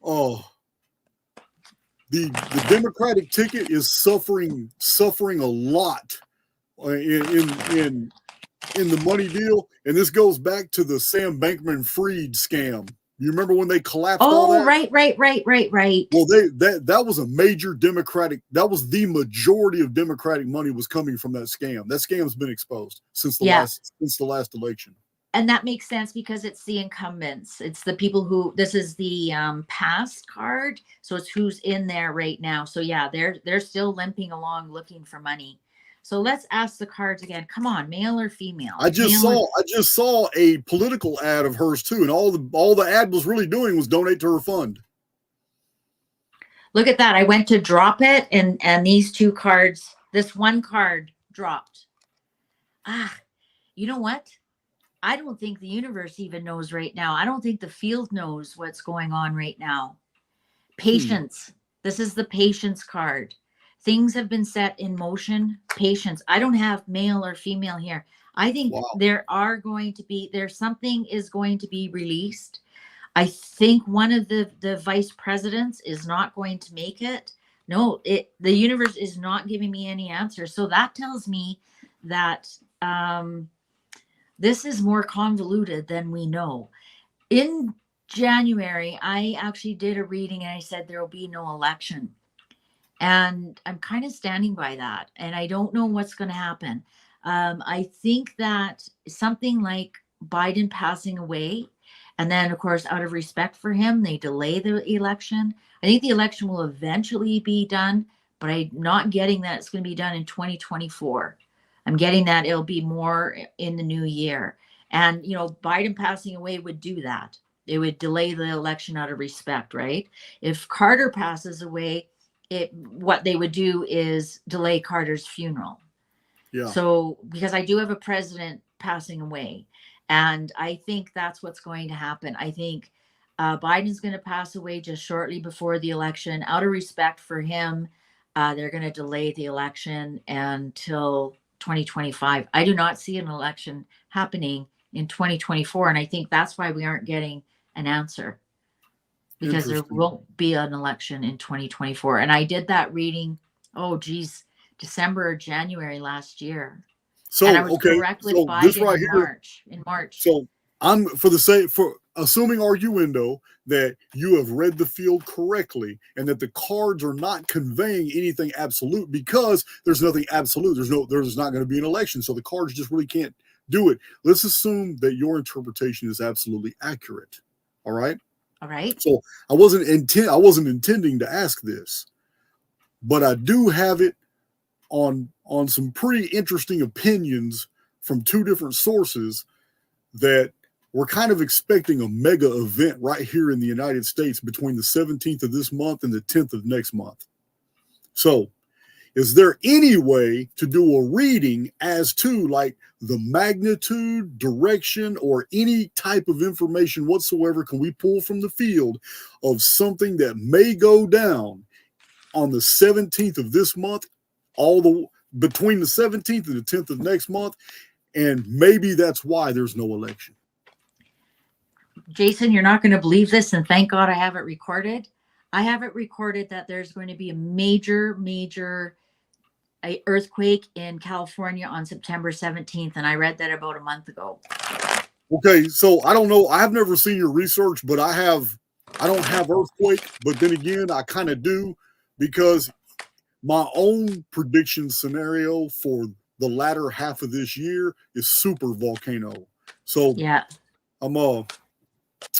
Oh, the Democratic ticket is suffering a lot in the money deal, and this goes back to the Sam Bankman-Fried scam. You remember when they collapsed all that? Right. Well, that was a major Democratic. That was the majority of Democratic money was coming from that scam. That scam's been exposed since the last election. And that makes sense because it's the incumbents. It's the people who, this is the past card. So it's who's in there right now. So yeah, they're still limping along looking for money. So let's ask the cards again. Come on, male or female? I just saw a political ad of hers too, and all the ad was really doing was donate to her fund. Look at that. I went to drop it, and these two cards, this one card dropped. You know what? I don't think the universe even knows right now. I don't think the field knows what's going on right now. Patience. This is the patience card. Things have been set in motion. Patience. I don't have male or female here. I think something is going to be released. I think one of the vice presidents is not going to make it. No, the universe is not giving me any answers. So that tells me that this is more convoluted than we know. In January, I actually did a reading and I said there will be no election. And I'm kind of standing by that. And I don't know what's going to happen. I think that something like Biden passing away, and then, of course, out of respect for him, they delay the election. I think the election will eventually be done, but I'm not getting that it's going to be done in 2024. I'm getting that it'll be more in the new year. And, Biden passing away would do that. It would delay the election out of respect, right? If Carter passes away, what they would do is delay Carter's funeral. Yeah. So, because I do have a president passing away, and I think that's what's going to happen. I think Biden's going to pass away just shortly before the election. Out of respect for him, they're going to delay the election until 2025. I do not see an election happening in 2024, and I think that's why we aren't getting an answer. Because there won't be an election in 2024. And I did that reading, December or January last year. So, and I was correct with Biden this right in March. So I'm for assuming arguendo that you have read the field correctly and that the cards are not conveying anything absolute, because there's nothing absolute. There's not going to be an election. So the cards just really can't do it. Let's assume that your interpretation is absolutely accurate. All right. All right. So I wasn't intending to ask this, but I do have it on some pretty interesting opinions from two different sources that we're kind of expecting a mega event right here in the United States between the 17th of this month and the 10th of next month. So is there any way to do a reading as to like the magnitude, direction, or any type of information whatsoever can we pull from the field of something that may go down on the 17th of this month, between the 17th and the 10th of next month, and maybe that's why there's no election? Jason, you're not going to believe this, and thank God I have it recorded. I have it recorded that there's going to be a major earthquake in California on September 17th, and I read that about a month ago. Okay, so I don't know. I have never seen your research, but I don't have earthquake, but then again, I kind of do, because my own prediction scenario for the latter half of this year is super volcano. So yeah,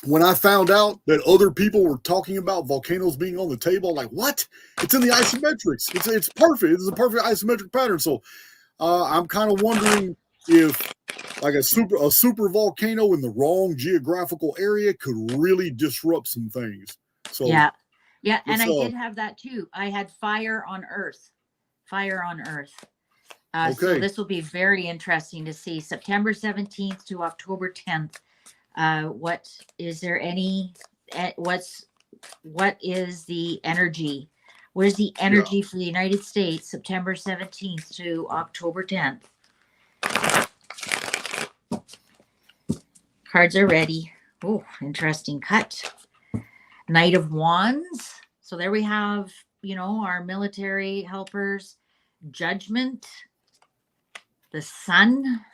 when I found out that other people were talking about volcanoes being on the table, I'm like, what? It's in the isometrics. It's perfect. It's a perfect isometric pattern. So I'm kind of wondering if like a super volcano in the wrong geographical area could really disrupt some things. So yeah. And I did have that too. I had fire on Earth. Okay. So this will be very interesting to see. September 17th to October 10th. What is the energy What is the Yeah. energy for the United States, September 17th to October 10th? Cards are ready. Oh, interesting cut. Knight of Wands. So there we have, you know, our military helpers. Judgment. The Sun.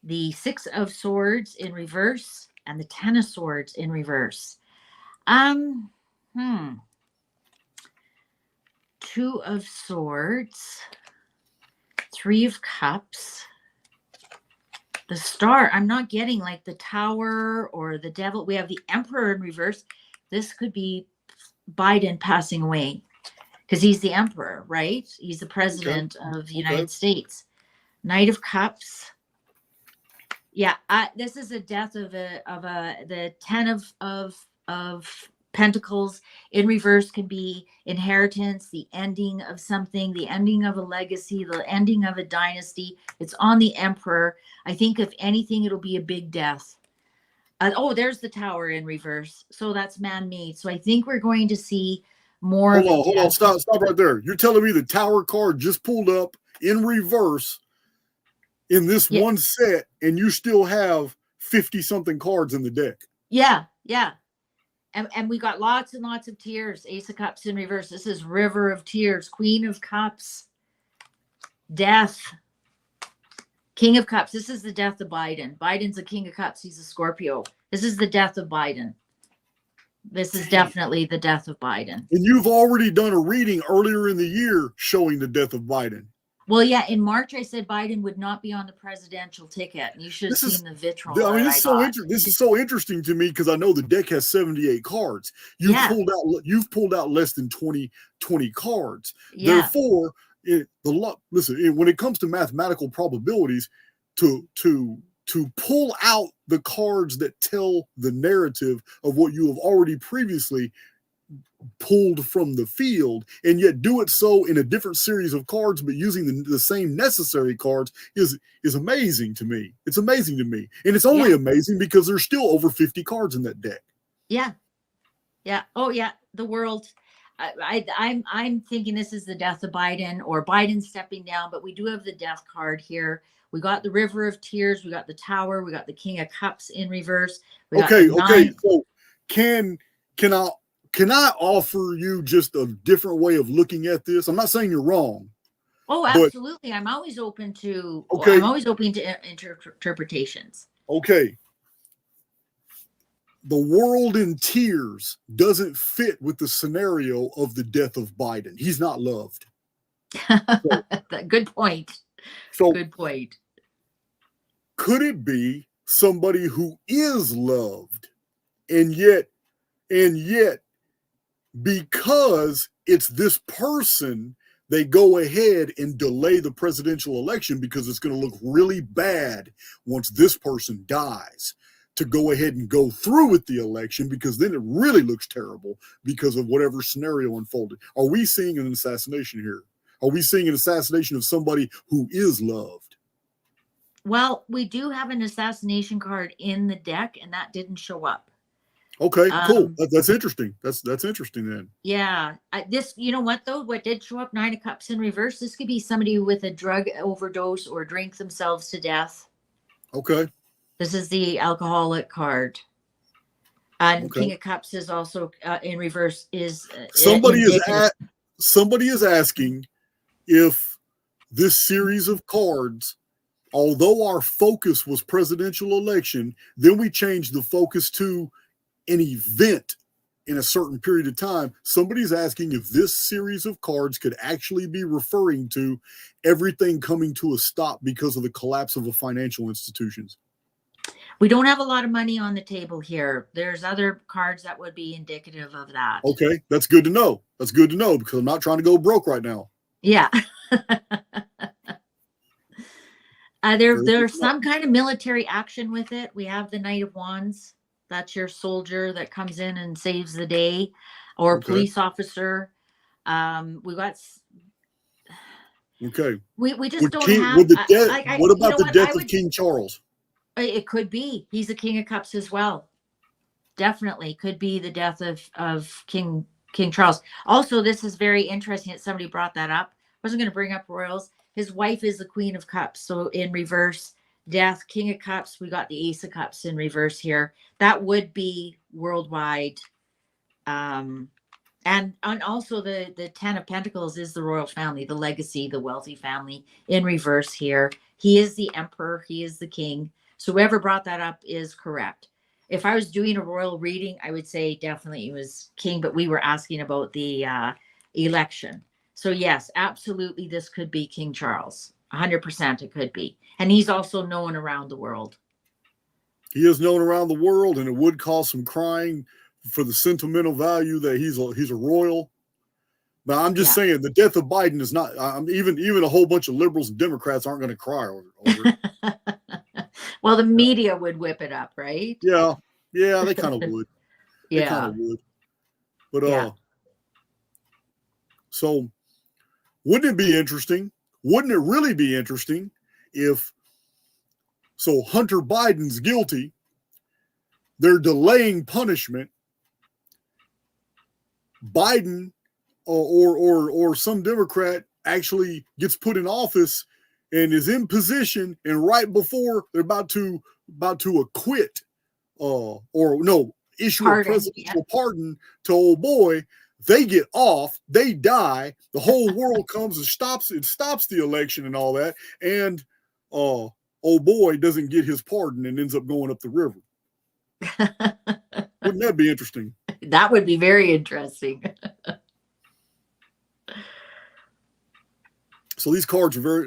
The Six of Swords in reverse. And the Ten of Swords in reverse. Two of Swords. Three of Cups. The Star. I'm not getting like the Tower or the Devil. We have the Emperor in reverse. This could be Biden passing away because he's the Emperor, right? He's the president of the United States. Knight of Cups. Yeah, this is a death of the Ten of Pentacles in reverse can be inheritance, the ending of something, the ending of a legacy, the ending of a dynasty. It's on the Emperor. I think if anything, it'll be a big death. There's the Tower in reverse. So that's man-made. So I think we're going to see more. Hold on, stop right there. You're telling me the Tower card just pulled up in reverse in this one set, and you still have 50-something cards in the deck. Yeah. And we got lots and lots of tears. Ace of Cups in reverse. This is River of Tears. Queen of Cups. Death. King of Cups. This is the death of Biden. Biden's a King of Cups. He's a Scorpio. This is the death of Biden. This is definitely the death of Biden. And you've already done a reading earlier in the year showing the death of Biden. Well, yeah, in March, I said Biden would not be on the presidential ticket. You should have seen the vitriol. I mean, this is so interesting to me because I know the deck has 78 cards. You've pulled out less than 20 cards. Yeah. Therefore, listen, when it comes to mathematical probabilities, to pull out the cards that tell the narrative of what you have already previously pulled from the field, and yet do it so in a different series of cards, but using the same necessary cards is amazing to me. It's amazing to me. And it's only amazing because there's still over 50 cards in that deck. Yeah. Oh yeah. The world. I'm thinking this is the death of Biden or Biden stepping down, but we do have the death card here. We got the River of Tears. We got the Tower. We got the King of Cups in reverse. Okay. So can I offer you just a different way of looking at this? I'm not saying you're wrong. Oh, absolutely. I'm always open to interpretations. Okay. The world in tears doesn't fit with the scenario of the death of Biden. He's not loved. Good point. Good point. Could it be somebody who is loved and yet because it's this person, they go ahead and delay the presidential election because it's going to look really bad once this person dies, to go ahead and go through with the election, because then it really looks terrible because of whatever scenario unfolded. Are we seeing an assassination here? Are we seeing an assassination of somebody who is loved? Well, we do have an assassination card in the deck, and that didn't show up. Okay, cool. That's interesting. That's interesting then. Yeah. You know what though? What did show up? Nine of Cups in reverse. This could be somebody with a drug overdose or drink themselves to death. Okay. This is the alcoholic card. And King of Cups is also in reverse. Somebody is asking if this series of cards, although our focus was presidential election, then we changed the focus to an event in a certain period of time. Somebody's asking if this series of cards could actually be referring to everything coming to a stop because of the collapse of the financial institutions. We don't have a lot of money on the table here. There's other cards that would be indicative of that. Okay, that's good to know. That's good to know because I'm not trying to go broke right now. Yeah. There's some kind of military action with it. We have the Knight of Wands. That's your soldier that comes in and saves the day, or police officer. We got. Okay. We just don't have. What about the death of King Charles? It could be. He's a King of Cups as well. Definitely could be the death of King King Charles. Also, this is very interesting that somebody brought that up. I wasn't going to bring up royals. His wife is the Queen of Cups. So in reverse, Death, King of Cups. We got the Ace of Cups in reverse here. That would be worldwide. And also the Ten of Pentacles is the royal family, the legacy, the wealthy family in reverse here. He is the emperor. He is the king. So whoever brought that up is correct. If I was doing a royal reading, I would say definitely it was king, but we were asking about the election. So yes, absolutely, this could be King Charles. 100% it could be. And he's also known around the world. He is known around the world, and it would cause some crying for the sentimental value that he's a royal. Now, I'm just saying the death of Biden is not. Even a whole bunch of liberals and Democrats aren't going to cry over it. Well, the media would whip it up, right? Yeah, they kind of would. Yeah, they kind of would. But so wouldn't it be interesting? Wouldn't it really be interesting if Hunter Biden's guilty? They're delaying punishment. Biden or some Democrat actually gets put in office and is in position, and right before they're about to acquit issue a presidential pardon to old boy, they get off, they die, the whole world comes and stops the election and all that, and old boy doesn't get his pardon and ends up going up the river. Wouldn't that be interesting? That would be very interesting. So these cards are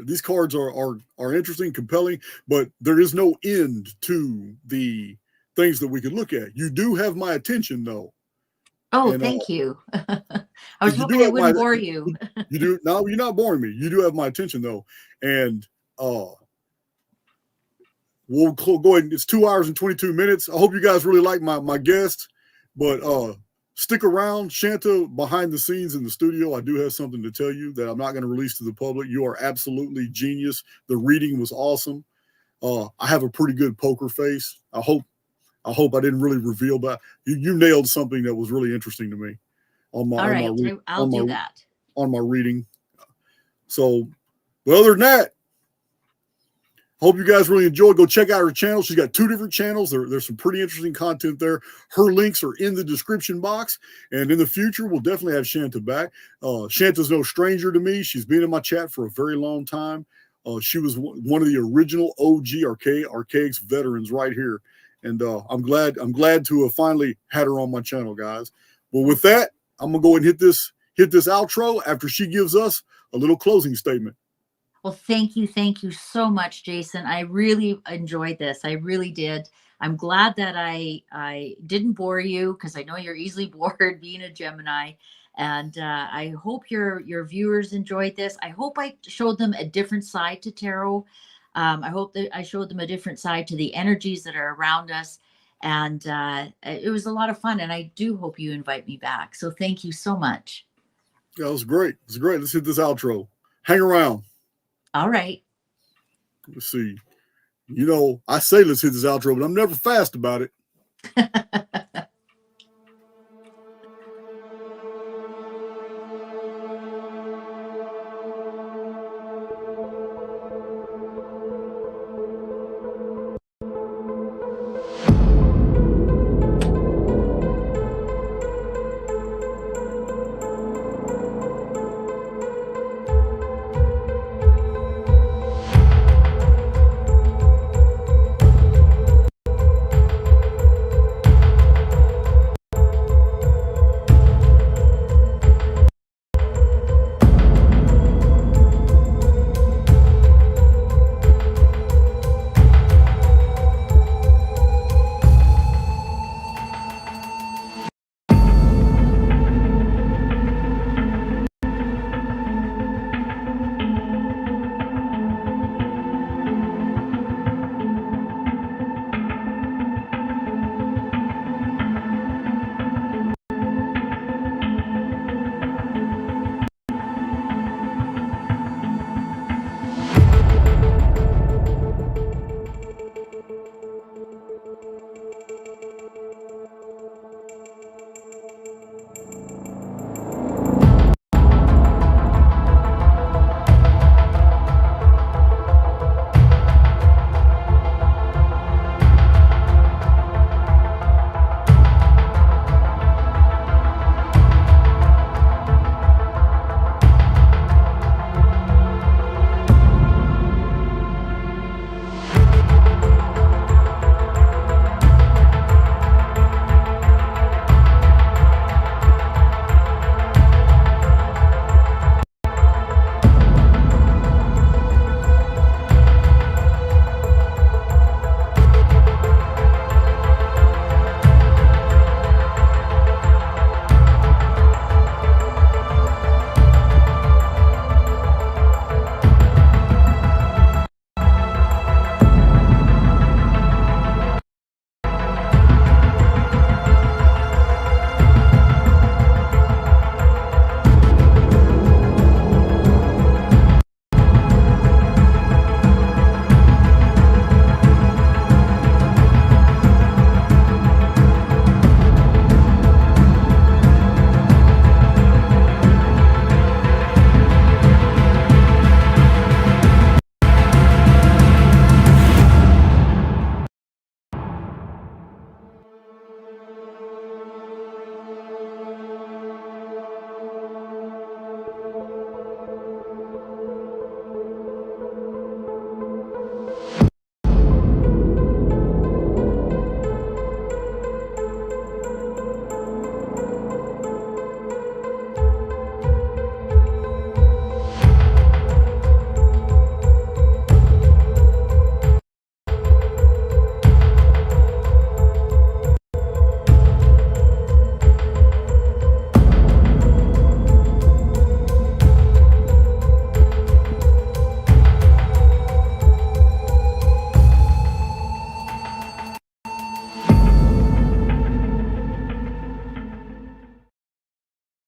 interesting, compelling, but there is no end to the things that we could look at. You do have my attention, though. Oh, and, thank you. I was hoping I wouldn't bore you. You do. No, you're not boring me. You do have my attention, though. And we'll go ahead. It's 2 hours and 22 minutes. I hope you guys really like my guests, but stick around. Shanta, behind the scenes in the studio, I do have something to tell you that I'm not going to release to the public. You are absolutely genius. The reading was awesome. I have a pretty good poker face. I hope I didn't really reveal that. You nailed something that was really interesting to me on my reading. So, but other than that, hope you guys really enjoy. Go check out her channel. She's got 2 different channels. There's some pretty interesting content there. Her links are in the description box. And in the future, we'll definitely have Shanta back. Shanta's no stranger to me. She's been in my chat for a very long time. She was one of the original OG Archaix veterans right here. And I'm glad to have finally had her on my channel, guys. But with that, I'm gonna go and hit this outro after she gives us a little closing statement. Well, thank you so much, Jason. I really enjoyed this. I really did. I'm glad that I didn't bore you, because I know you're easily bored being a Gemini. And I hope your viewers enjoyed this. I hope I showed them a different side to tarot. I hope that I showed them a different side to the energies that are around us. And it was a lot of fun. And I do hope you invite me back. So thank you so much. Yeah, it was great. It's great. Let's hit this outro. Hang around. All right. Let's see. I say let's hit this outro, but I'm never fast about it.